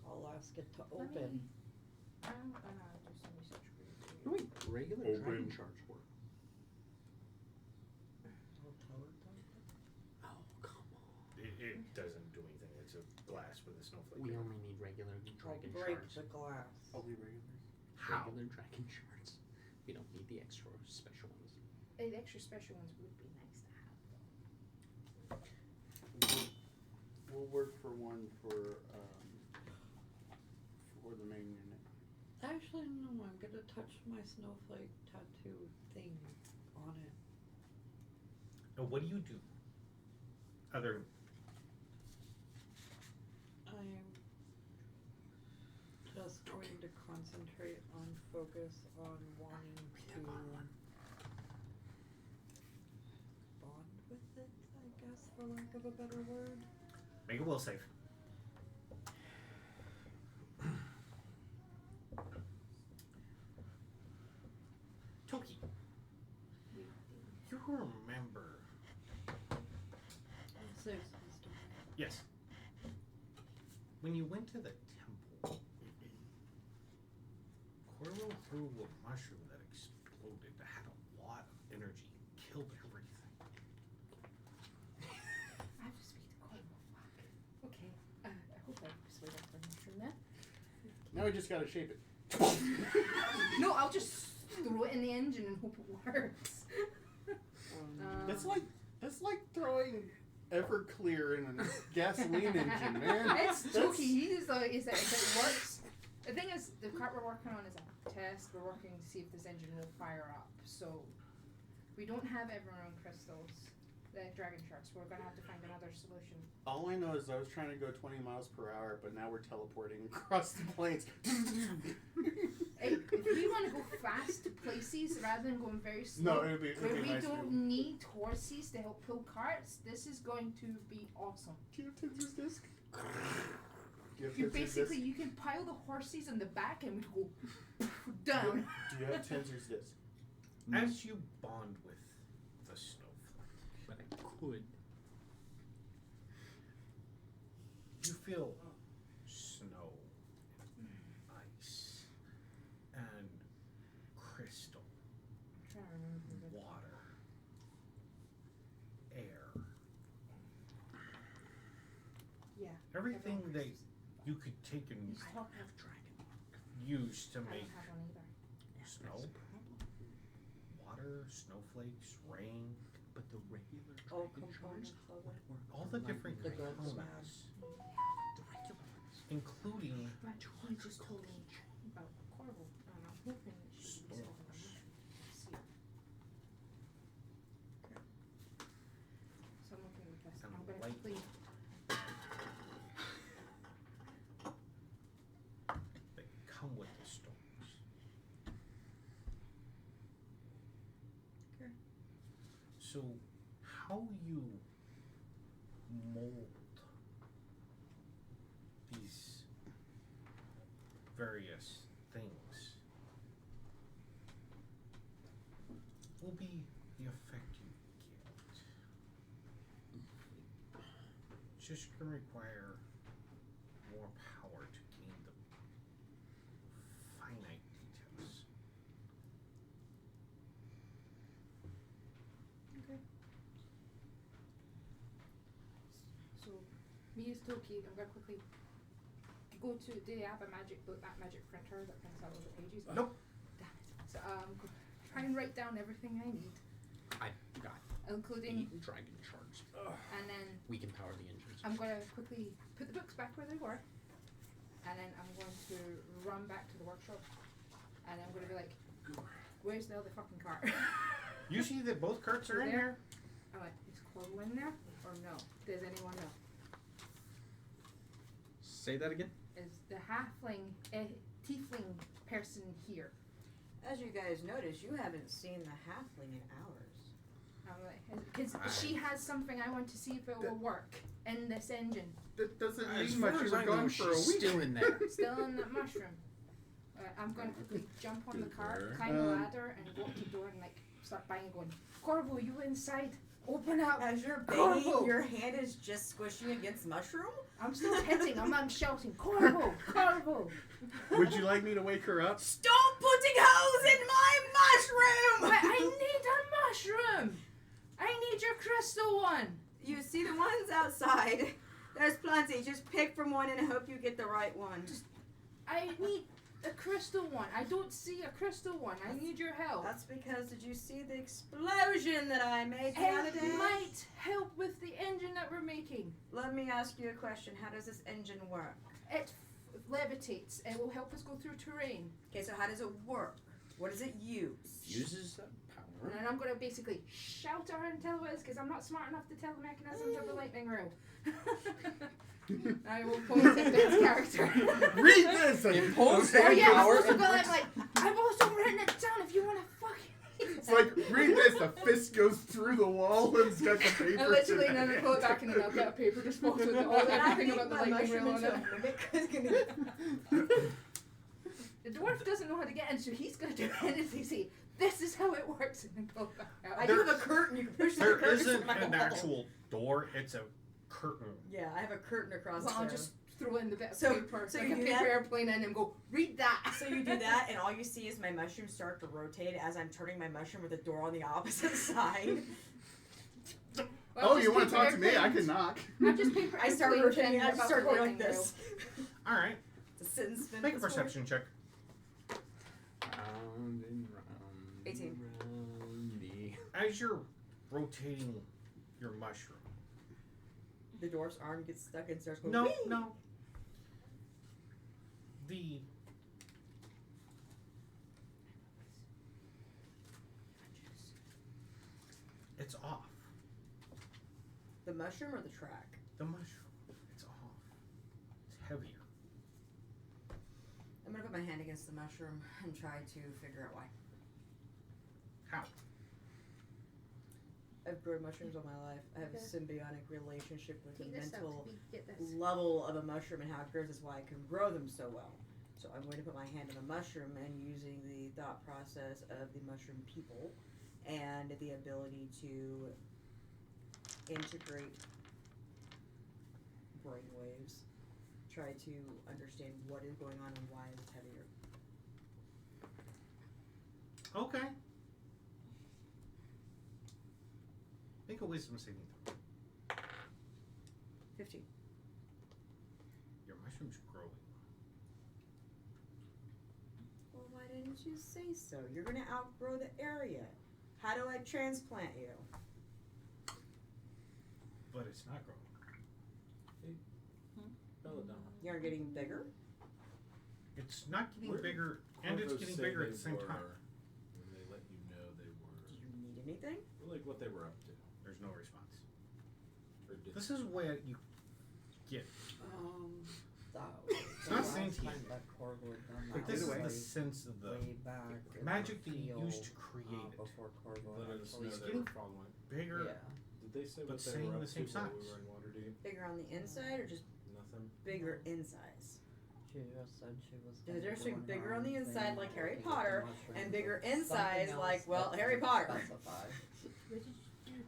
I'll ask it to Let open. me- I don't know, I'll do some research for you. No, wait, regular Open. dragon shards work. I'll tell it to open. Oh, come on. It doesn't do anything. It's a glass with a snowflake. We in it. only need regular I'll dragon break shards. the glass. Only regulars. How? Regular dragon shards. We don't need the extra special ones. The extra special ones would be nice to have, though. We'll work for one for the main unit. Actually, no, I'm gonna touch my snowflake tattoo thing on it. Now, what do you do? Other. I'm just going to concentrate on focus on wanting to bond with it, I guess, for lack of a better word. Make a will save. Toki, you remember? Six wisdom. Yes. When you went to the temple, Corvo threw a mushroom that exploded that had a lot of energy and killed everything. I have to speak to Corvo. Fuck. Okay. I hope I persuade him for a mushroom then. Now we just gotta shape it. No, I'll just throw it in the engine and hope it works. That's like throwing Everclear in a gasoline engine, man. It's Toki. He's like, is that if it works? The thing is, the cart we're working on is a test. We're working to see if this engine will fire up. So we don't have Everon crystals, the dragon shards. So we're gonna have to find another solution. All I know is I was trying to go 20 miles per hour, but now we're teleporting across the plains. Hey, if we want to go fast to places rather than going very slow, No, it'd be where we nice. don't need horses to help pull carts, this is going to be awesome. Do you have Tinser's disc? Do You basically you can pile the horses in the back and we go down. Do you have Tinser's disc? As you bond with the snowflake, But I could. you feel snow, ice, and crystal, I'm trying to remember. water, air, Everything Everyone that produces- you could take and I don't have dragon mark. use to I make don't have one either. snow, water, snowflakes, rain, But the regular All dragon components shards of would it. work all for the different lightning The gold components, The regular ones. including But you just told me about Corvo, and I'm hoping that she was talking about mushroom. So I'm looking at this. And I'm gonna light. quickly. that come with the storms. Okay. So, how you mold these various things will be the effect you get. It's just gonna require more power to gain the finite details. So, me as Toki, I'm gonna quickly go to. Do they have a magic book, that magic printer that prints out all the pages? Nope. Damn it. So, try and write down everything I need, I got including, 8 dragon shards. and then We can power the engines. I'm gonna quickly put the books back where they were, and then I'm going to run back to the workshop, and I'm gonna be like, "Where's the other fucking cart?" You see that both carts are in there? I'm like, "Is Corvo in there or no? Does anyone know? Say that again? Is the halfling, tiefling person here?" As you guys notice, you haven't seen the halfling in hours. I'm like, because she has something I want to see if it will work in this engine. That doesn't As mean far much. as You were I know, gone for a she's week. still in there. Still on that mushroom. I'm going to quickly jump on the cart, There. climb the ladder, and go up to the door and like start banging, going, "Corvo, you inside? Open up!" As you're Corvo! banging, your hand is just squishing against mushroom? I'm still hitting. I'm shouting, "Corvo, Corvo!" Would you like me to wake her up? Stop putting holes in my mushroom! But I need a mushroom. I need your crystal one. You see the ones outside. There's plenty. Just pick from one and hope you get the right one. I need a crystal one. I don't see a crystal one. I need your help. That's because did you see the explosion that I made the other day? It might help with the engine that we're making. Let me ask you a question. How does this engine work? It levitates. It will help us go through terrain. Okay, so how does it work? What does it use? Uses that power. And then I'm going to basically shout at her and tell her what it is, because I'm not smart enough to tell the mechanisms of the lightning rod. I will point at Ben's character. Read this! Impulse Oh and yeah, power I'm supposed to and go like, I've also written it down if you want to fucking It's like, read this. The fist goes through the wall and it's got the paper. I literally never pull it back and then I'll get a paper disposal with all everything about the lightning mushroom reel on into it. a mimic is gonna The dwarf doesn't know how to get in, so he's going to do it and say, "This is how it works," and then pull it back out. I do have a curtain. You can push the There curtain isn't to my an wall. actual door, it's a curtain. Yeah, I have a curtain across Well, I'll the just throw in the bit of So- paper, so like you a do paper that? airplane in and go, "Read that." So you do that, and all you see is my mushroom start to rotate as I'm turning my mushroom with the door on the opposite side. Well, Oh, just you want to paper talk to me? I airplanes. can knock. I'm just paper I start airplanes rotating. and I just about start the going like lightning this. Alright, To sit and spin. make a this way. perception check. Round and round. 18. Roundy. As you're rotating your mushroom. The dwarf's arm gets stuck and starts going. No, "Whee!" no. The it's off. The mushroom or the track? The mushroom. It's off. It's heavier. I'm gonna put my hand against the mushroom and try to figure out why. How? I've grown mushrooms all my life. I have a Okay. symbiotic relationship with the Take this out mental to get this. level of a mushroom and how it grows is why I can grow them so well. So I'm going to put my hand on the mushroom and using the thought process of the mushroom people and the ability to integrate brainwaves, try to understand what is going on and why it's heavier. Okay. Make a wisdom saving throw. 15. mushroom's growing. Well, why didn't you say so? You're gonna outgrow the area. How do I transplant you? But it's not growing. Belladonna. You're getting bigger? It's not getting Where- bigger, and it's Corvos getting say bigger at they the same were, time. When they let you know they Do were, you need anything? like what they were up to. There's no response. Or did This is where you get. It's not sentient. But this is Either way. the sense of the way back in magic the that you used to field, create it. before Corvo let us know It's they getting were following. bigger. Yeah. Did they say But what they staying were the up same to while we size. were in Waterdeep? Bigger on the inside or just Nothing. bigger in size? She just said she was. There's a gonna difference do between bigger her on the own inside thing, like Harry looking at the Potter, mushrooms and or bigger in something size else like, well, that Harry didn't Potter. specify.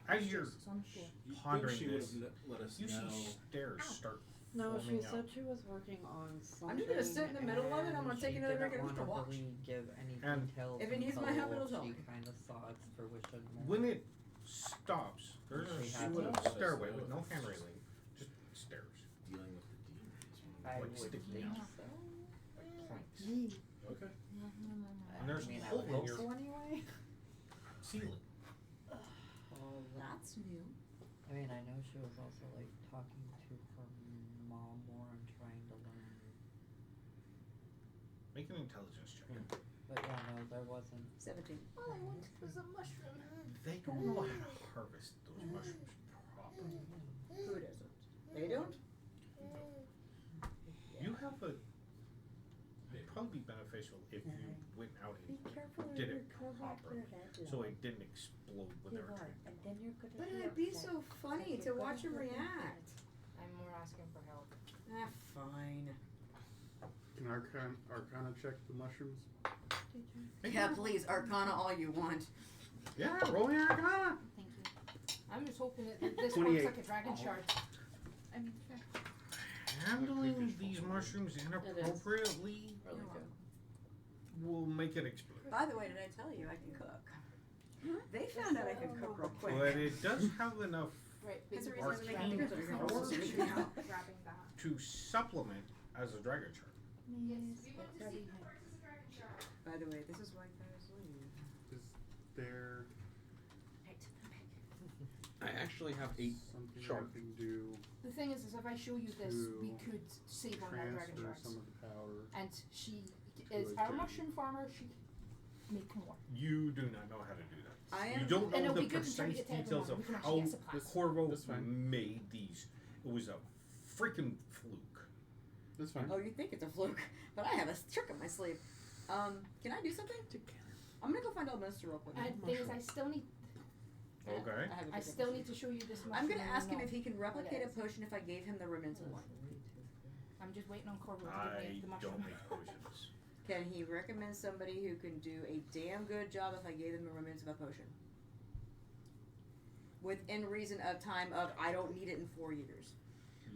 As you're You pondering think she would this, have let us you know? see stairs start No, she forming said out. she was working on something. I'm just gonna sit in the middle of it, I'm gonna and take she another drink didn't and just wanna watch. really give any And details if it needs my help, it'll until tell she me. kind of saw its fruition more. When it stops, there's a She had smooth to- stairway with no hand railing, just stairs. Dealing with the demons. I like would sticking think out. so. Like planks. Okay. And there's I mean, a I hole would in hope your so anyway. ceiling. Oh, that's new. I mean, I know she was also like talking to her mom more and trying to learn. Make an intelligence check. But yeah, no, there wasn't. 17. All I wanted was a mushroom. They don't know how to harvest those mushrooms properly. Who doesn't? They don't? You have a. It'd probably be beneficial if you went out and did it properly, so it didn't explode when they were trying. But it'd be so funny to watch him react. I'm more asking for help. Ah, fine. Can Arcana check the mushrooms? Yeah, please, Arcana all you want. Yeah, roll your Arcana. Thank you. I'm just hoping that this 28. works like a dragon shard. I mean, Handling these mushrooms inappropriately Really good. will make it explode. By the way, did I tell you I can cook? They found out I could cook real quick. But it does have enough right, That's the because reason I arcane make the powers powers to make them out. grabbing that. to supplement as a dragon shard. By the way, this is why guys leave. Is there I actually have 8 something sharp. I can do The thing is if I show you this, we To could save on our dragon transfer shards. some of the power? And she to is a our dragon? mushroom farmer. She can make more. You do not know how to do that. I You am. don't And know it'll the be good to try to precise get to details of everyone. We can how actually get supplies. Corvo That's fine. made these. It was a freaking fluke. That's fine. Oh, you think it's a fluke, but I have a trick up my sleeve. Can I do something? I'm gonna go find Elminster real quick. And the thing is, I still need. Okay. have a I trick still up my need to show you this mushroom. I'm gonna and ask him know if he can what replicate it a is. potion if I gave him the Remental one. I'm just waiting on Corvo to I give me the mushroom. don't make potions. Can he recommend somebody who can do a damn good job if I gave them a remnants of a potion? Within reason of time of I don't need it in 4 years.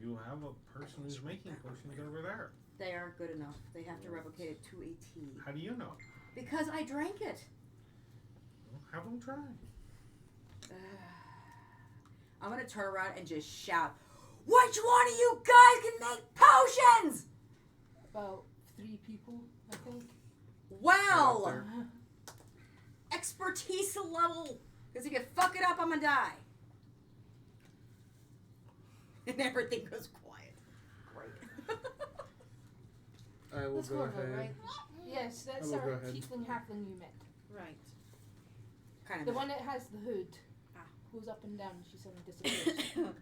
You have a person who's making potions over there. They aren't good enough. They have to replicate it to a T. How do you know? Because I drank it. Well, have them try. I'm gonna turn around and just shout, which one of you guys can make potions? About 3 people, I think. Well, There. expertise level. Because if you fuck it up, I'm gonna die. And everything goes quiet. Great. I will That's go Corvo, ahead. right? Yes, that's will go our ahead. tiefling halfling you met. Right. Kind The of. one that has the hood. Ah. Goes up and down and she suddenly disappears.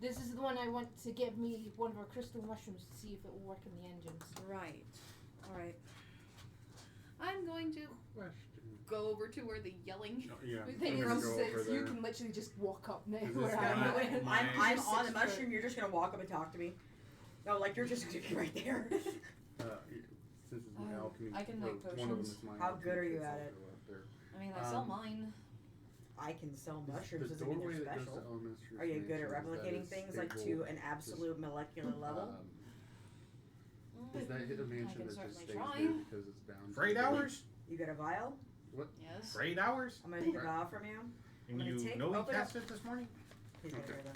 This is the one I want to give me one of our crystal mushrooms to see if it will work in the engines. Right. All right. I'm going to Question. Go over to where the yelling. No, yeah, The I'm thing gonna is, go that over you there. can literally just walk up now Is this where guy- I'm No, wait, at. my- I'm Just on the 6 foot. mushroom, you're just gonna walk up and talk to me. No, like you're just gonna be right there. Since it's my alchemy, I can or make one of them potions. is my How alchemy good are you kits, at I'll it? go up there. I mean, I sell Um, mine. I can sell Is mushrooms, the doesn't mean doorway they're that goes special. to Elminster's Are you good at mansion, is that replicating a things like to stable, an absolute molecular level? Is that a mansion can that just certainly stays try. there because it's bound? For 8 to- hours? You got a vial? Yes. For 8 hours? I'm gonna take a vial from you. And gonna you take- know he open up. cast it this morning? He's got it Okay. right there.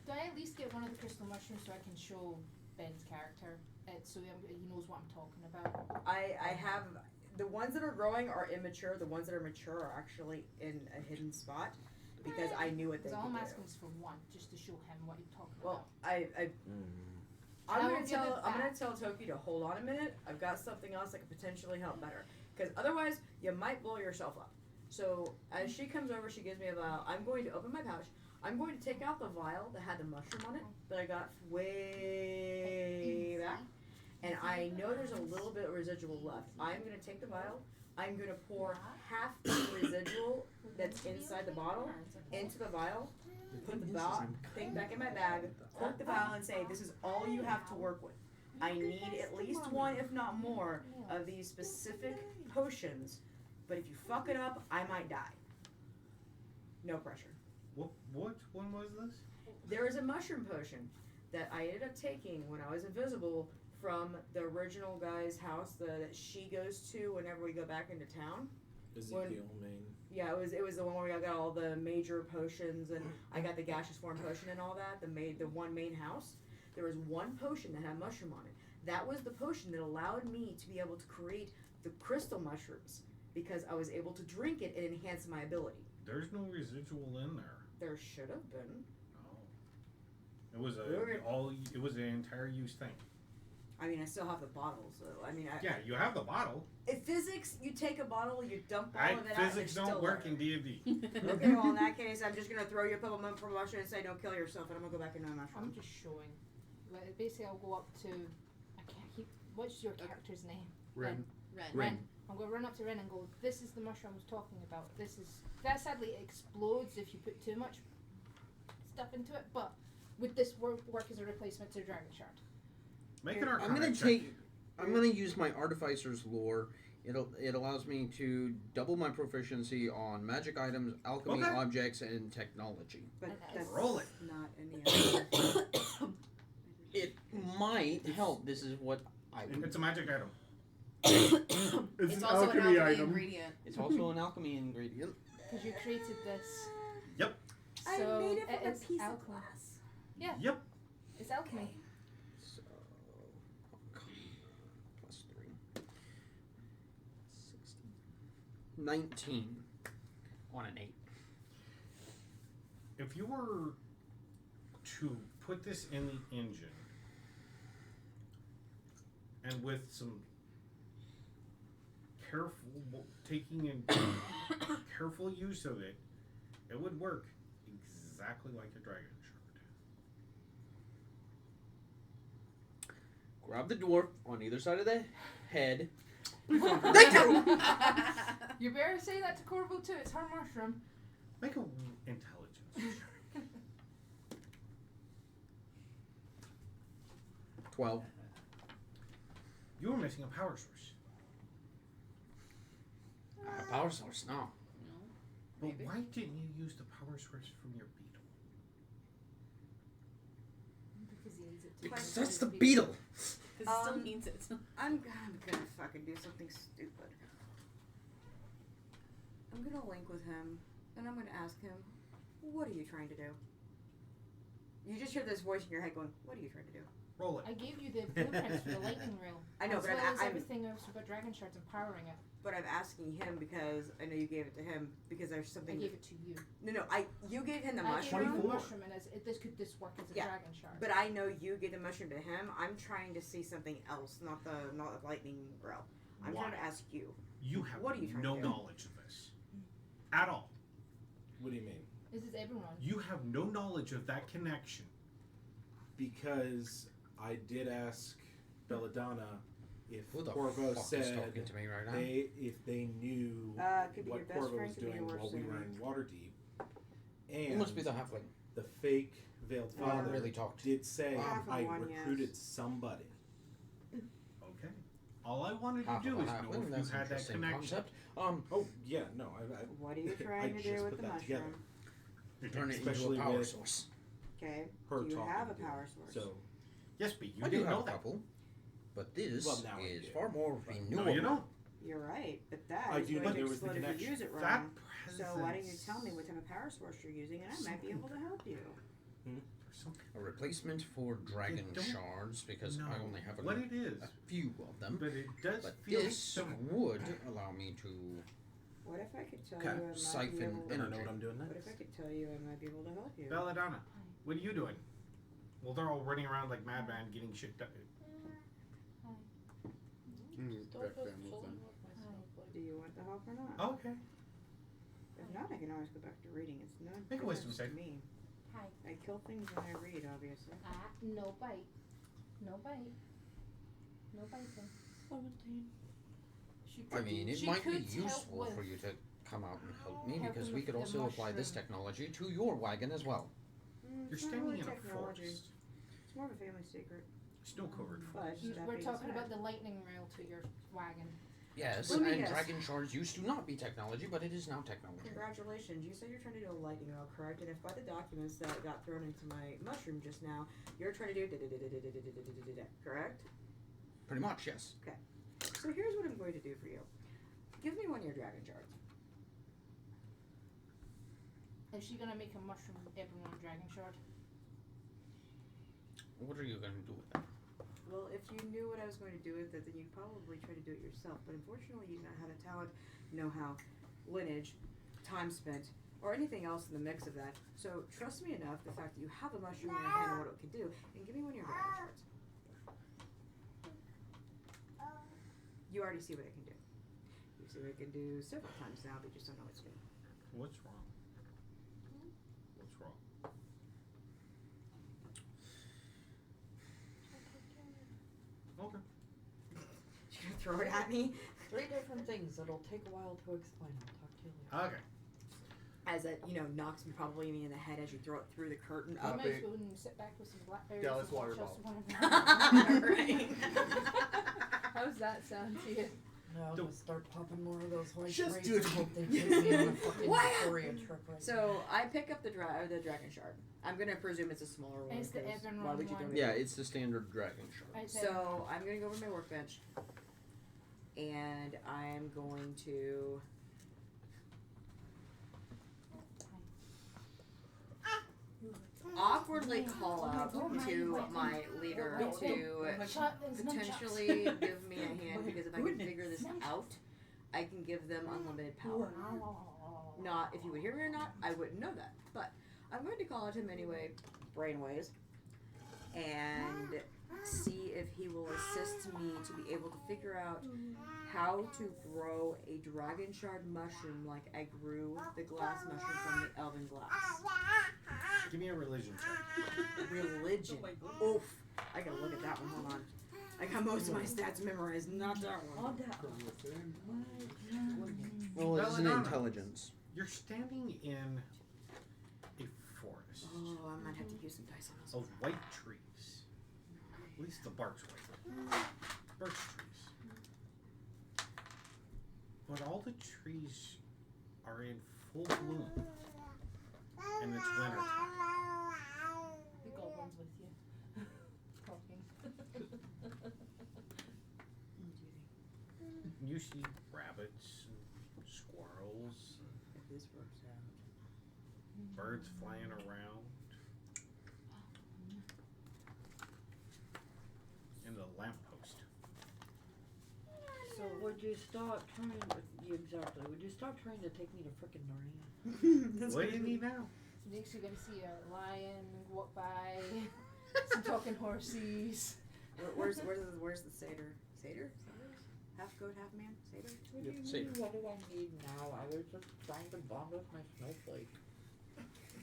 Do I at least get one of the crystal mushrooms so I can show Ben's character? So he knows what I'm talking about. I have the ones that are growing are immature. The ones that are mature are actually in a hidden spot because I knew what they Because could all I'm do. asking is for one, just to show him what you're talking Well, about. I'm I will gonna give it I'm gonna back. tell Toki to hold on a minute. I've got something else that could potentially help better. Because otherwise, you might blow yourself up. So as she comes over, she gives me a vial. I'm going to open my pouch. I'm going to take out the vial that had the mushroom on it that I got way back. And I know there's a little bit of residual left. I'm going to take the vial. I'm going to pour half the residual that's inside the bottle into the vial. Put the thing back in my bag. Cork the vial and say, this is all you have to work with. I need at least one, if not more, of these specific potions. But if you fuck it up, I might die. No pressure. What one was this? There is a mushroom potion that I ended up taking when I was invisible from the original guy's house that she goes to whenever we go back into town. Ezekiel main. Yeah, it was the one where I got all the major potions and I got the gaseous form potion and all that. The one main house. There was one potion that had mushroom on it. That was the potion that allowed me to be able to create the crystal mushrooms because I was able to drink it and enhance my ability. There's no residual in there. There should have been. It was it was an entire use thing. I mean, I still have the bottle, so I mean, Yeah, you have the bottle. In physics, you take a bottle, you dump all of it out. Physics and don't work in there. D&D. Okay, well in that case, I'm just gonna throw you a couple of from mushroom and say, "Don't kill yourself," and I'm gonna go back into my mushroom. I'm just showing. Like, basically, I'll go up to. I can't keep. What's your character's name? Ren. Ren. I'm going to run up to Ren and go, this is the mushroom I was talking about. That sadly explodes if you put too much stuff into it, but would this work as a replacement to Dragon Shard? Make an I'm Arcana gonna check. I'm gonna use my Artificer's Lore. It allows me to double my proficiency on magic items, alchemy Okay. objects, and technology. But that's Roll it. not any other. It might help. This is what I. It's a magic item. It's an also an alchemy alchemy item. ingredient. It's also an alchemy ingredient. Because you created this. Yep. I So made it from a is piece of alchemy. glass. Yeah, Yep. it's alchemy. So, plus 3. 16. 19 on an 8. If you were to put this in the engine and with some careful taking and careful use of it, it would work exactly like a dragon shard. Grab the dwarf on either side of the head. You better say that to Corvo too. It's her mushroom. Make an intelligence. 12. You were missing a power source. Power source. No. But why didn't you use the power source from your beetle? Because he needs it to. Because that's the beetle. Because it still needs it. I'm gonna fucking do something stupid. I'm gonna link with him, and I'm gonna ask him, "What are you trying to do?" You just hear this voice in your head going, "What are you trying to do?" Roll it. I gave you the blueprints for the lightning reel. I know, as but well as I'm everything else about Dragon Shards and powering it. but I'm asking him because I know you gave it to him because there's I something. gave it to you. No, you gave him the I gave mushroom. him the mushroom, and this work as a Yeah, Dragon Shard. But I know you gave the mushroom to him. I'm trying to see something else, not the lightning rail. I'm trying to ask you. You have What are you trying no to do? knowledge of this. At all. What do you mean? This is everyone. You have no knowledge of that connection. Because I did ask Belladonna if Who the Corvo fuck is said talking to me right now? if they knew Could be your what best Corvo friend, was could be doing your worst while we were enemy. in Waterdeep. It And must be the halfling. the fake veiled I haven't father really talked. did say Half of I one, recruited yes. somebody. Okay. All I wanted to Half do of is a know halfling. if That's you an had that interesting connection. concept. Oh yeah, no, What are you I trying to just do with put the that together. mushroom? Turn it into Especially a power with source. Okay. her Do you talking have a to me. power source? So Yes, but you I do didn't have know a that. couple, but this Well, now I is do. far more But- renewable. No, you don't. You're right, but that I is do going know to there was the explode if you connection. use it wrong. That So why don't you presence- tell me what type of power source you're using, and I might be able to help you. something. A replacement for dragon don't shards because I only have what it is, a few of them. but it does But feel this so. would allow me to What if I could tell Okay. you I might be siphon able, I don't know energy. what I'm doing what next. if I could tell you I might be able to help you? Belladonna, what are you doing? Well, they're all running around like madman getting shit done. Back then was done. Do you want the help or not? Okay. If not, I can always go back to reading. It's no Make a wisdom difference to save. me. Hi. I kill things when I read, obviously. No bite. No bite. No biting. 17. I mean, it She might be could help useful with- for you to come out and help me Help because him we with could the also apply this mushroom. technology to your wagon as well. You're It's not standing really in a technology. forest. It's more of a family secret. Snow-covered But forest. that We're being talking said, about the lightning rail to your wagon. Yes, Let me and guess. dragon shards used to not be technology, but it is now technology. Congratulations, you said you're trying to do a lightning rail, correct? And if by the documents that got thrown into my mushroom just now, you're trying to do correct? Pretty much, yes. So here's what I'm going to do for you. Give me one of your dragon shards. Is she gonna make a mushroom everyone dragon shard? What are you going to do with that? Well, if you knew what I was going to do with it, then you'd probably try to do it yourself. But unfortunately, you do not have the talent, know-how, lineage, time spent, or anything else in the mix of that. So trust me enough, the fact that you have a mushroom in your hand and what it can do, and give me one of your dragon shards. You already see what it can do. You see what it can do several times now, but you just don't know it's new. What's wrong? What's wrong? Okay. You're gonna throw it at me? 3 different things that'll take a while to explain. I'll talk to you later. Okay. As it, knocks me probably me in the head as you throw it through the curtain You up. might as well sit back with some blackberries. Dallas and water watch us bottle. Right. How's that sound to you? No, I'm Don't- gonna start popping more of those white Just rays do it. and hope they take me on a fucking Wow. Victoria trip right So I pick up the dragon shard. I'm gonna presume it's a smaller one. It's the 'cause Evan why would you one. donate Yeah, it? it's the standard dragon shard. I said, So I'm gonna go over to my workbench, and I'm going to. Awkwardly call out to my leader to Shut, there's no potentially shots. give me a hand because if I can figure this out, I can give them unlimited power. Not if you would hear me or not, I wouldn't know that. But I'm going to call out him anyway, brainwaves, and see if he will assist me to be able to figure out how to grow a dragon shard mushroom like I grew the glass mushroom from the elven glass. Give me a religion check. Religion. Oof. I gotta look at that one. Hold on. I got most of my stats memorized, not that one. On that From within. Well, it's an Belladonna. intelligence. You're standing in a forest Oh, I might have to use some dice on this of one. white trees. At least the bark's white. Birch trees. But all the trees are in full bloom. And it's winter time. The goblin's with you. Talking. You see rabbits and squirrels, If this works out. birds flying around, and the lamppost. So would you stop trying would you stop trying to take me to frickin' Narnia? What do you need now? Next you're gonna see a lion walk by, some talking horses. Where's the satyr? Satyr? Half goat, half man? Satyr? What do you See. mean, what do I need now? I was just trying to bond with my snowflake.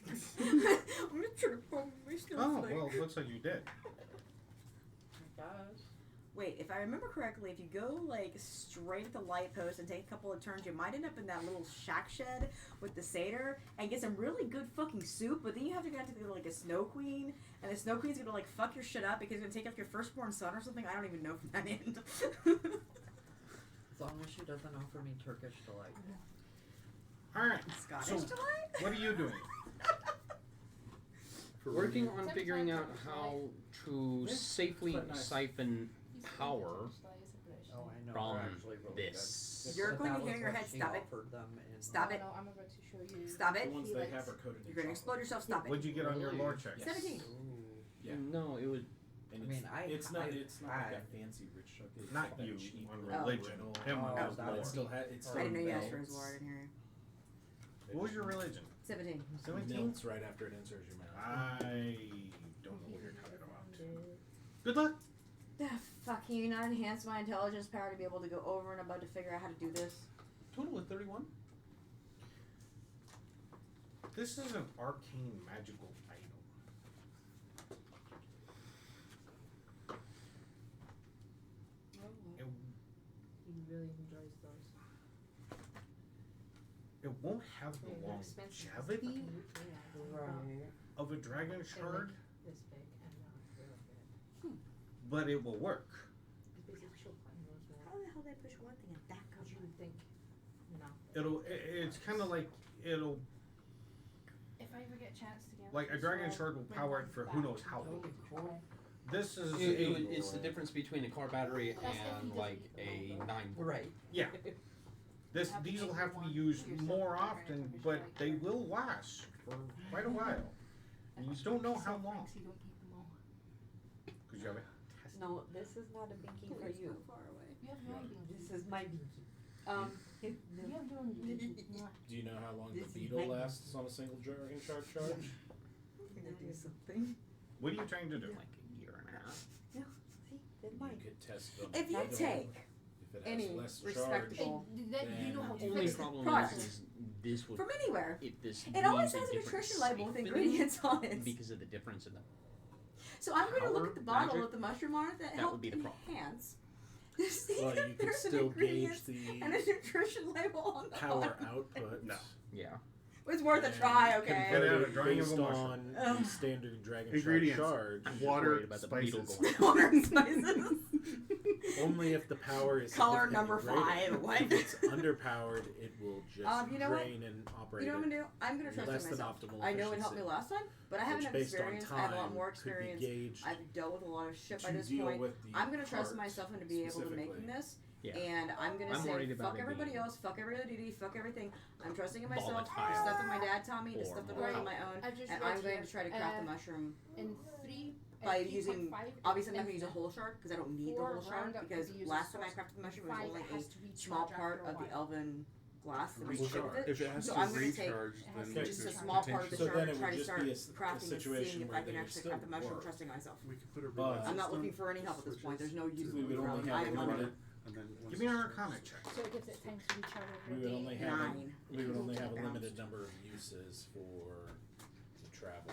I'm just trying to bond my Oh, snowflake. well, it looks like you did. I guess. Wait, if I remember correctly, if you go like straight at the light post and take a couple of turns, you might end up in that little shack shed with the satyr and get some really good fucking soup. But then you have to go to like a snow queen, and the snow queen's gonna like fuck your shit up because it's gonna take off your firstborn son or something. I don't even know from that end. As long as she doesn't offer me Turkish delight. Alright, Scottish so delight. what are you doing? For Working religion. on figuring out how to Yeah, safely quite nice. siphon power Oh, I know. From We're actually rolling this. You're But going that to hit was your what head. she Stop it. offered them in- Stop it. No, I'm about to show you. Stop The it. ones they have are coated in You're going to explode yourself. Stop it. What'd you get on your lore check? Yes. 17. Yeah. No, it would. And I mean, it's not like I- a fancy rich truck. It's Not that you, cheap on little religion. rental. Him on Oh, his that But lore. it still had it's I still didn't know you asked for his melts. lore. I didn't hear you. What was your religion? 17. It 17? melts right after it enters your mouth. I don't know what you're talking about. Good luck. Fuck, can you not enhance my intelligence power to be able to go over and above to figure out how to do this? Total of 31. This is an arcane magical item. It, He really enjoys those. it won't have the They're expensive. longevity Right. of a dragon shard, This big and real good. but it will work. It's basically she'll find those How more. the hell did I push one thing and that Because comes you would think, no. It's kind of like it'll If I ever get a chance to get like a dragon shard will power it for who knows how long. Cool. This is It's the difference between a car battery That's if he and doesn't like eat a them all, 9 volt. Right. Yeah. These will have to be used more often, but they will last for quite a while. And you don't know how long So you don't eat them all. because you have a test. No, this is not a binky for you. far away. You have your own binky. This is my binky. You have your own binky. Mwah. Do you know how long the This is beetle my- lasts on a single dragon shard charge? Can I do something? What are you trying to do? Like a year and a half. No, see, that's You mine. could test the If you beetle take if it has any less charge. respectable You know how to Only fix it. problem Product. is this would from anywhere, if this it always means a has a different nutrition label with safety ingredients on it. because of the difference in them. So I'm going to look Power at the bottle magic, with the mushroom on it that that helped would be the problem. enhance. To see Well, you if could there's an still gauge ingredient the and a nutrition label on the power bottom. output. No. Yeah. It's worth a and try, okay? Get out convert a it drawing of based a mushroom. on Ugh. the standard dragon Ingredients. shard charge. I'm just Water, worried about the beetle spices. going. Water and spices. Only if the power is Color significantly number greater. 5. What? If it's underpowered, it will just You know what? drain and operate You know what I'm it gonna do? I'm gonna trust less in than myself. optimal I know it helped me efficiency, last time, but I have which enough based on experience. I have a lot time more could be experience. gauged I've dealt with a lot of shit by to this deal point. with the I'm gonna trust parts myself into be able to making specifically. this. Yeah. And I'm gonna I'm say worried about fuck it everybody being else, fuck every other DD, fuck everything. I'm trusting in myself. The volatile stuff that my dad taught me, the or stuff that I more learned on my own, I've just and read I'm going here, to try to craft the mushroom. In 3 By 3.5, using- Obviously, I'm not and gonna use a whole shard because I don't need the four whole shard roundup because could be used last as time I source. crafted the mushroom, it was 5 only has a to recharge small part after a of the while. elven glass that we Recharge. shipped with it. If it has So to I'm gonna take recharge, It has then to we just a could small part of the So shard then and it try would to just start be a crafting and situation seeing if where I can they would actually still craft the mushroom, work. trusting myself. we could put a But- relay I'm not system looking for any help at this point. There's no use We would for only it. have I am a limited. limited. and then once Give me an it's Arcana charged- check. So it gives it time to recharge We every would day. only have 9. we would only have a Bounced. limited number of uses for the travel,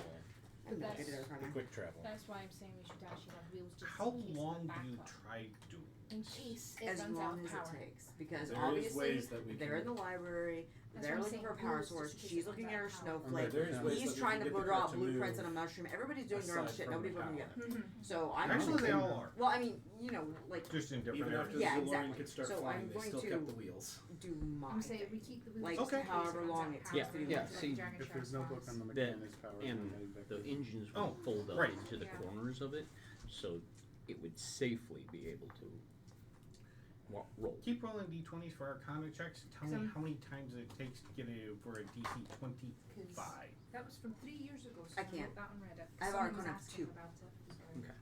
I'm That's- good at the Arcana. quick travel. That's why I'm saying we should actually have wheels just How in case of long do backup. you try to? In case it As runs out long of as power. it takes, because There is obviously ways that we they're in can. the library. That's They're what I'm looking for a saying, power rules, source. just in She's case it looking at runs her out of power. snowflake. There's ways He's that we trying can to get the draw cart to blueprints on move a mushroom. Everybody's doing their own aside shit. from Nobody's the working power. together. Mhm. So I'm Actually, going they to. all are. Well, I mean, like Just in different Even areas. after Yeah, the DeLorean exactly. could start So flying, I'm they going still to kept the wheels. do my I'm saying thing. we keep the wheels Like, just in case however it runs long out it of takes power. to do Yeah, that. see, Dragon If there's Shark no book on the flies. mechanics power, then and heading back the to- engines would Oh, fold up right. into the Yeah. corners of it, so it would safely be able to roll. Keep rolling d20s for Arcana checks. Tell me Some- how many times it takes to get a for a DC 25. That was from 3 years ago, so I can't. wrote that on Reddit. I have Someone was Arcana asking 2. about it. Okay.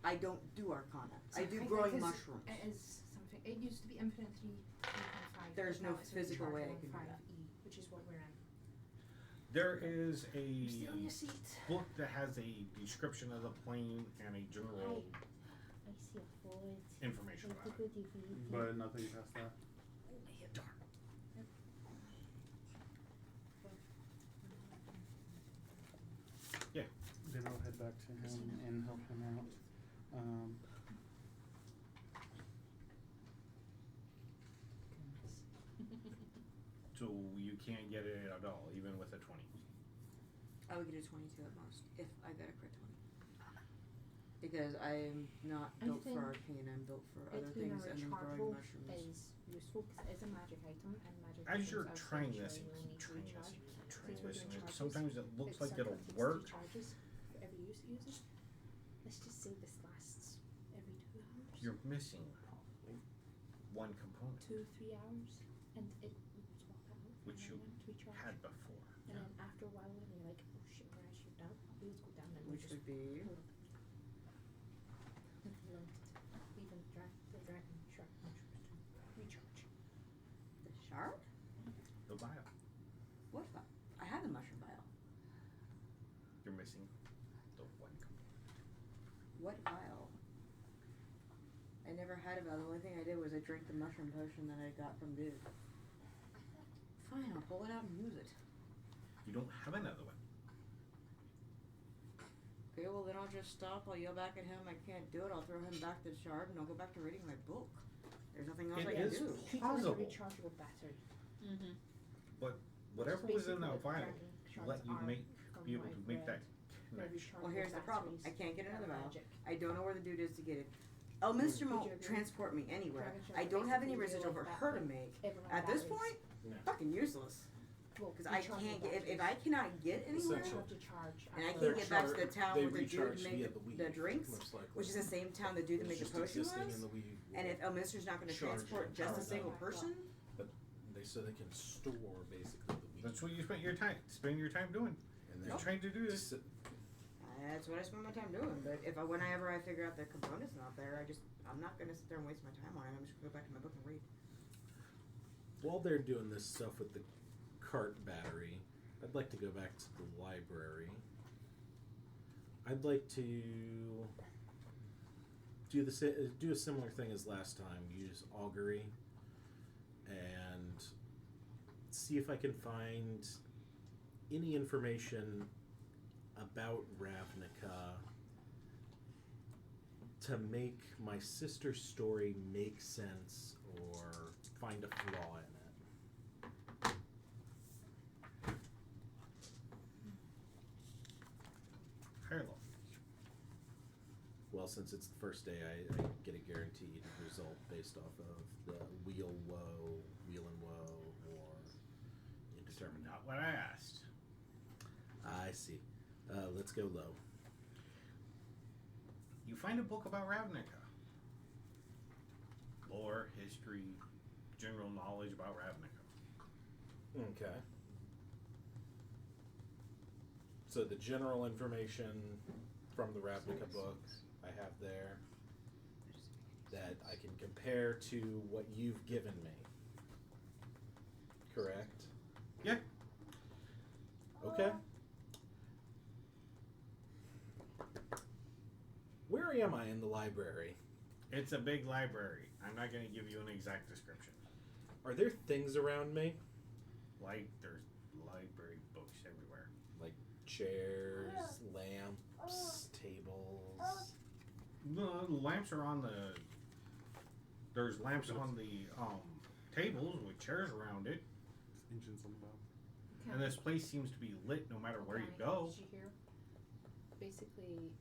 I don't do Arcana. I do think growing because mushrooms. It is something. It used to be Infinite 3.5. There's but no now it's physical way I Rechargeable can do that. 5E, which is what we're in. There is You're still in a your seat. book that has a description of the plane and a general I see a bullet. information Like about the it. good DVD. But nothing past that. Darn. Then I'll head back to him and help him out. So you can't get it at all, even with a 20. I would get a 22 at most if I got a crit 20. Because I'm not I built think for arcane. I'm built for other It being things and then growing rechargeable mushrooms. is useful because it is a magic item, and magic As items you're are trying essentially this and you'll keep need to trying this recharge. and keep trying Since we're this, doing and charges, sometimes it looks like it'll takes work. 2 charges for every use it uses. Let's just say this lasts every 2 hours. You're missing one component, 2-3 hours, and it would swap out. which you and then to recharge. had before. And then after a while, when you're like, oh shit, where I shoot out, wheels go down, and Which would be. Even the dragon shark mushrooms to recharge. The shard? The vial. What vial? I have the mushroom vial. You're missing the one component. What vial? I never had a vial. The only thing I did was I drank the mushroom potion that I got from dude. Fine, I'll pull it out and use it. You don't have another one. Okay, well then I'll just stop. I'll yell back at him. I can't do it. I'll throw him back to the shard and I'll go back to reading my book. There's nothing else It I can is do. Treat it as a Possible. rechargeable battery. Mm-hmm. But whatever was in that vial let you are make from be able what to I've make read. that They're connection. Well, here's the rechargeable problem. I batteries can't get that another are vial. magic. I don't know where the dude is to get it. Elminster won't transport me anywhere. I don't have any residual for her to make. Everyone At this batteries. point, No. fucking useless. Well, Because I rechargeable can't get, if batteries. I cannot get anywhere, Essentially. Have to charge and I after- can't get back to the town They with the dude recharge to via make the weed, the drinks, most likely. which is the same town the dude to It's make the just potion existing was, in the weed and if world. Elminster's not going to Charge transport and just a power single that. person, They so they can store basically the weed. That's what you spend your time doing. And You're then trying to do this. sit- that's what I spend my time doing. But if whenever I figure out the component's not there, I'm not going to sit there and waste my time on it. I'm just going to go back to my book and read. While they're doing this stuff with the cart battery, I'd like to go back to the library. I'd like to do a similar thing as last time. Use augury and see if I can find any information about Ravnica to make my sister's story make sense or find a flaw in it. Higher low. Well, since it's the first day, I get a guaranteed result based off of the wheel and woe, or indeterminate. Not what I asked. I see. Let's go low. You find a book about Ravnica. Lore, history, general knowledge about Ravnica. Okay. So the general information from the Ravnica book I have there that I can compare to what you've given me. Correct? Yeah. Okay. Where am I in the library? It's a big library. I'm not going to give you an exact description. Are there things around me? Like, there's library books everywhere. Like chairs, lamps, tables. The lamps are on the... There's lamps on the tables with chairs around it. Engines on the bottom. And this place seems to be lit no matter where you Organic, go. Did you hear? Basically,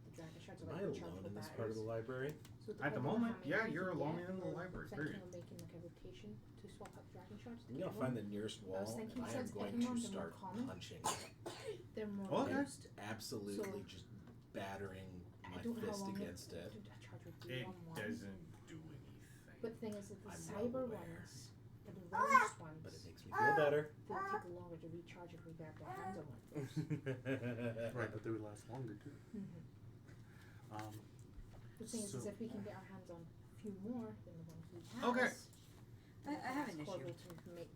the dragon shards Am are I like alone rechargeable in this part of the batteries. library? So At the depending on moment, how many yeah, you you're can alone get, in the we're library, thinking period. of making like a rotation to swap out dragon shards. I'm gonna find the nearest wall was and thinking I am since going Pokemon to are more start common, punching. They're more. Okay. And just absolutely So- just battering I my don't know how fist long against it. The charge would be It on one. doesn't do anything. But the thing is that the I'm cyber well aware. ones, the rarest ones, But it makes me feel better. they'll take longer to recharge if we grab their hands on one. Right, but they would last longer too. The thing is So- if we can get our hands on a few more than the ones we have. Okay. I have an issue. To make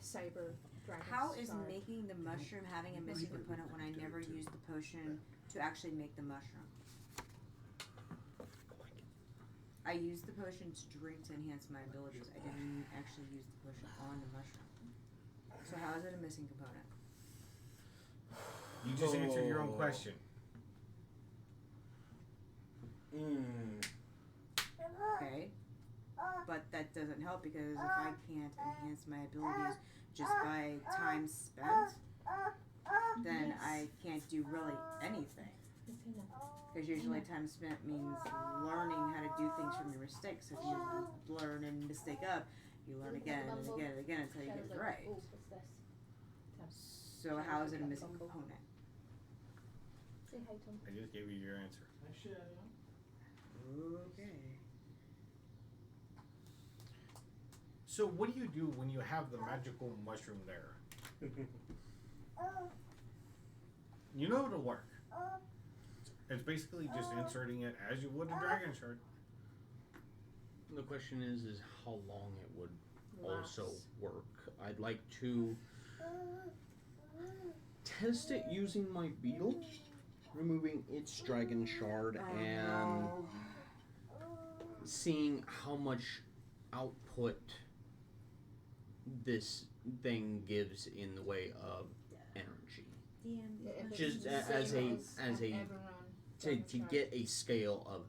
cyber dragon How is shard. making the mushroom having a missing component when I never used the potion to actually make the mushroom? I used the potion to drink to enhance my abilities. I didn't actually use the potion on the mushroom. So how is it a missing component? You just answered your own Oh. question. Okay. But that doesn't help because if I can't enhance my abilities just by time spent, then I can't do really anything. Because usually time spent means learning how to do things from your mistakes. So if you learn and mistake up, you learn again and again and again until you get it right. Oh, what's this? So how is it a missing component? Say hi, Tom. I just gave you your answer. Okay. So what do you do when you have the magical mushroom there? You know it'll work. It's basically just inserting it as you would a dragon shard. The question is how long it would also Lasts. work. I'd like to test it using my beetle, removing its dragon shard and seeing how much output this thing gives in the way of energy. Just as a to get a scale of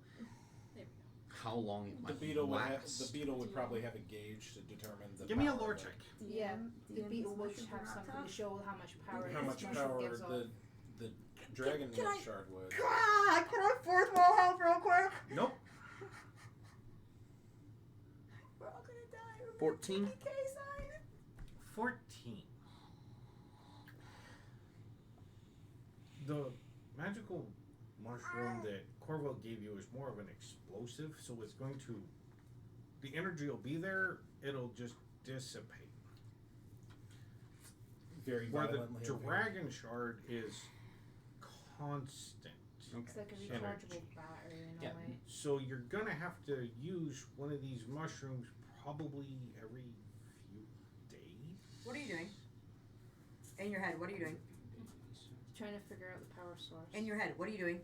how long it The might beetle would have, last. the beetle would probably have a gauge to determine the. Give me a power lore of it. check. Yeah, the DM beetle would mushrooms have are not something tough. to show how much power How this much mushroom power gives off. the dragon Can I- shard would. Can I fourth wall help real quick? Nope. We're all gonna die. We're 14? PK sign. 14. The magical mushroom that Corvo gave you is more of an explosive, so it's going to. The energy will be there, it'll just dissipate. Very Where the violently. dragon shard is constant. It's like a Energy. rechargeable battery in Yeah. a way. So you're gonna have to use one of these mushrooms probably every few days. What are you doing? In your head, what are you doing? Trying to figure out the power source. In your head, what are you doing?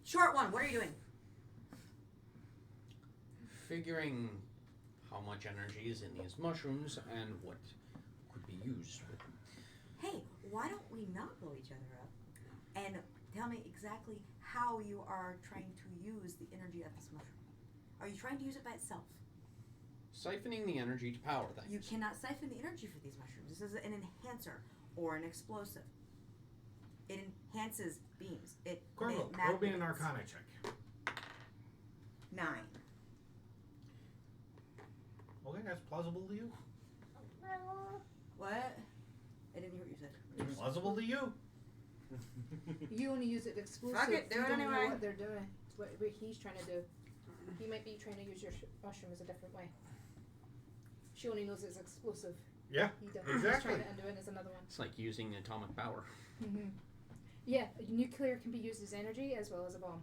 Short one, what are you doing? Figuring how much energy is in these mushrooms and what could be used with them. Hey, why don't we not blow each other up? And tell me exactly how you are trying to use the energy of this mushroom. Are you trying to use it by itself? Siphoning the energy to power things. You cannot siphon the energy for these mushrooms. This is an enhancer or an explosive. It enhances beams. It Corvo, it roll me an magnates. Arcana check. 9. Okay, that's plausible to you. What? I didn't hear what you said. Plausible to you. You only use it exclusive. Fuck it, do you it don't anyway. know what they're doing. What he's trying to do. He might be trying to use your mushroom as a different way. She only knows it's explosive. Yeah, He doesn't. exactly. He's trying to undo it as another one. It's like using atomic power. Mm-hmm. Yeah, nuclear can be used as energy as well as a bomb.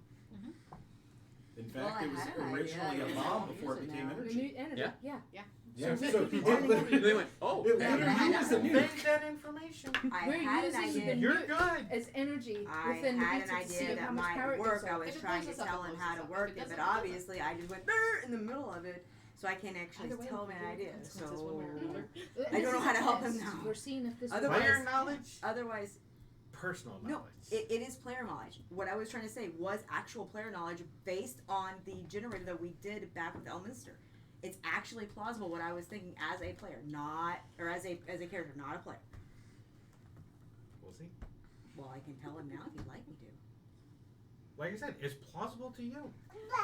In Well, fact, I it was had an idea. originally I a just bomb don't before it use it became now. energy. New energy. Yeah. Yeah. Yeah, So so we it could be literally- They went, oh, it yeah. literally is a nuke. Invent that information. I We're had an using the idea. You're nuke good. as energy I within the had an beats to see idea how that much power might it work. gives I off. was If it trying blows to us up, tell it him blows how us to up. work If it it, but doesn't, it doesn't. obviously I just went in the middle of it, so I can't actually Either way, tell we him can an do idea. consequences one way or So another. I don't This know is how a to help him test. now. We're seeing if this Otherwise- Player knowledge, otherwise, personal no, knowledge. it is player knowledge. What I was trying to say was actual player knowledge based on the generator that we did back with Elminster. It's actually plausible what I was thinking as a player, not or as a character, not a player. We'll see. Well, I can tell him now if you'd like me to. Like I said, it's plausible to you.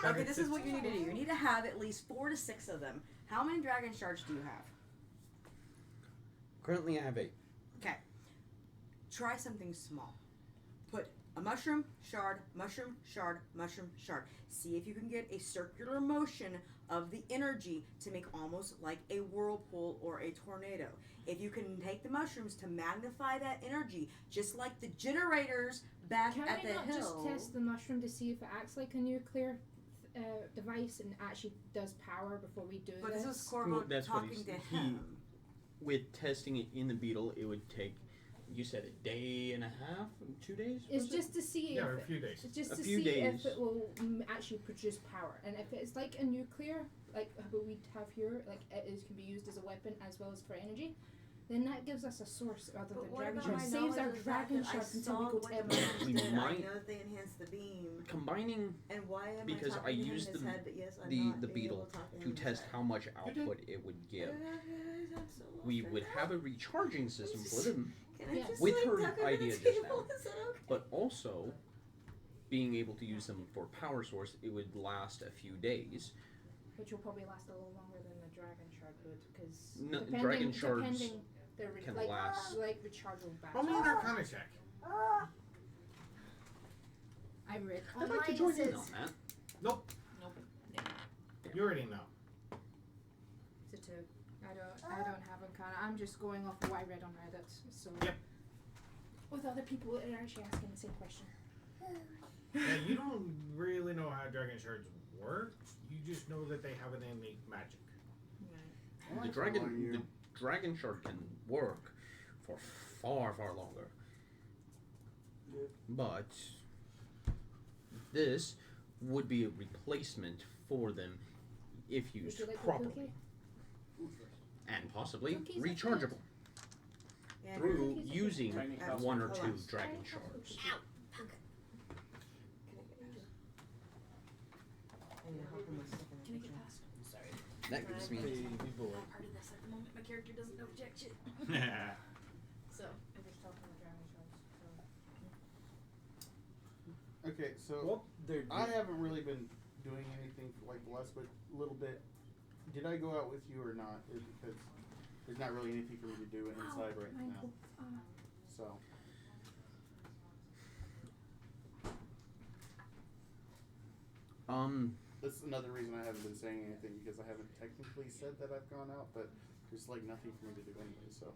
That Okay, it's- this is what you need to do. You need to have at least 4 to 6 of them. How many dragon shards do you have? Currently I have 8. Okay. Try something small. Put a mushroom, shard, mushroom, shard, mushroom, shard. See if you can get a circular motion of the energy to make almost like a whirlpool or a tornado. If you can take the mushrooms to magnify that energy, just like the generators back Can at we the not hill. just test the mushroom to see if it acts like a nuclear device and actually does power before we do But this? this is Corvo Well, that's what talking to he's- him. With testing it in the beetle, it would take, you said a day and a half, 2 days? It's was it? just to see Yeah, if a few days. it's just A to few see days. if it will actually produce power, and if it's like a nuclear, like what we have here, like it is, can be used as a weapon as well as for energy, then that gives us a source rather But than what dragon about shard. my Saves knowledge our of the fact dragon that I shards until saw we go what to the Evermore. mushrooms We did. I might- know that they enhance the beam. Combining And why am Because I I talking to him used in his the- head, but yes, I'm the not the being able beetle to talk to him to in his test head. how much output it would give, I'm so lost we right would now. have a recharging system for them, Can I Yeah. just with like her tuck under idea the just table? now. Is that okay? but also being able to use them for power source, it would last a few days. Which will probably last a little longer than the dragon shard would, because No, dragon shards they're can like, last. like rechargeable Roll me batteries. an Arcana check. I read I'd like to join in on that. Nope. Nope. You already know. to. I don't have Arcana. I'm just going off of what I read on Reddit. So. Yep. With other people that are actually asking the same question. Yeah, you don't really know how dragon shards work. You just know that they have an innate magic. The dragon shard can work for far, far longer. But this would be a replacement for them if used properly. And possibly rechargeable through using one or two dragon shards. That gives me part of this at the moment. My character doesn't know jack shit. So I just talking about dragon shards. Okay, so Well, they're I haven't really been doing anything for like the last little bit. Did I go out with you or not? Because there's not really anything for me to do inside right now. So. That's another reason I haven't been saying anything, because I haven't technically said that I've gone out, but there's like nothing for me to do anyway. So,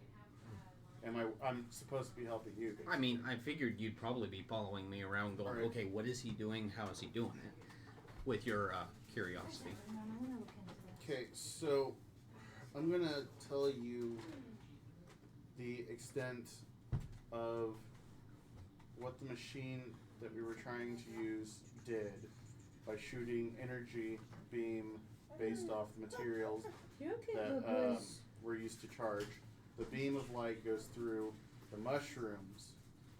I'm supposed to be helping you. I mean, I figured you'd probably be following me around going, Right. okay, what is he doing? How is he doing it? With your curiosity. Okay, so I'm gonna tell you the extent of what the machine that we were trying to use did by shooting energy beam based off the materials that were used to charge. The beam of light goes through the mushrooms,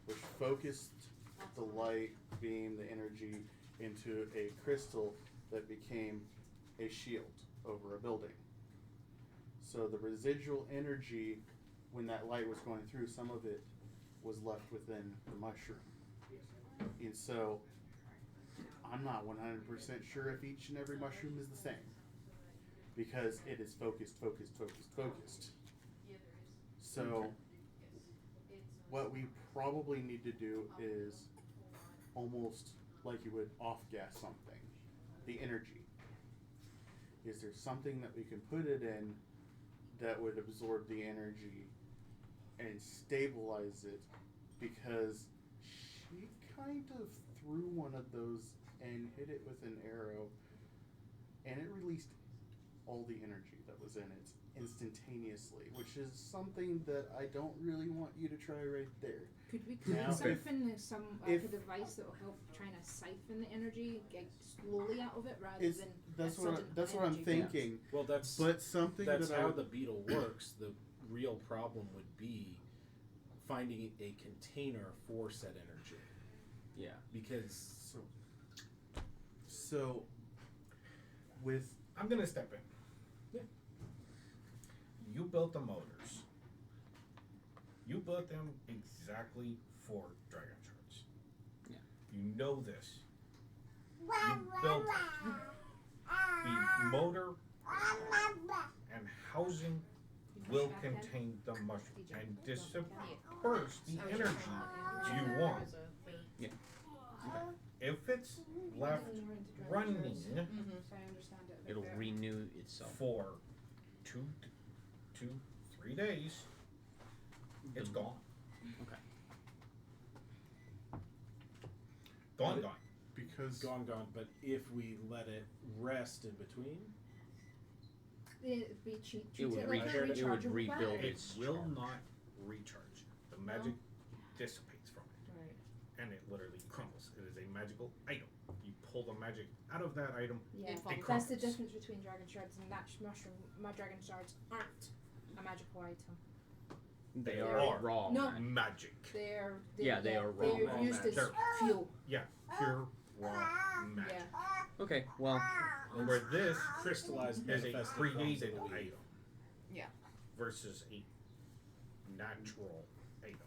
which focused the light beam, the energy, into a crystal that became a shield over a building. So the residual energy, when that light was going through, some of it was left within the mushroom. And so I'm not 100% sure if each and every mushroom is the same, because it is focused. So what we probably need to do is almost like you would off-gas something, the energy. Is there something that we can put it in that would absorb the energy and stabilize it? Because she kind of threw one of those and hit it with an arrow, and it released all the energy that was in it instantaneously, which is something that I don't really want you to try right there. Could we Now, siphon some if- a device that will help trying to siphon the energy slowly out of it rather It's, than that's a what sudden that's what I'm energy thinking. Well, that's But something that's that I how would, the beetle works. The real problem would be finding a container for said energy. Yeah. Because so with I'm gonna step in. Yeah. You built the motors. You built them exactly for dragon shards. Yeah. You know this. You built it. The motor and housing will contain the mushroom and disperse the energy you want. Yeah. If it's left running So I understand it a bit It'll better. renew itself. for 3 days, it's gone. Okay. Gone. because gone. But if we let it rest in between, It'd be cheap. It would, rebuild It its will charge. not recharge. The magic dissipates from it, Right. and it literally crumbles. It is a magical item. You pull the magic out of that item. Yeah, It that's crumbles. the difference between dragon shards and that mushroom. My dragon shards aren't a magical item. They They are are. raw. No. Magic. They're Yeah, they are raw They're magic. used as They're- fuel. Yeah, pure raw magic. Yeah. Okay, well, Where this crystallized is a manifested forms created of the weed. item. Yeah. Versus a natural item.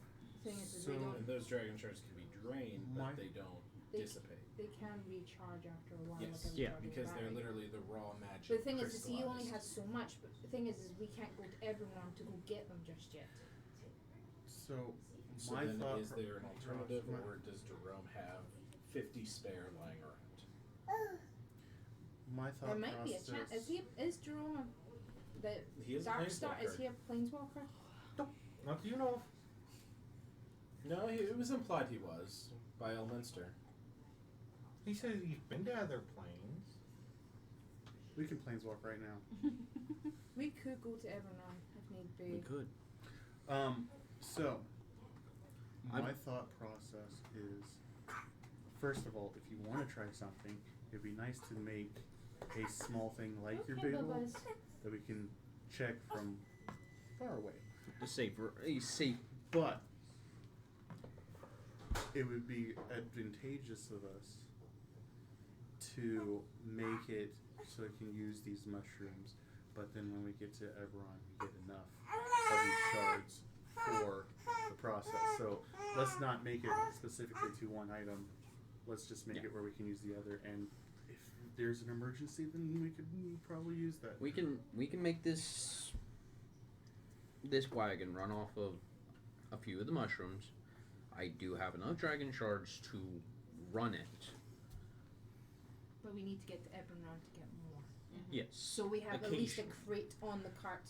Thing is, So- they don't. And those dragon shards can be drained, My- but they don't They- dissipate. They can recharge after a while. Yes. like a Yeah. rechargeable Because they're battery. literally the raw magic. But the thing is he only crystallized. has so much. But the thing is we can't go to everyone to go get them just yet. so So my then thought is there an alternative, my- or does Jerome have 50 spare lying around? my thought There might be a process. chance. Is Jerome He is a Darkstar, is planeswalker. he a planeswalker? Not that you know of. No, it was implied he was by Elminster. He says he's been to other planes. We can planeswalk right now. We could go to Evernon if need be. We could. So, my I'm- thought process is, first of all, if you want to try something, it'd be nice to make a small thing like your Okay, bagel Bubba's. that we can check from far away. A safe. But it would be advantageous of us to make it so it can use these mushrooms, but then when we get to Eberron, we get enough of these shards for the process. So let's not make it specifically to one item. Let's just make it where we can use the other, and if there's an emergency, then we could probably use that. We can make this wagon run off of a few of the mushrooms. I do have enough dragon shards to run it. But we need to get to Evernon to get more. Yes. So we have at least a Occasionally. crate on the cart.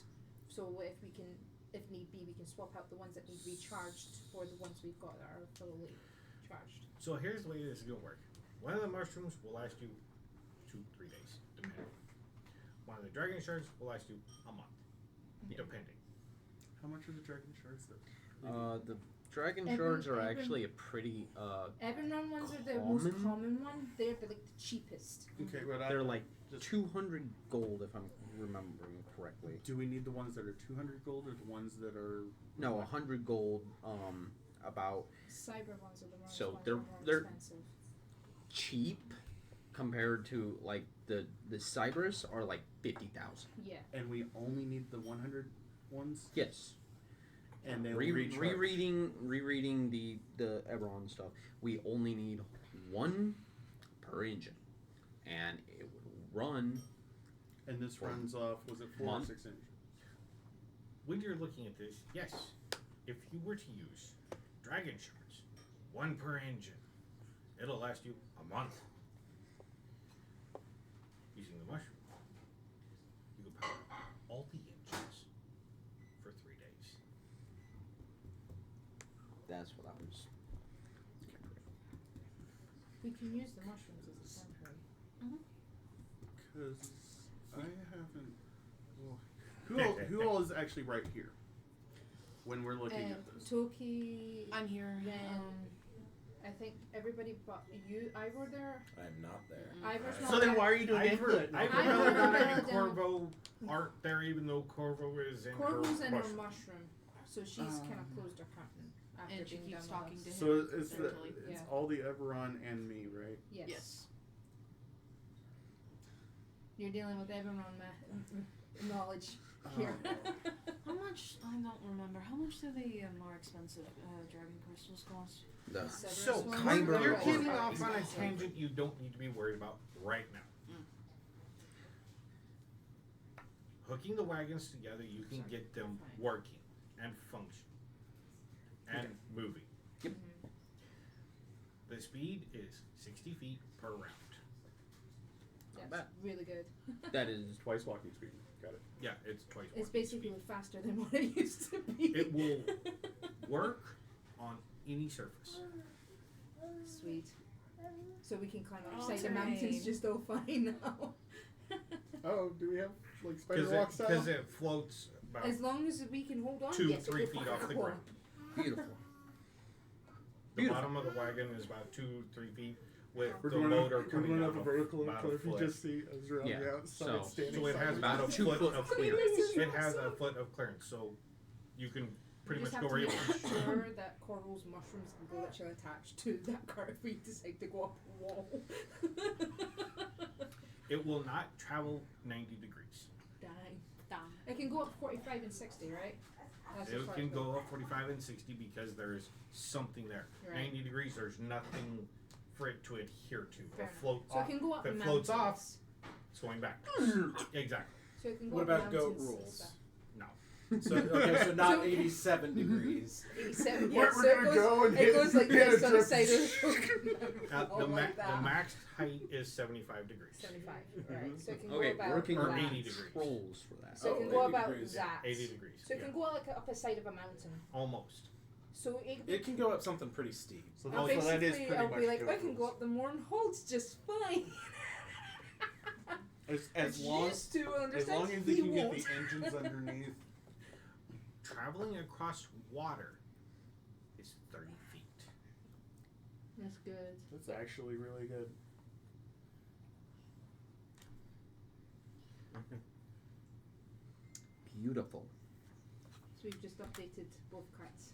So if we can, if need be, we can swap out the ones that need recharged for the ones we've got that are fully charged. So here's the way this is gonna work. One of the mushrooms will last you 2-3 days, depending. One of the dragon shards will last you a month, depending. How much are the dragon shards though? The dragon Every- shards are every- actually a pretty Evernon ones are the most Common? common one. They're the cheapest. Okay, but they're like just 200 gold if I'm remembering correctly. do we need the ones that are 200 gold or the ones that are No, 100 gold. About Cyber ones are the ones So that they're- are more they're- expensive. cheap compared to like the Cybers are like 50,000. Yeah. and we only need the 100 ones? Yes. And they'll recharge. Rereading the Eberron stuff, we only need one per engine, and it would run. And this runs off, was it 4 or Month? 6 inches? When you're looking at this, yes, if you were to use dragon shards, one per engine, it'll last you a month. Using the mushroom, you can power all the engines for 3 days. That's what I was. We can use the mushrooms as a temporary. Because I haven't. Well, who all is actually right here when we're looking at this? Toki. I'm here. Then I think everybody but you. Ivor there. I'm not there. Ivor's not So then there. why are you doing Ivor, input? Ivor, Ivor, Belladonna, and Belladonna. Corvo aren't there, even though Corvo is in Corvo's her in her mushroom. mushroom, so she's kind of closed her curtain after And she being keeps done talking with to us. him. So it's Essentially, it's yeah. all the Eberron and me, right? Yes. Yes. You're dealing with everyone knowledge here. How much? I don't remember. How much do the more expensive dragon crystals cost? So, Severus Kyber you're are getting off on a expensive. tangent you don't need to be worried about right now. Hooking the wagons together, you can get them working and function and moving. Yep. The speed is 60 feet per round. That's bad. really good. That is Twice walking speed. Got it. Yeah, it's twice. It's walking basically speed. faster than what it used to be. It will work on any surface. Sweet. So we can climb All upside the terrain. mountains just all fine now. Oh, do we have like spider walk style? Because it floats about As long as we can hold on 2-3 yes, we'll feet go off the for ground. beautiful. The Beautiful. bottom of the wagon is about 2-3 feet with We're the going motor up, coming out a vertical about cliff. a You foot. just see us around Yeah, the outside so- standing. So it has sideways. about a About 2 foot foot. of clearance. It has a foot of clearance, so you can pretty we just much have go to right make over. sure that Coral's mushrooms can go literally attached to that cart if we decide to go up a wall. It will not travel 90 degrees. Dang. Dang. It can go up 45 and 60, right? That's as It far can as go up 45 and 60 because there's something there. Right. 90 degrees, there's nothing for it to adhere to Fair or enough. float So off. it can go up If it the floats off, mountains. it's going back. Exactly. So it can go What up the about goat mountains and rules? stuff. No. So okay, so not 87 degrees. 87, We're yeah. So gonna go and it hit- goes like hit this a on the trip. side of the The, like the that. max height is 75 degrees. 75, right? So it can Okay, go about working Or on 80 degrees. controls for that. So it can Oh, go 80 about degrees, that. 80 degrees. So it yeah. can go like up a side of a mountain. Almost. So It can go up something pretty steep. So, Oh, so that is basically, pretty I'll much be like, I goes. can go up the Morn Holds just fine. As It's long used to as understand. long as they he can get won't. the engines underneath. Traveling across water is 30 feet. That's good. That's actually really good. Beautiful. So we've just updated both carts.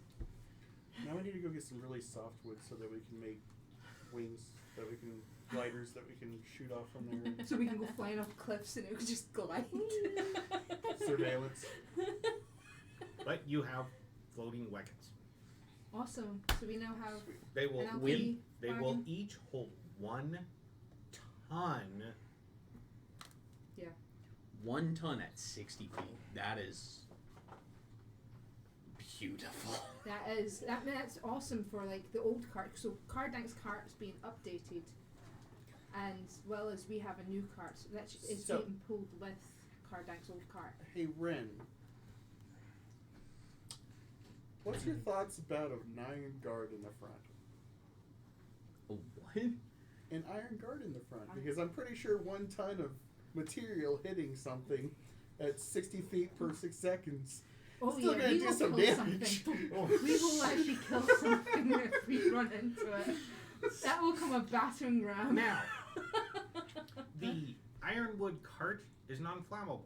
Now we need to go get some really soft wood so that we can make wings, that we can gliders that we can shoot off from there. So we can go flying off cliffs and it would just glide. Surveillance. But you have floating wagons. Awesome. So we now have They will an LP Win- they will wagon. each hold 1 ton. 1 ton at 60 feet. That is beautiful. That's awesome for like the old cart. So Cardank's cart's being updated, and well as we have a new cart that is So- being pulled with Cardank's old cart. Hey Ren, what's your thoughts about an iron guard in the front? A what? An iron guard in the front, because I'm pretty sure 1 ton of material hitting something at 60 feet per 6 seconds. Oh Still yeah, gonna we do will some kill damage. something. We will actually kill something if we run into it. That will come a battering ram. Now, the ironwood cart is non-flammable.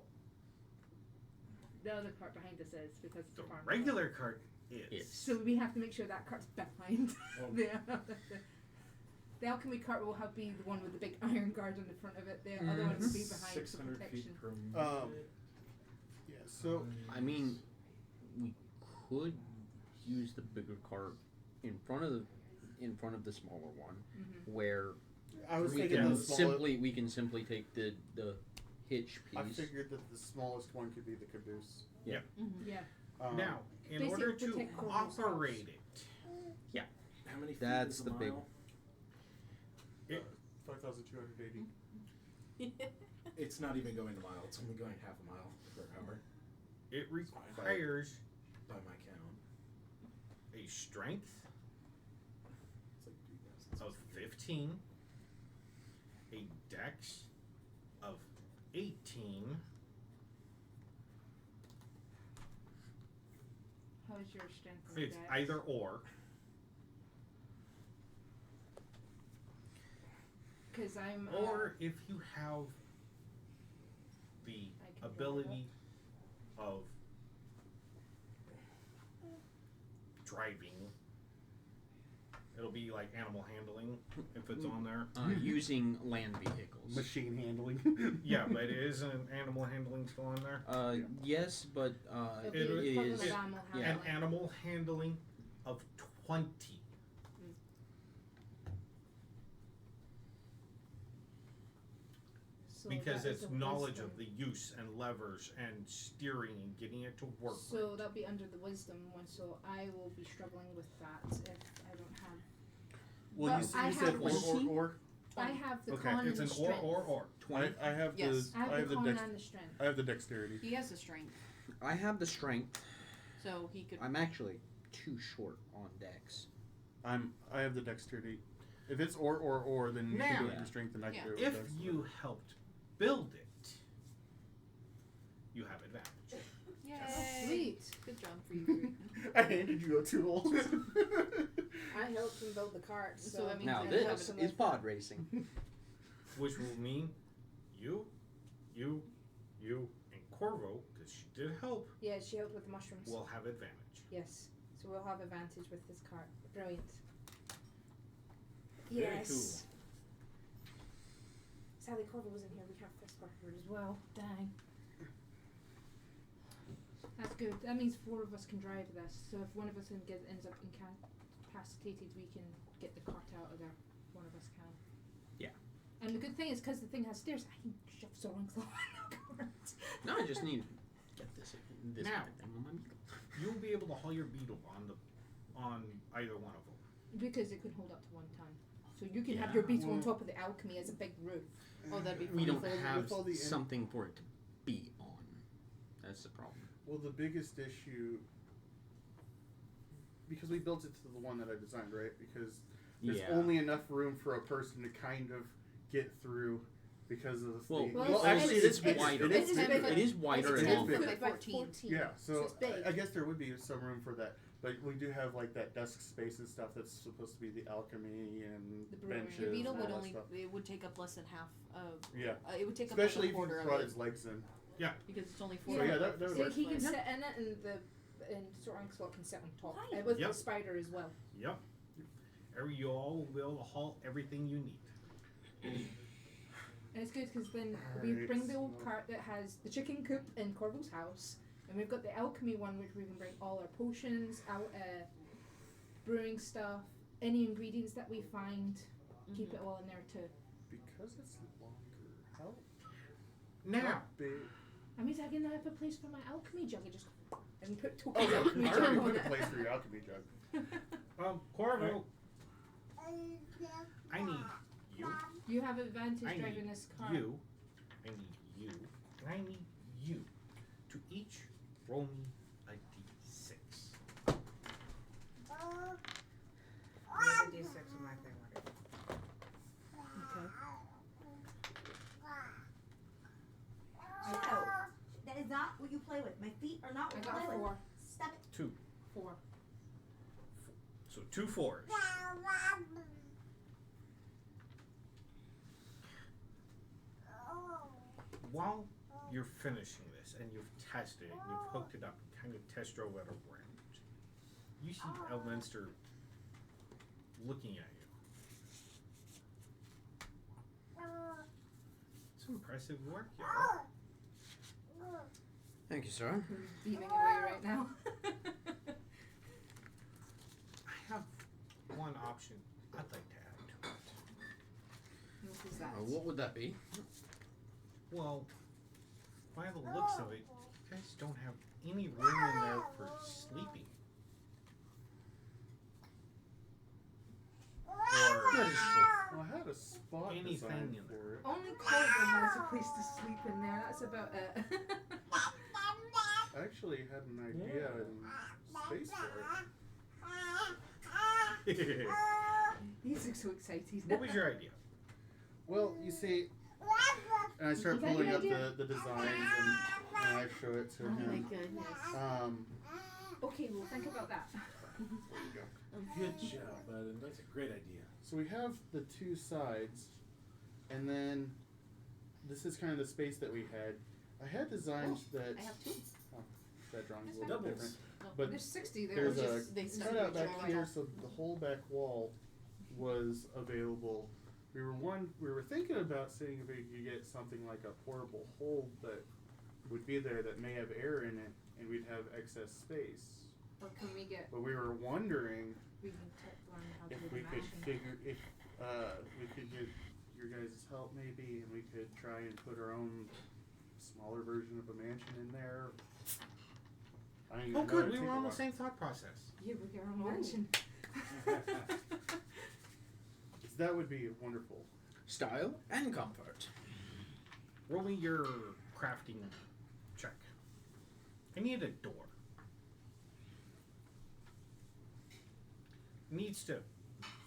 The other cart behind us is because it's The a farm. regular cart is. Yes. So we have to make sure that cart's behind. Oh. The alchemy cart will have be the one with the big iron guard on the front of it. The other one will be behind for 600 protection. feet per Um, Yeah, so I mean, we could use the bigger cart in front of the smaller one, Mm-hmm. where I was we thinking can the smallest. simply take the hitch I piece. figured that the smallest one could be the caboose. Yeah. Now, in Basically order to protect Corvo's operate it, How many feet That's is a the big- mile? 5,280. It's not even going a mile. It's only going half a mile per hour it requires by my count. a strength It's like 3,000. of 15, a dex of 18, How is your strength? and it's dex? either or. Because I'm. Or if you have the I can roll ability of driving, it'll be like animal handling if it's on there. Using land vehicles. Machine handling. Yeah, but is an animal handling still on there? Yes, but It'll be it equivalent is. of animal yeah. An handling. animal handling of 20. So Because that is it's a knowledge wisdom. of the use and levers and steering and getting it to work. So right. that'll be under the wisdom one. So I will be struggling with that if I don't have. Well, But I you said have one. or. I have the Okay, con It's and an the strength. or. 20. I have Yes. the I have the con dex- and the strength. I have the dexterity. He has the strength, I have the strength. so he could. I'm actually too short on dex. I have the dexterity. If it's or, then you can Now, do it with your strength, and I can do it with If dex. you helped build it, you have advantage. Yay! Sweet. Good job for you. I handed you a tool. I helped him build the cart. So, So that means Now I this have is some pod racing. Which will mean you, and Corvo, because she did help, Yeah, she helped with the mushrooms. will have advantage. Yes. So we'll have advantage with this cart. Brilliant. Very Yes. Sally Corvo was in here. We have Fist Barker as well. Dang. That's good. That means 4 of us can drive this. So if one of us ends up incapacitated, we can get the cart out of there. One of us can. Yeah. And the good thing is, because the thing has stairs, I can shove Soren Claw in the cart. No, I just need to get this. Now. you'll be able to haul your beetle on either one of them. Because it can hold up to 1 ton. So you can have your beetle on top of the alchemy as a big roof. Oh, that'd be fun. We don't with have all the something for it to be on. That's the problem. Well, the biggest issue, because we built it to the one that I designed, right? Because there's only enough room for a person to kind of get through because of the. Actually, it's wider. It is wider. It's and 10 longer. foot by 14. Yeah, so it's big. I guess there would be some room for that. But we do have like that desk space and stuff that's supposed to be the alchemy and The brewery. benches. Your beetle and would all only, that stuff. it would take up less than half of, Yeah. it would take Especially up if like a you quarter brought of his legs in. because it's only So 4. yeah, that would So work. he can sit in it, and Soaring Slot can sit on top. Hi. With Yep. the spider as well. Yep. You all will be able to haul everything you need. And it's good because then we Alright, bring the old so- cart that has the chicken coop in Corvo's house, and we've got the alchemy one which we can bring all our potions, brewing stuff, any ingredients that we find, keep it all in there too. Because it's longer. How Now, big? I mean, I can have a place for my alchemy jug. I just and put Oh, Toki's yeah, alchemy I jug already on put a it. place for your alchemy jug. Corvo, I need you. You have advantage I driving need this car. you. I need you. And I need you to each roll me a d6. Use a D6 with my thing. No, that is not what you play with. My feet are not I what you got play 4. with. Stop it. 2. 4. So 2 4s. While you're finishing this and you've tested it and you've hooked it up and kind of test drove it around, you see Elminster looking at you. It's impressive work, y'all. Thank you, sir. Who's beaming away right now? I have one option I'd like to add to it. What is that? What would that be? Well, by the looks of it, you guys don't have any room in there for sleeping. Or Well, I had a spot anything designed in for it. Only Corvo has a place to sleep in there. That's about it. I actually had an idea in space for it. He's so excited. what was your idea? Well, you see, and I start Is that pulling your up idea? the designs and I show it to Oh my him. goodness. Okay, we'll think about that. There you go. Good job, bud. That's a great idea. So we have the two sides, and then this is kind of the space that we had. I had designs that I have 2. that drawing's a That's little bit doubles. different, but There's 60 there. there's which a is- they stuck cutout the back drawing here, off. so the whole back wall was available. We were thinking about seeing if we could get something like a portable hold that would be there that may have air in it, and we'd have excess space. Or can we get? But we were wondering We can learn how to if do we the could mashing. figure if we could get your guys' help maybe, and we could try and put our own smaller version of a mansion in there. I mean, I Oh, know good. it'd We take were a on the while. same thought process. Yeah, we get our own mansion. That would be wonderful. Style and comfort. Roll me your crafting check. I need a door. It needs to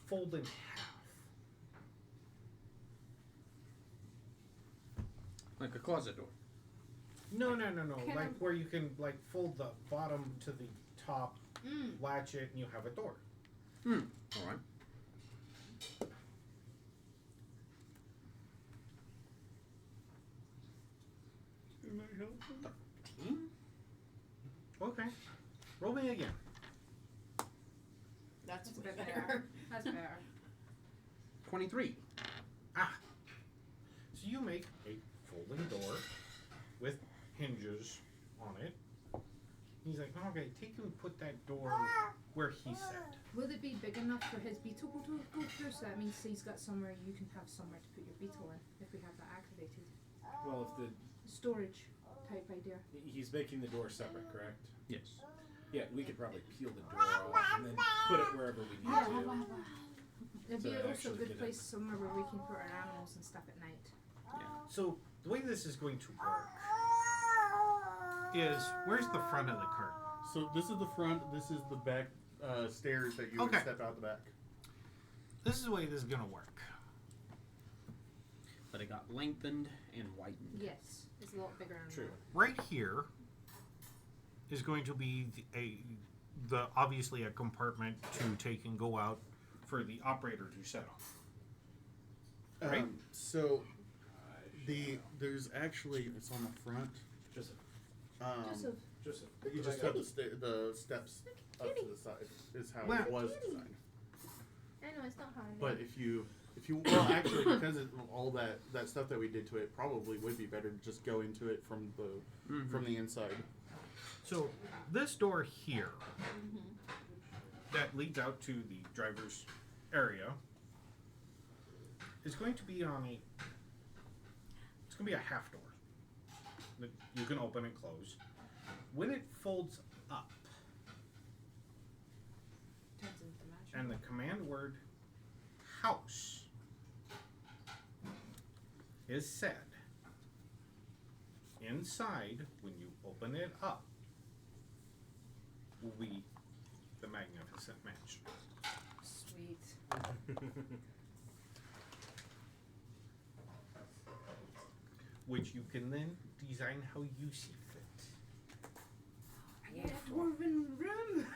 fold in half. Like a closet door. No. Can Like I- where you can like fold the bottom to the top, latch it, and you have a door. Alright. Okay. Roll me again. That's That's a way bit better. better. That's better. 23. So you make a folding door with hinges on it. He's like, okay, take him and put that door where he said. Will it be big enough for his beetle to go through? So that means he's got somewhere you can have somewhere to put your beetle in if we have that activated. Well, if Storage type idea. he's making the door separate, correct? Yes. Yeah, we could probably peel the door off and then put it wherever we need to. It'd So be I also a actually good get place somewhere where we can put our animals and stuff at night. So the way this is going to work is, where's the front of the cart? So this is the front. This is the back stairs that you would Okay. step out the back. This is the way this is going to work. But it got lengthened and widened. Yes, it's a lot bigger. And True. Right here is going to be the obviously a compartment to take and go out for the operator to set off. Right. So there's actually it's on the front. Joseph. Joseph. Joseph. You just have the steps up to the side is how Well- it was designed. I know it's not hard. But if you well actually because of all that stuff that we did to it, probably would be better to just go into it from the inside. So this door here that leads out to the driver's area is going to be on it's going to be a half door that you can open and close. When it folds up Turns into magic. and the command word house is said, inside when you open it up will be the magnificent mansion. Sweet. Which you can then design how you see fit. Yeah, dwarven room.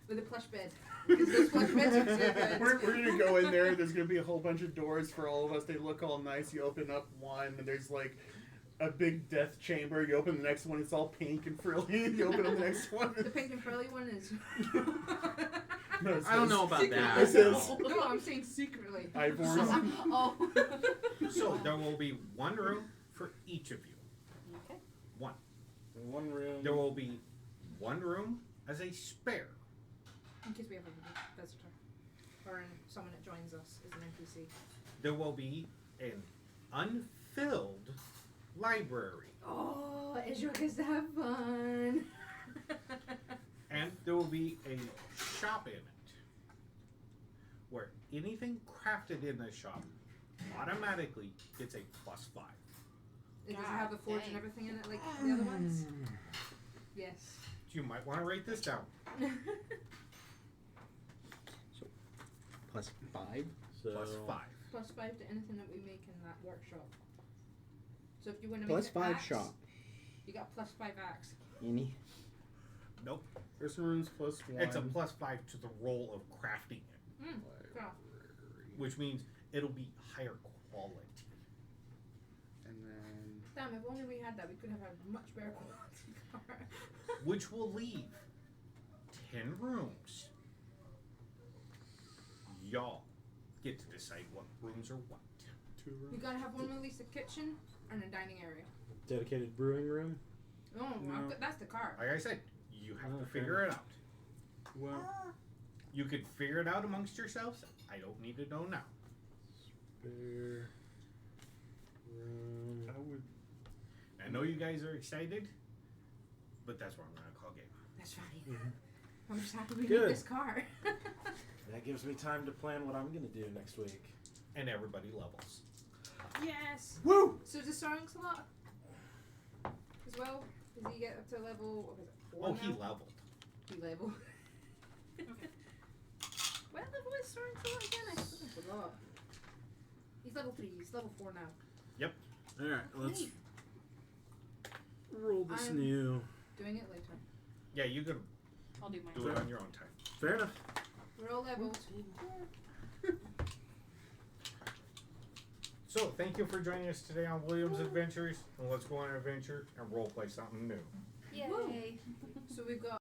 With a plush bed. Because those plush beds are so good. We're gonna go in there. There's gonna be a whole bunch of doors for all of us. They look all nice. You open up one, and there's like a big death chamber. You open the next one, it's all pink and frilly. You open up the next one. The pink and frilly one is. No, it I don't says- know about that. It says No, I'm saying secretly. Ivors. Oh. So there will be one room for each of you. Okay. One. In one room. There will be one room as a spare. In case we have a visitor. Or someone that joins us as an NPC. There will be an unfilled library. Oh, Israel gets to have fun. And there will be a shop in it where anything crafted in the shop automatically gets a +5. Does it have a forge and everything in it like the other ones? Yes. You might want to write this down. +5. So +5. +5 to anything that we make in that workshop. So if you want to +5 make an axe, shop. you got +5 axe. Any? Nope. Person rooms +1. It's a +5 to the roll of crafting it, Yeah. which means it'll be higher quality. And then Damn, if only we had that, we could have had much better quality car. Which will leave 10 rooms. Y'all get to decide what rooms are what. 2 rooms. We gotta have one at least a kitchen and a dining area. dedicated brewing room. Oh, No. that's the car. Like I said, you have to Okay. figure it out. Well, You could figure it out amongst yourselves. I don't need to know now. Spare room. I would. I know you guys are excited, but that's what I'm going to call game. That's funny. I'm just happy we Good. need this car. That gives me time to plan what I'm gonna do next week. And everybody levels. Yes. Woo! So does Starring slot as well? Does he get up to level? What is it? 4 Oh, now? he leveled. He level. Okay. What level is Starring slot again? I fucking forgot. He's level 3. He's level 4 now. All right, let's Hey. roll this I'm- new. Doing it later. Yeah, you can I'll do mine. do it on your own time. Fair enough. We're all leveled. So, thank you for joining us today on Williams Adventures. And let's go on an adventure and roleplay something new. Yay. So we've got